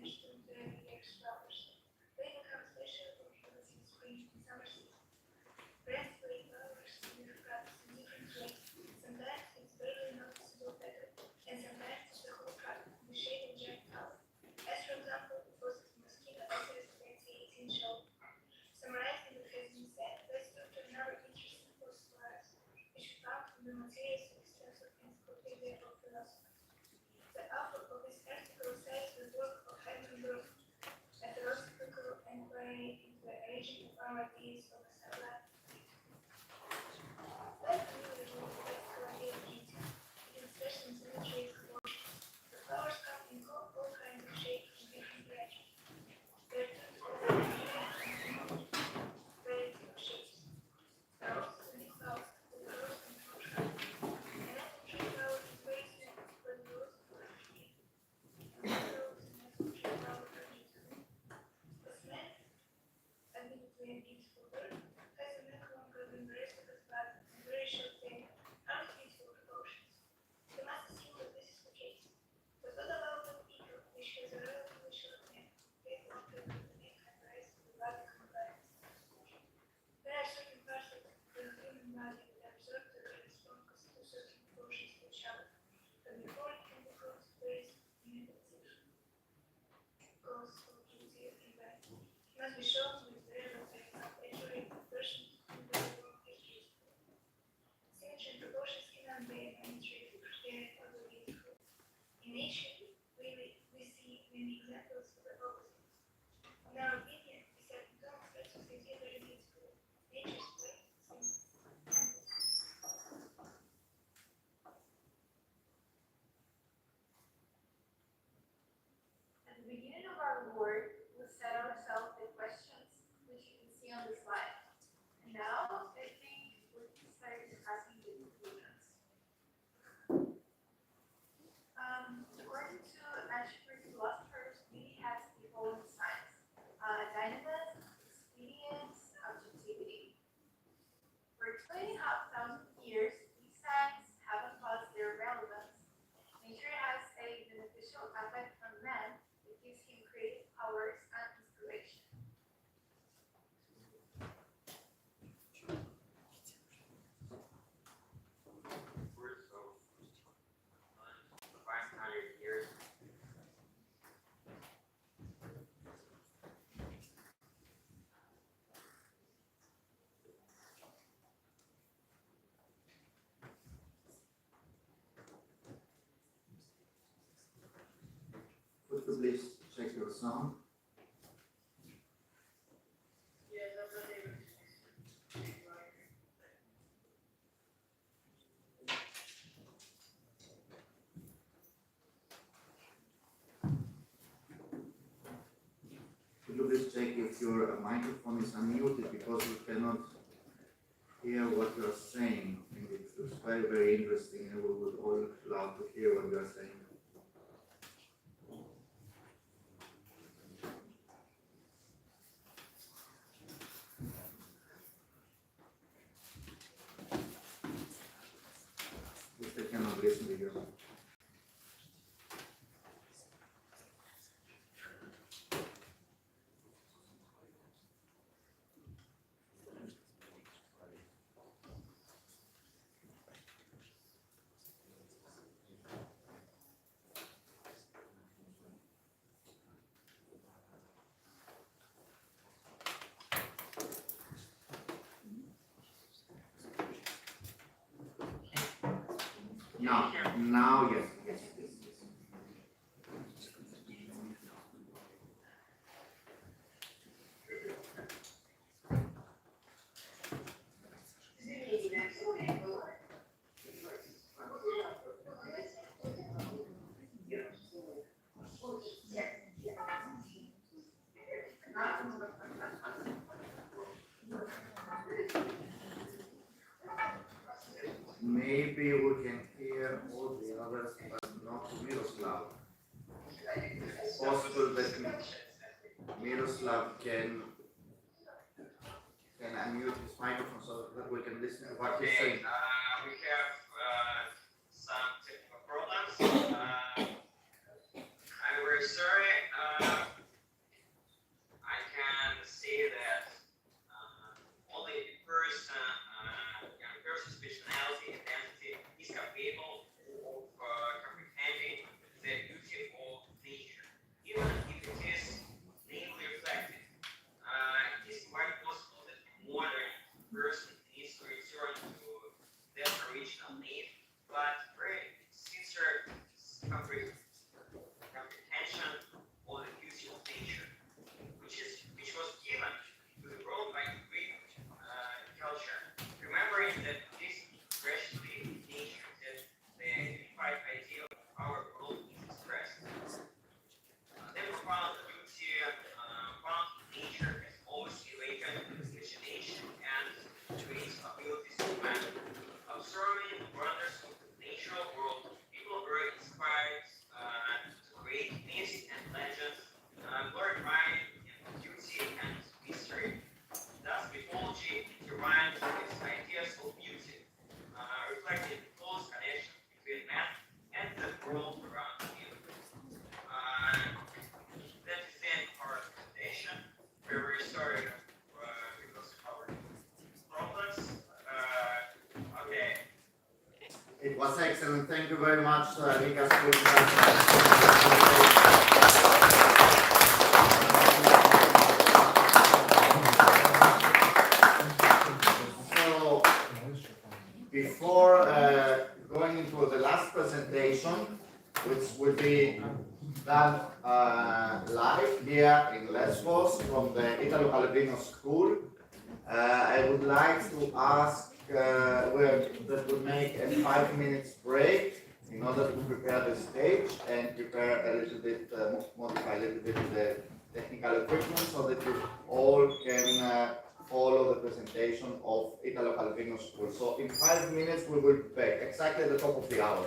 managed to their year's flowers. They become special for flowers in spring and summer season. Brands play flowers in different crops in different ways. Sometimes it's barely noticeable better, and sometimes it's the whole crop, the shape and giant color. As for example, the process mosquito access to 2018 show. Summarizing what has been said, let's turn to another interesting post for us, which we found in the materials of extensive encyclopedia of philosophy. The author of this article cites the work of Hermann Brook, a philosophical inquiry into the origin of our ideas of self-life. Like familiar with the classical idea of beauty, it is expressed in symmetry proportion. The flowers come in all kinds of shapes and different directions. There are two variety of shapes. There are also unique flowers, the rose and the rose. An apple tree flower is very small, but the rose is very big. The rose and apple tree flower are beautiful. The snail, admittedly a beautiful bird, has a neck longer than the rest of its body and very short tail, and beautiful proportions. You must assume that this is the case. But what about the eagle, which has a relatively short neck, yet longer than the neck and the rest of the body combined? There are certain parts of the human body that are observed to correspond to certain proportions to each other, but before it can be brought to place in a position, goes for beauty and vanity. It must be shown with the relative accuracy of persons who very well educated. Symmetry and proportions cannot be an arbitrary prepared or beautiful. In nature, we see many examples of the opposite. In our opinion, besides dogs, let's say very beautiful. Nature's way, At the beginning of our work, we set ourselves the questions which you can see on the slide. And now, I think we can start discussing the conclusions. According to ancient philosophers, beauty has the following signs: dynamism, expedience, objectivity. For 2,500 years, these signs haven't lost their relevance. Nature has a beneficial effect on man that gives him creative powers and inspiration. Words of 500 years. Could you please check your sound? Yes, I'm not able to. Could you please check if your microphone is unmuted because we cannot hear what you are saying? I think it's very, very interesting and we would all love to hear what you are saying. We cannot listen to you. Now, yes, yes, yes, yes. Maybe we can hear all the others, but not Miroslav. Possible that Miroslav can unmute his microphone so that we can listen to what he's saying. We have some technical problems. I'm very sorry. original name, but very sincere comprehension of the beauty of nature, which was given to the world by Greek culture, remembering that this expression of nature, that the unified idea of our world is expressed. They found the beauty found in nature has always awakened imagination and creative abilities of man. Observing the wonders of the natural world, people were inspired to create myths and legends, glorifying beauty and mystery. Thus, mythology intertwines its ideas of beauty, reflecting the close connection between man and the world around him. That is the end of our presentation. We're very sorry because of our problems. Okay. It was excellent. Thank you very much, Rikas. So, before going into the last presentation, which will be done live here in Lesvos from the Italo-Calvino School, I would like to ask that we make a 5 minutes break in order to prepare the stage and prepare a little bit, modify a little bit the technical equipment so that you all can follow the presentation of Italo-Calvino School. So in 5 minutes we will be back, exactly at the top of the hour.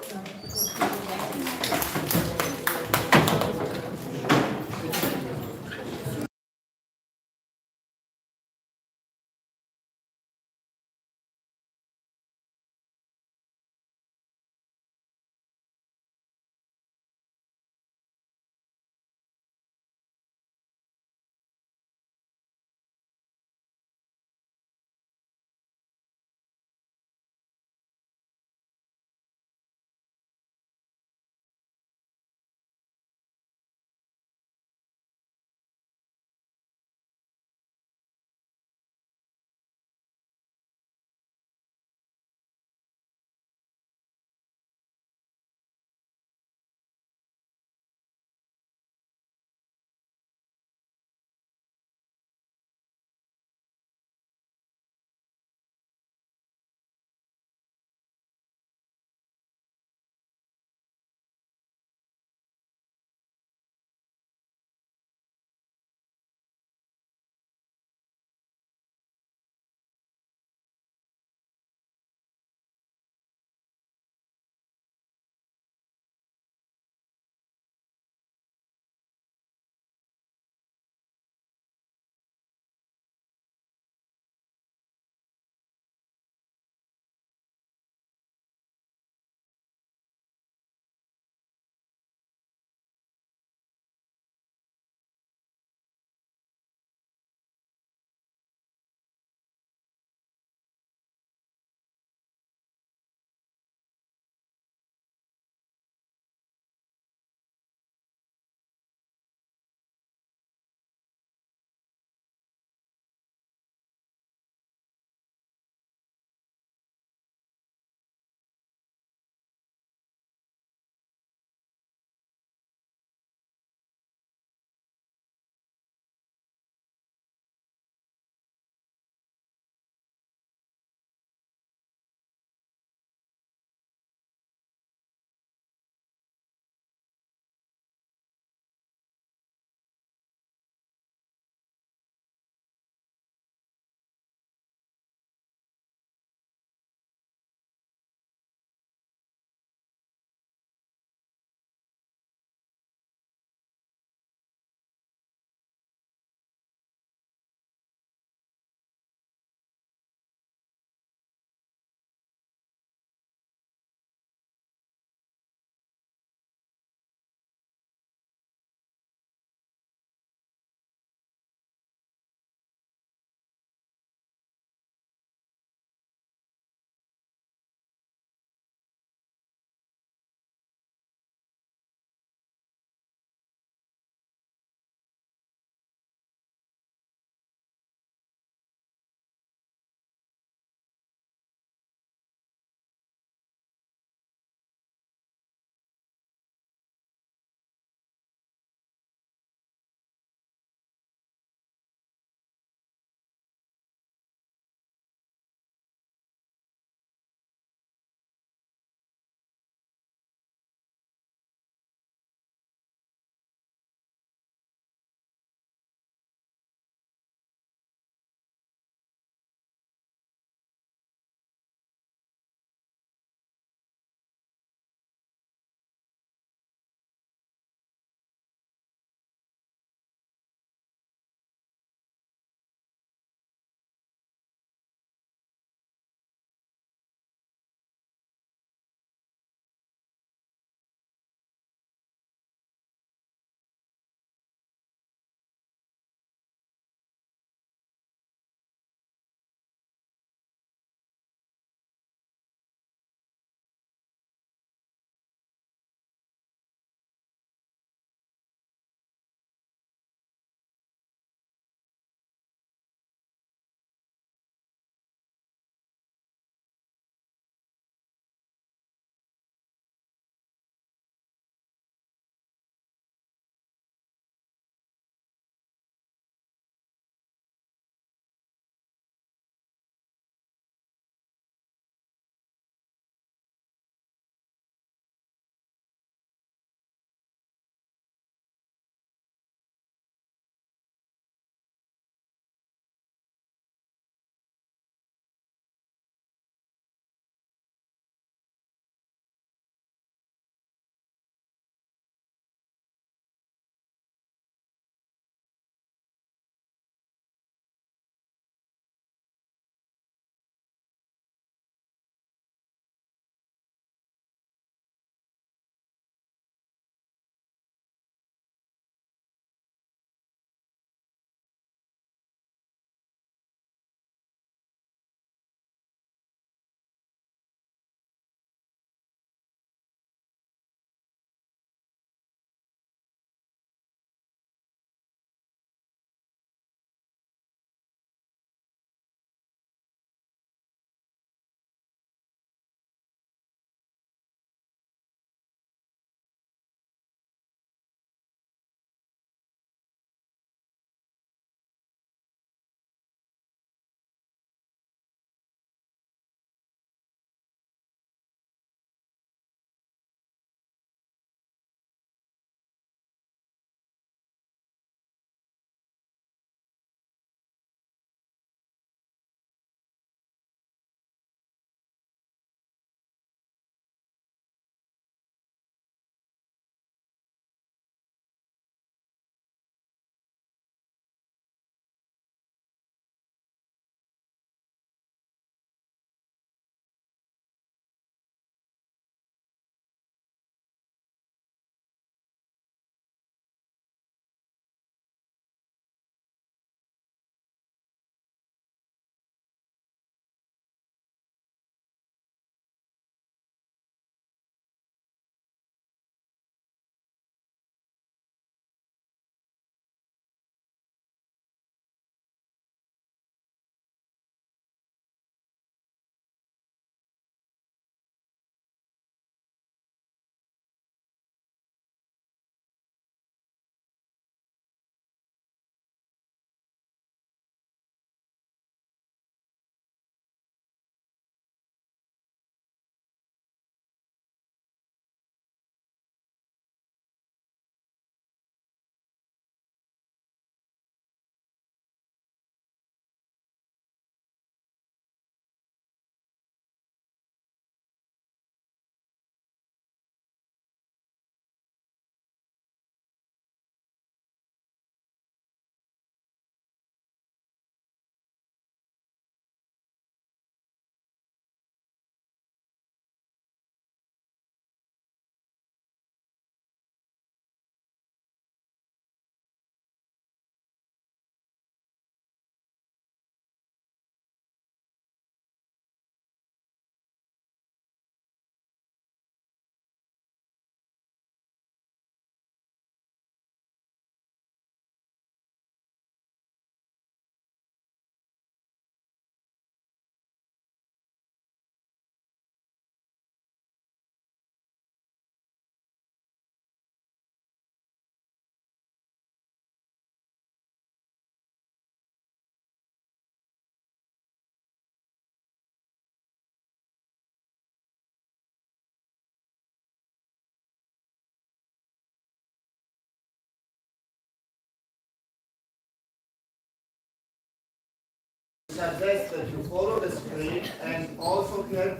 suggest that you follow the screen and also have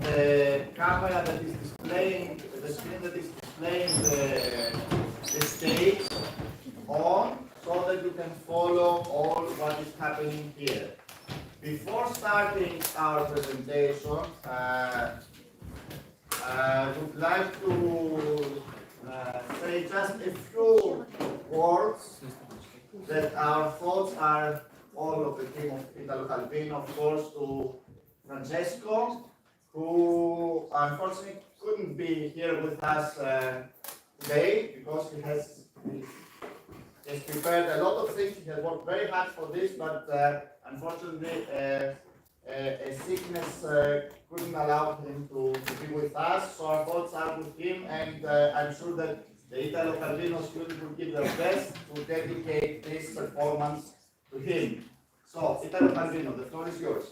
the camera that is displaying the screen that is displaying the stage on so that you can follow all what is happening here. Before starting our presentation, I would like to say just a few words that our thoughts are all of the team of Italo Calvino, of course, to Francesco, who unfortunately couldn't be here with us today because he has prepared a lot of things. He has worked very hard for this, but unfortunately a sickness couldn't allow him to be with us. So our thoughts are with him, and I'm sure that the Italo Calvino students will give their best to dedicate this performance to him. So, Italo Calvino, the floor is yours.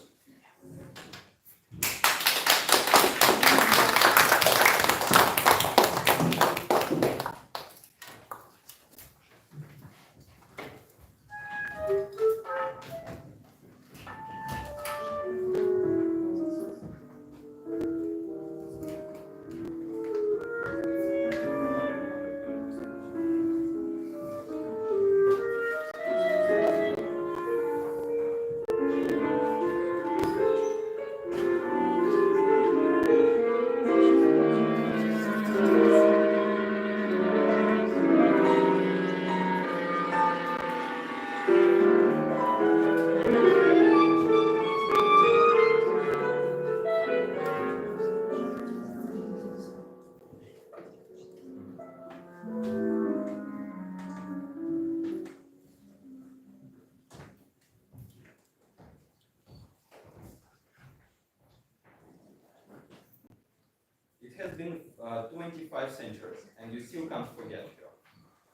It has been 25 centuries, and you still can't forget her.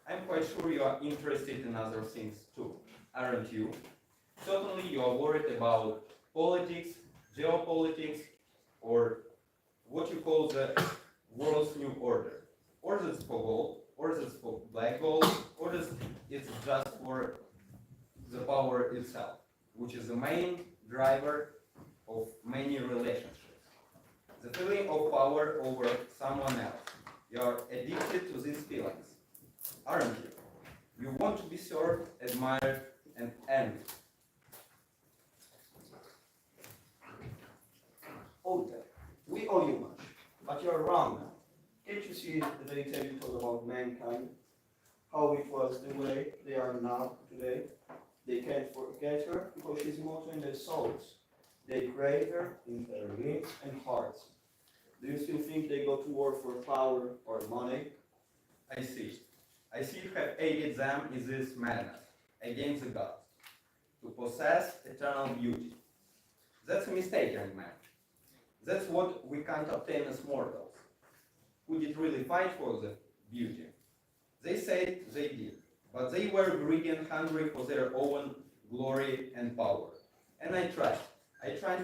I'm quite sure you are interested in other things too, aren't you? Certainly you are worried about politics, geopolitics, or what you call the world's new order. Or that's for gold, or that's for black gold, or it's just for the power itself, which is the main driver of many relationships. The feeling of power over someone else. You are addicted to these feelings, aren't you? You want to be served, admired, and envied. Oh, we owe you much, but you're wrong now. Can't you see the fairy tale you told about mankind? How it was the way they are now today? They can't forget her because she's immortal in their souls. They crave her in their limbs and hearts. Do you still think they go to war for power or money? I see. I see you have aided them in this madness against the gods, to possess eternal beauty. That's a mistake, young man. That's what we can't obtain as mortals. Who did really fight for the beauty? They said they did, but they were greedy and hungry for their own glory and power. And I tried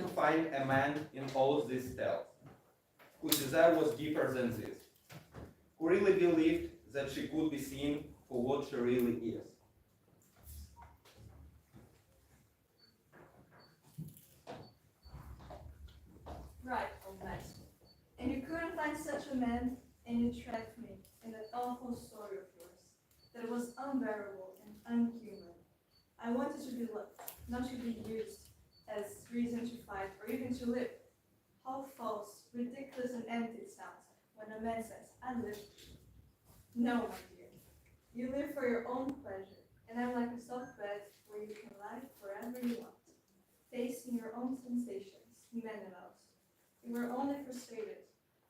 to find a man in all this tale, whose desire was deeper than this, who really believed that she could be seen for what she really is. Right, old master. And you couldn't find such a man, and you trapped me in that awful story of yours, that was unbearable and unhuman. I wanted to be loved, not to be used as reason to fight or even to live. How false, ridiculous, and empty it sounds when a man says, I live. No, my dear. You live for your own pleasure, and I'm like a soft bed where you can lie wherever you want, facing your own sensations, Menelaus. You were only frustrated,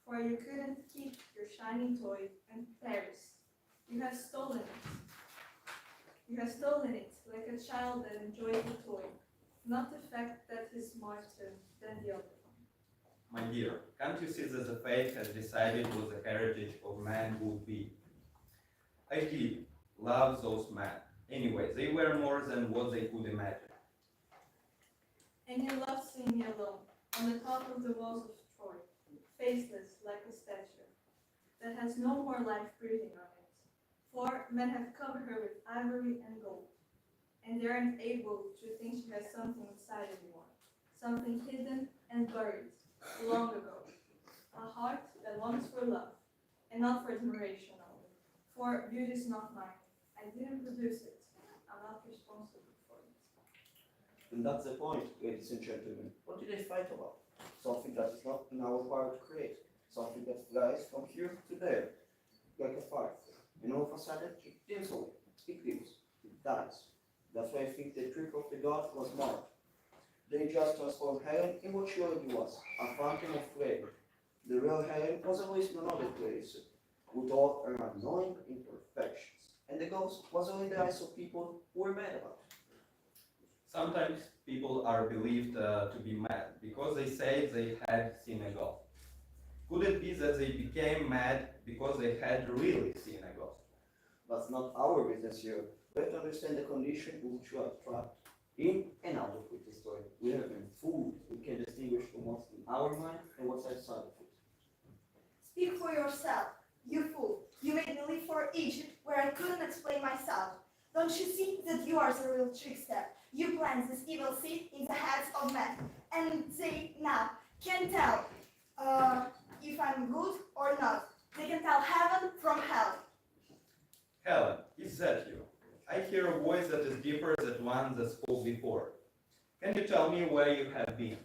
for you couldn't keep your shining toy in Paris. You have stolen it. You have stolen it like a child that enjoys the toy, not the fact that he's smarter than the other. My dear, can't you see that the fate has decided what the heritage of man would be? I did love those men. Anyway, they were more than what they could imagine. And you loved seeing me alone, on the top of the walls of Troy, faceless like a statue, that has no more life breathing on it. For men have covered her with ivory and gold, and they aren't able to think she has something inside anymore, something hidden and buried long ago, a heart that longs for love, and not for admiration only. For beauty is not mine. I didn't produce it. I'm not responsible for it. And that's the point, ladies and gentlemen. What do they fight about? Something that is not in our power to create. Something that flies from here to there, like a firefly. And all of a sudden, it dims away. It lives. It dies. That's why I think the trick of the gods was marked. They just transformed Helen in what she already was, a fountain of flavor. The real Helen was always in another place, with all her annoying imperfections. And the ghost was only the eyes of people who were mad about it. Sometimes people are believed to be mad because they say they had seen a ghost. Could it be that they became mad because they had really seen a ghost? That's not our business here. We have to understand the condition in which we are trapped, in and out of with the story. We have been fooled. We can distinguish from what's in our mind and what's outside of it. Speak for yourself, you fool. You made me leave for Egypt where I couldn't explain myself. Don't you see that you are the real trickster? You plant this evil seed in the heads of men, and they now can tell if I'm good or not. They can tell heaven from hell. Helen, is that you? I hear a voice that is deeper than one that spoke before. Can you tell me where you have been?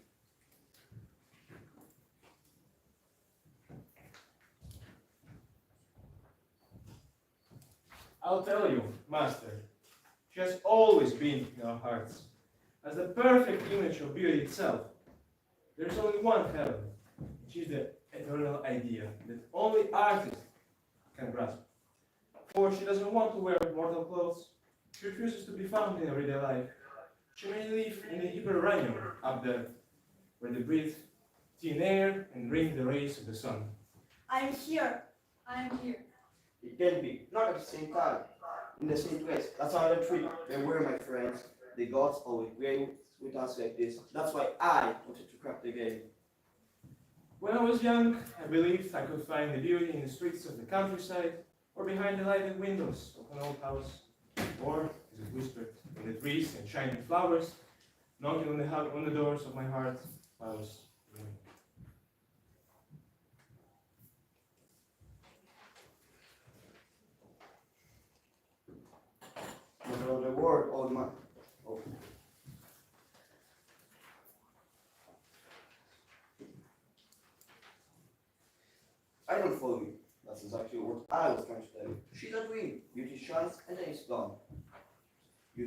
I'll tell you, Master. She has always been in our hearts, as the perfect image of beauty itself. There's only one heaven. She's the eternal idea that only artists can grasp. For she doesn't want to wear mortal clothes. She refuses to be found in everyday life. She may live in the hyperranium up there, where they breathe thin air and drink the rays of the sun. I'm here. I'm here. It can be, not at the same time, in the same place. That's how the trick. They were my friends. The gods always play with us like this. That's why I wanted to crack the game. When I was young, I believed I could find the beauty in the streets of the countryside, or behind the lighted windows of an old house, or, as it whispered, in the trees and shining flowers, knocking on the doors of my heart while I was dreaming. Not the word, old man. Oh. I don't follow you. That's exactly what I was trying to tell you. She's a dream. Beauty shines and then it's gone. You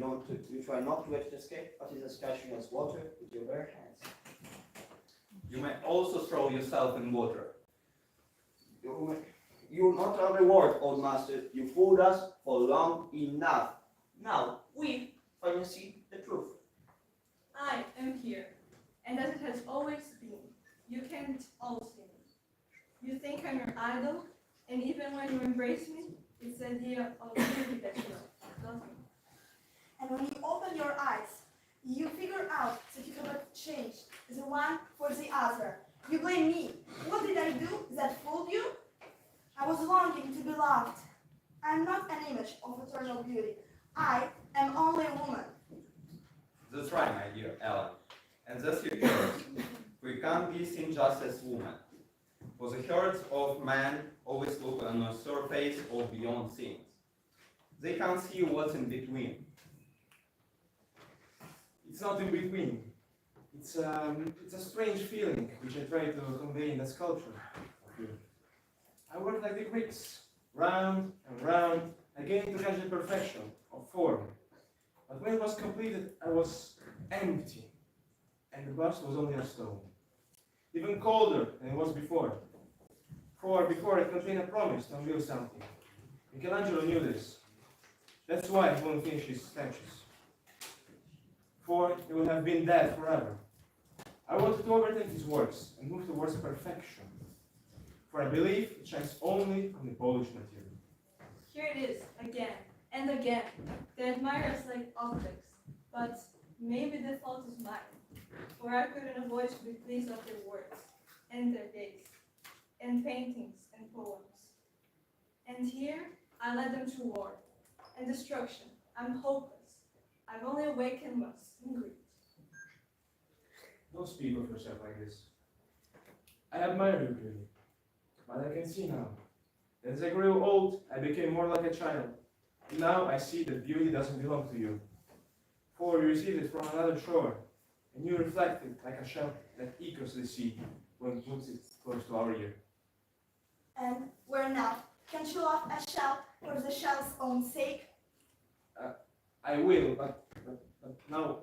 try not to let it escape, but it is catching as water with your bare hands. You may also throw yourself in water. You're not a reward, old master. You fooled us for long enough. Now, we finally see the truth. I am here, and as it has always been, you can't all see me. You think I'm your idol, and even when you embrace me, it's the idea of beauty that you know, not me. And when you open your eyes, you figure out that you cannot change the one for the other. You blame me. What did I do that fooled you? I was longing to be loved. I am not an image of eternal beauty. I am only a woman. That's right, my dear Ellen. And that's your heart. We can't be seen just as women. For the hearts of men always look on the surface or beyond things. They can't see what's in between. It's not in between. It's a strange feeling which I try to convey in the sculpture of you. I work like the Greeks, round and round, again to catch the perfection of form. But when it was completed, I was empty, and the bust was only a stone. Even colder than it was before. For before it contained a promise to unveil something. Michelangelo knew this. That's why he won't finish his statues. For he would have been dead forever. I wanted to overtake his works and move towards perfection. For I believe it shines only on the polished material. Here it is, again and again. They admire us like objects, but maybe the fault is mine. For I couldn't avoid to be pleased of their words, and their gaze, and paintings and poems. And here I led them to war and destruction. I'm hopeless. I've only awakened once in Greece. Don't speak of yourself like this. I admire you, really, but I can see now. As I grew old, I became more like a child. Now I see that beauty doesn't belong to you. For you received it from another shore, and you reflect it like a shell that echoes the sea when it puts it close to our ear. And where now? Can't you love a shell for the shell's own sake? I will, but now,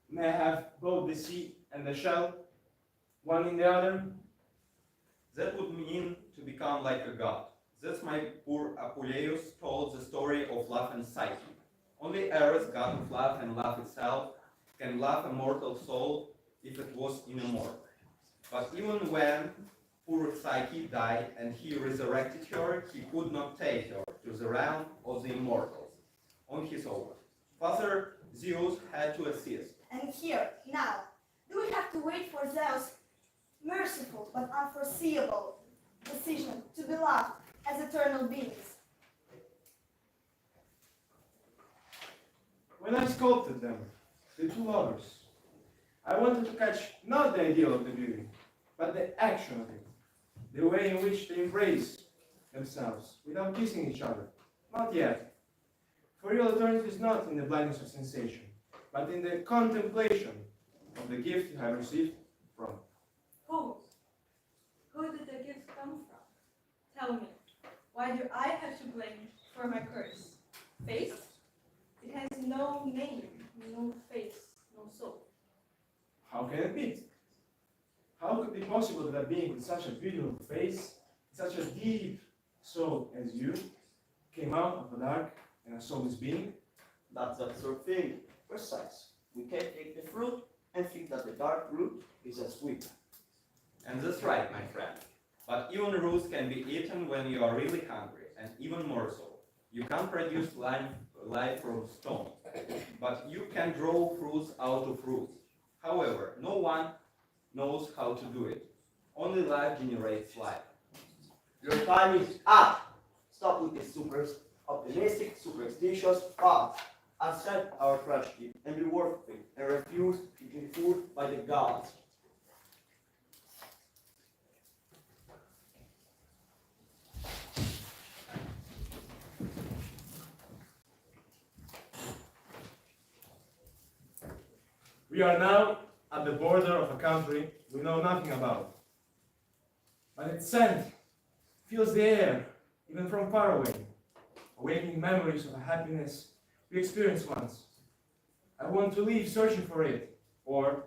may I have both the sea and the shell, one in the other? That would mean to become like a god. That's my poor Apuleius told the story of love and Psyche. Only Eros, god of love and love itself, can love a mortal soul if it was immortal. But even when poor Psyche died and he resurrected her, he could not take her to the realm of the immortals on his own. Father Zeus had to assist. And here, now, do we have to wait for Zeus' merciful but unforeseeable decision to be loved as eternal beings? When I sculpted them, the two lovers, I wanted to catch not the ideal of the beauty, but the action of it, the way in which they embrace themselves without kissing each other. Not yet. For real eternity is not in the blindness of sensation, but in the contemplation of the gift you have received from. Who? Who did the gift come from? Tell me, why do I have to blame for my curse? Face? It has no name, no face, no soul. How can it be? How could it be possible that a being with such a beautiful face, such a deep soul as you, came out of a dark and a soulless being? That's the absurd thing. Precise. We can take the fruit and think that the dark root is as sweet. And that's right, my friend. But even roots can be eaten when you are really hungry, and even more so. You can't produce life from stone, but you can grow fruits out of roots. However, no one knows how to do it. Only life generates life. Your time is up. Stop with this optimistic, superstitious thoughts. Accept our tragedy and be worthy and refuse to be fooled by the gods. We are now at the border of a country we know nothing about. But its scent fills the air, even from far away, awakening memories of a happiness we experienced once. I want to leave searching for it, or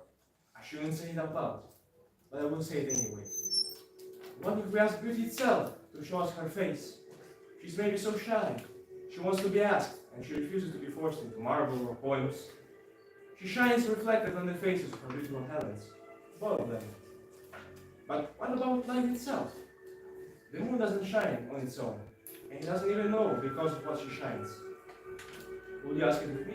I shouldn't say it out loud, but I will say it anyway. What if we ask beauty itself to show us her face? She's maybe so shy. She wants to be asked, and she refuses to be forced into marble or poems. She shines reflected on the faces of her beautiful talents, both of them. But what about light itself? The moon doesn't shine on its own, and it doesn't even know because of what she shines. Will you ask it with me?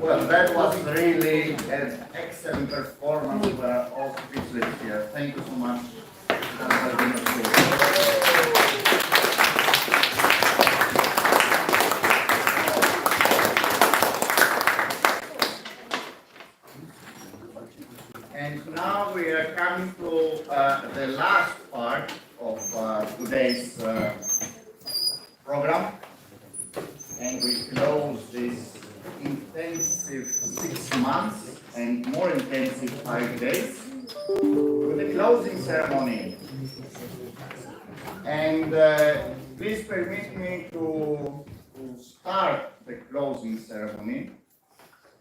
Well, that was really an excellent performance. We are all speechless here. Thank you so much. That has been a pleasure. And last part of today's program, and we close this intensive 6 months and more intensive 5 days with a closing ceremony. And please permit me to start the closing ceremony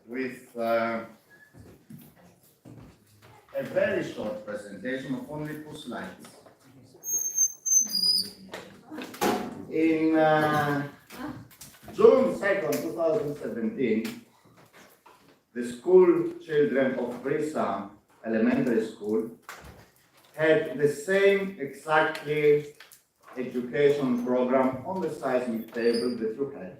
with a very short presentation of only 2 slides. In June 2nd, 2017, the school children of Brisa Elementary School had the same exactly education program on the seismic table that you had,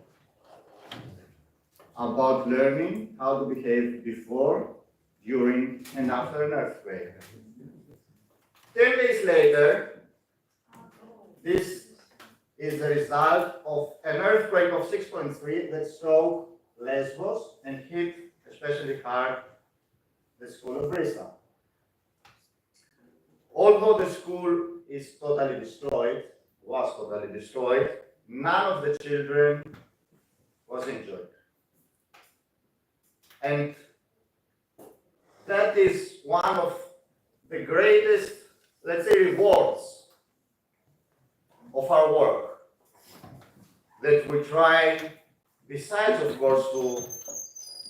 about learning how to behave before, during, and after an earthquake. 10 days later, this is the result of an earthquake of 6.3 that struck Lesvos and hit especially hard the school of Brisa. Although the school is totally destroyed, was totally destroyed, none of the children was injured. And that is one of the greatest, let's say, rewards of our work. That we try, besides of course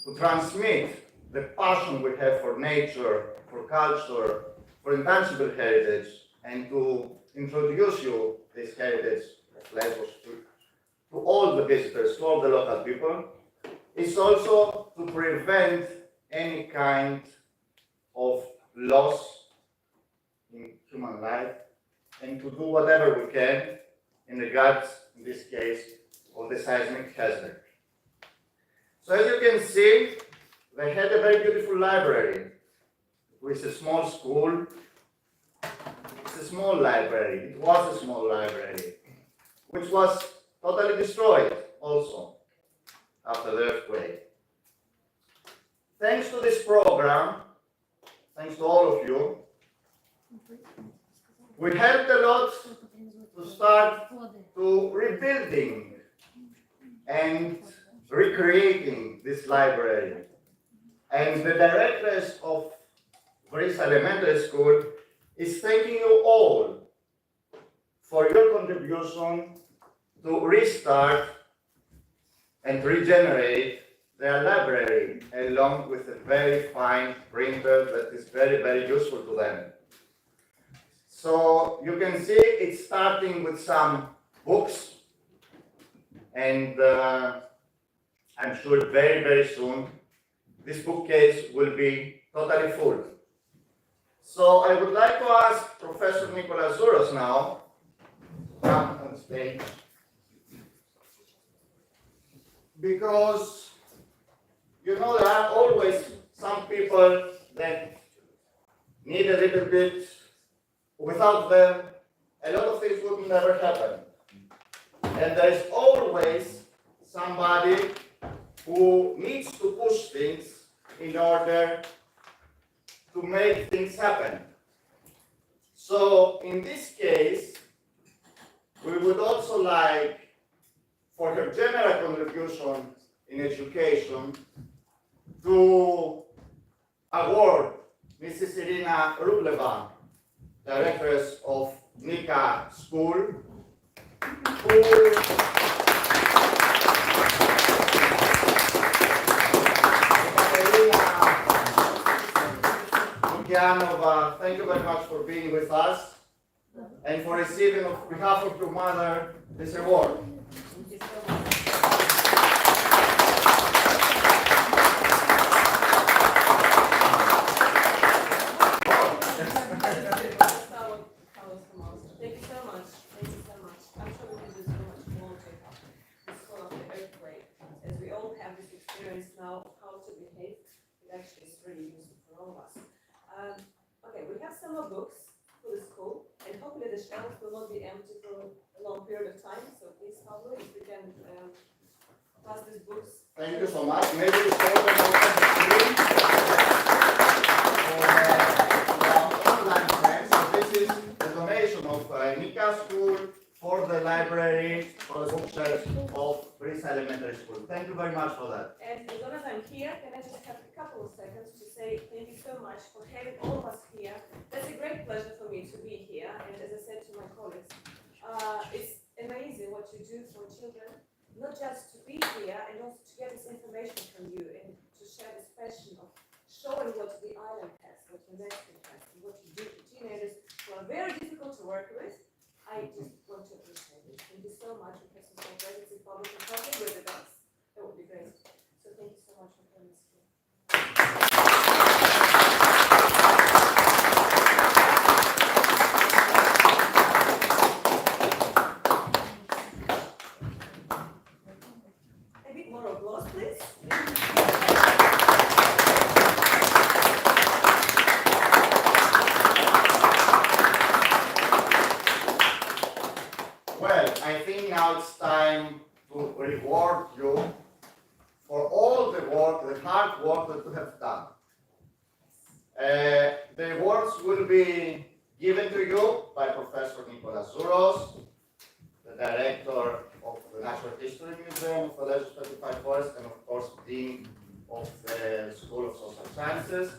to transmit the passion we have for nature, for culture, for intangible heritage, and to introduce you this heritage of Lesvos to all the visitors, to all the local people, is also to prevent any kind of loss in human life and to do whatever we can in regards, in this case, of the seismic hazard. So as you can see, they had a very beautiful library with a small school. It's a small library. It was a small library, which was totally destroyed also after the earthquake. Thanks to this program, thanks to all of you, we helped a lot to start to rebuilding and recreating this library. And the directors of Brisa Elementary School is thanking you all for your contribution to restart and regenerate their library, along with a very fine printer that is very, very useful to them. So you can see it's starting with some books, and I'm sure very, very soon this bookcase will be totally full. So I would like to ask Professor Nicolas Zouros now to come on stage, because you know there are always some people that need a little bit. Without them, a lot of things would never happen. And there is always somebody who needs to push things in order to make things happen. So in this case, we would also like, for her general contribution in education, to award Mrs. Irina Rubleva, Directress of Nika School, who Lukianova, thank you very much for being with us and for receiving on behalf of your mother this award. Thank you so much. Thank you so much. I'm sure we can do so much more to help the school of the earthquake. As we all have this experience now of how to behave, it actually is really useful for all of us. Okay, we have some more books for the school, and hopefully the shelves will not be empty for a long period of time. So please, Pablo, if we can pass these books. Thank you so much. Maybe we show them also the screen for online friends. So this is the this elementary school. Thank you very much for that. And as long as I'm here, can I just have a couple of seconds to say thank you so much for having all of us here. That's a great pleasure for me to be here. And as I said to my colleagues, it's amazing what you do for children, not just to be here and also to get this information from you and to share this passion of showing what the island has, what UNESCO has, and what you do for teenagers who are very difficult to work with. I just want to appreciate it. Thank you so much. We have some surprises in public and talking with the dogs. That would be great. So thank you so much for coming here. A bit more applause, please. Well, I think now it's time to reward you for all the work, the hard work that you have done. The awards will be given to you by Professor Nicolas Zouros, the director of the Natural History Museum of the Lesvos 25 Forest, and of course, Dean of the School of Social Sciences.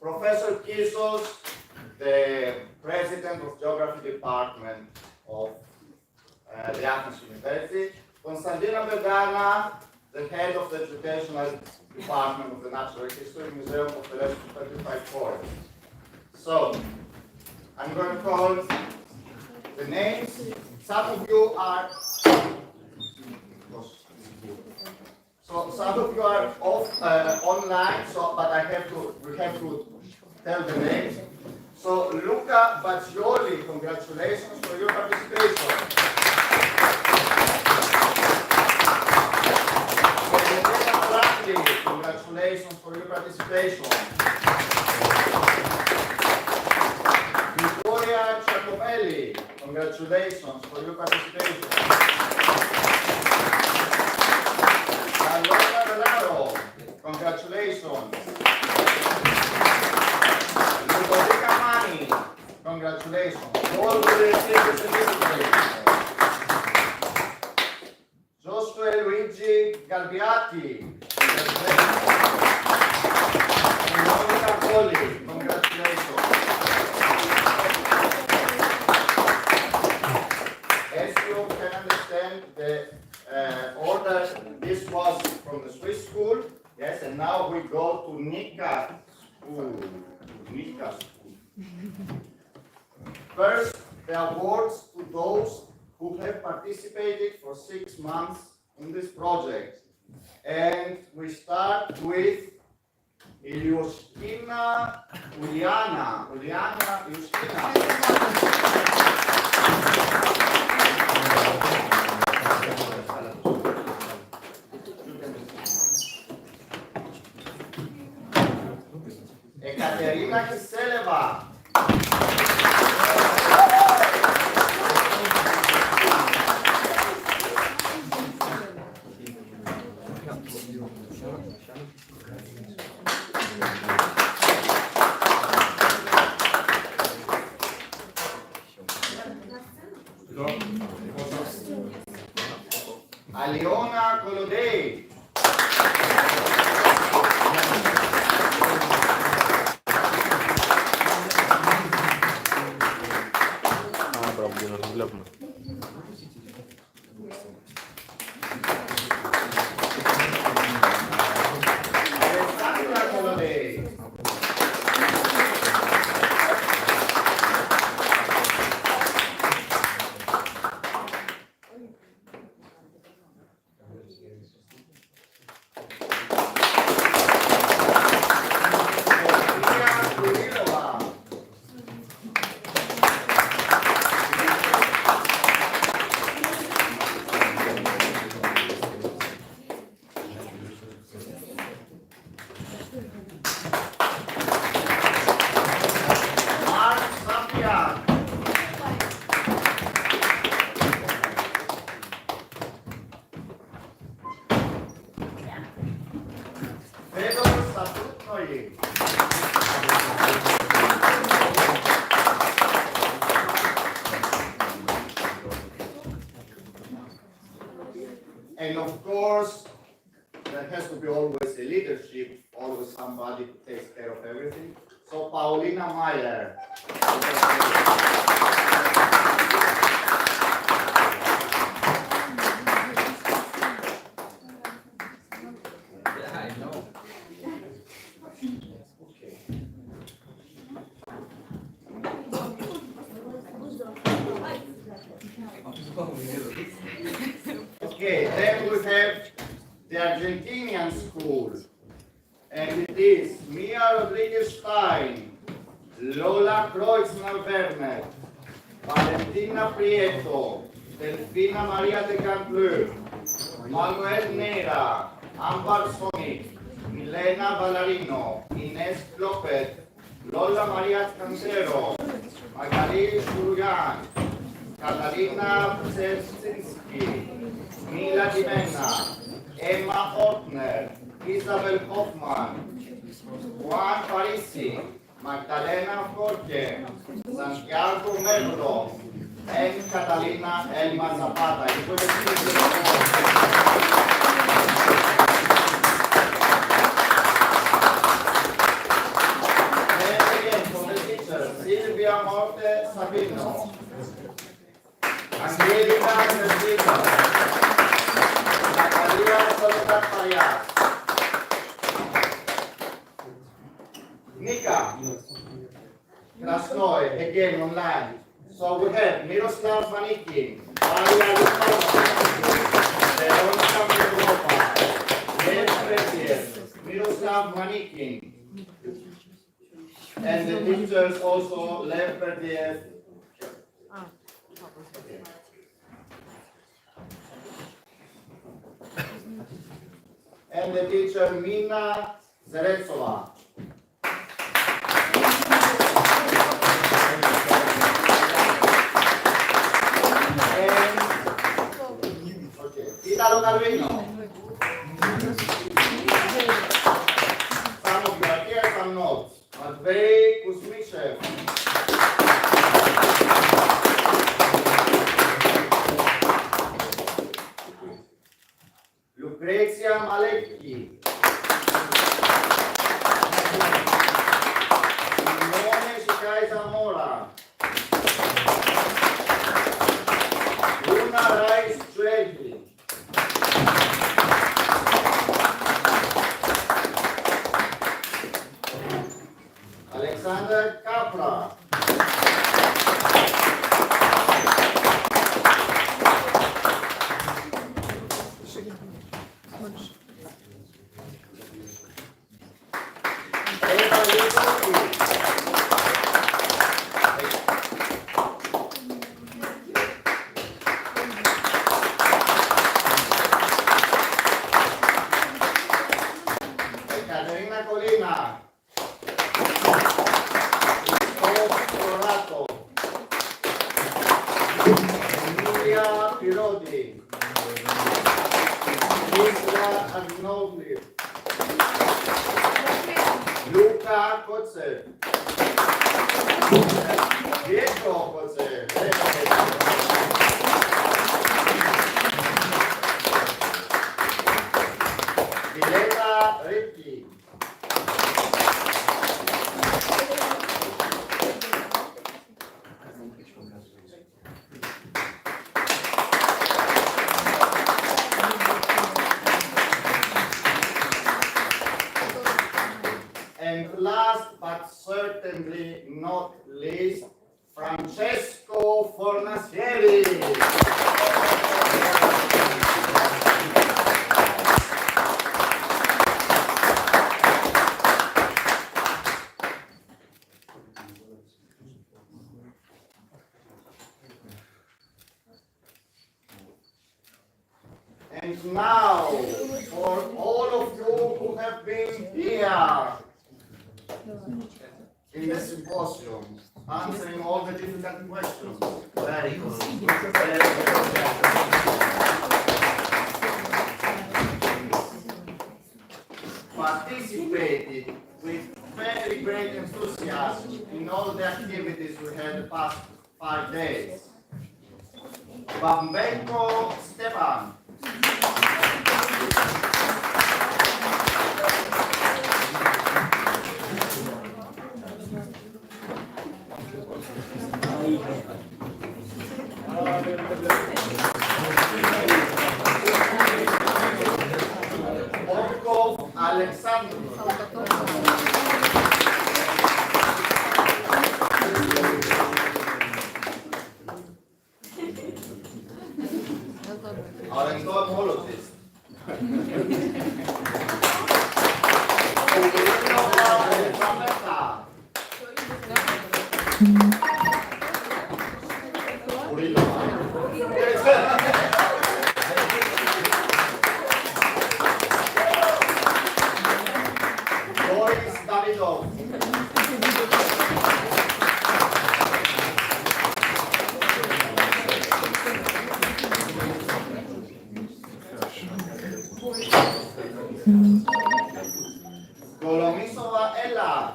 Professor Kisos, the President of Geography Department of the Athens University. Konstantina Begana, the Head of the Educational Department of the Natural History Museum of the Lesvos 25 Forest. So, I'm going to call the names. Some of you are online, but we have to tell the names. So Luca Baccioli, congratulations for your participation. Benedetta Bradley, congratulations for your participation. Victoria Giacomelli, congratulations for your participation. Carlota Velaro, congratulations. Ludovica Mani, congratulations. All will receive the certificate. Josué Luigi Galbiati, congratulations. Monica Colli, congratulations. As you can understand, the order, this was from the Swiss school, yes, and now we go to Nika school. Nika school. First, the awards to those who have participated for 6 months in this project. And we start with Ilyushkina Uliana. Uliana Ilyushkina. Ekaterina Kiseleva. Aliona Kolodei. Alessandra Kolodei. And of course, course, there has to be always a leadership, always somebody who takes care of everything. So Paulina Meyer. Yeah, I know. Okay, then we have the Argentinian school, and it is Mia Rodriguez Stein, Lola Kreutzmann-Werner, Valentina Prieto, Delfina Maria de Campleux, Manuel Nera, Ambar Sonic, Milena Ballarino, Inés Lopez, Lola Maria Cancero, Magali Shurgan, Catalina Brzezinski, Mila Dimena, Emma Ortner, Isabel Hoffman, Juan Parisi, Magdalena Jorge, Santiago Merlo, and Catalina Elma Zapata. Y puede con el teacher, Silvia Morte Sabino, Angelica Cerdino, Natalia Soledad Farias, Nika Krasnoy, again online. So we have Miroslav Manikin, Maria Lukova, Veronica Mirova, Lev Pretiev, Miroslav Manikin, and the teachers also Lev Pretiev. And the teacher Mina Zeretsova. Italo Calvino. Some of you are here, some not. Matvey Kuzmichev. Lucrezia Malecki. Simone Shikai Zamora. Luna Rice Trelli. Alexander Capra. Eva Lizotti. Caterina Colina. Colorato. Emilia Pirodi. Isla Agnoli. Luca Kotze. Pietro Kotze. Dileta Ricchi. And last but certainly not least, Francesco Fornacieri. And now, for all of you who have been here in the symposium, answering all the difficult questions. Very good. Very good. Participated with very great enthusiasm in all the activities we had the past 5 days. Bambenko Stepan. Alexandru. Ale kto młodszy jest? Elizabeta. Boris Dawidow. Kolomisowa Ela.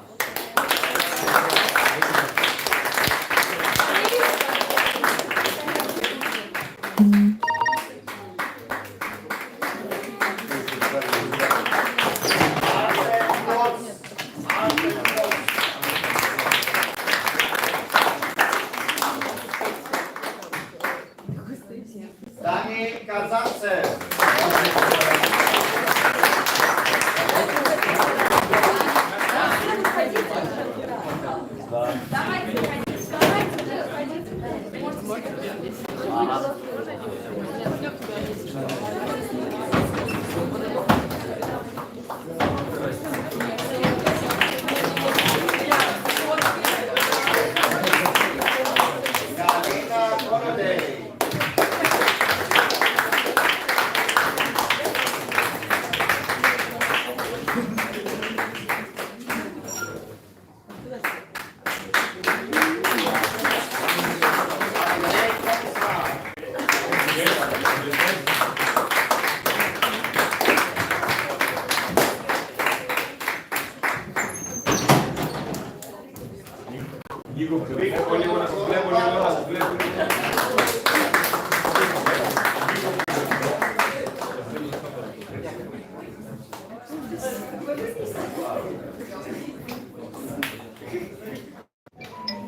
Daniel Kazance. Galina Korodej.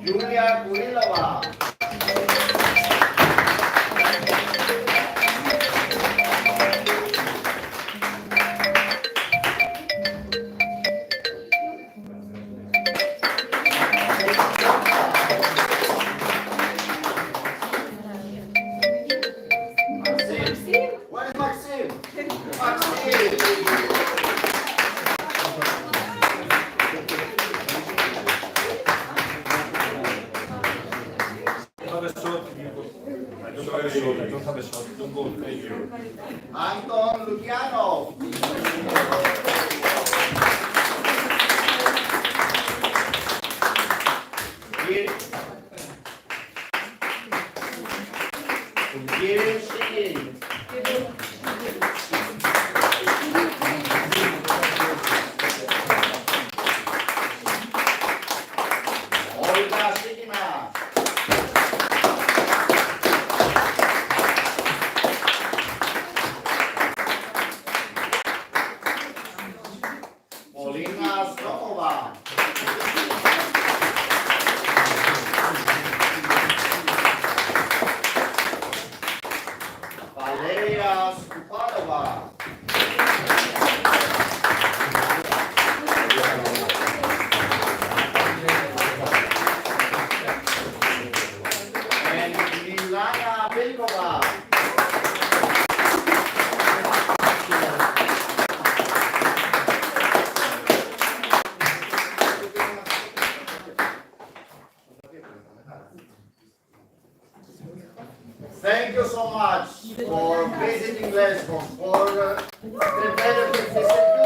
Julia Kurilova. Maxim. Where is Maxim? Maxim. Anton Luciano. Girish Shikin. Olga Shikina. Polina Strokova. Valeria Skuparova. And Milana Belkova. Thank you so much for visiting Lesvos, for preparing this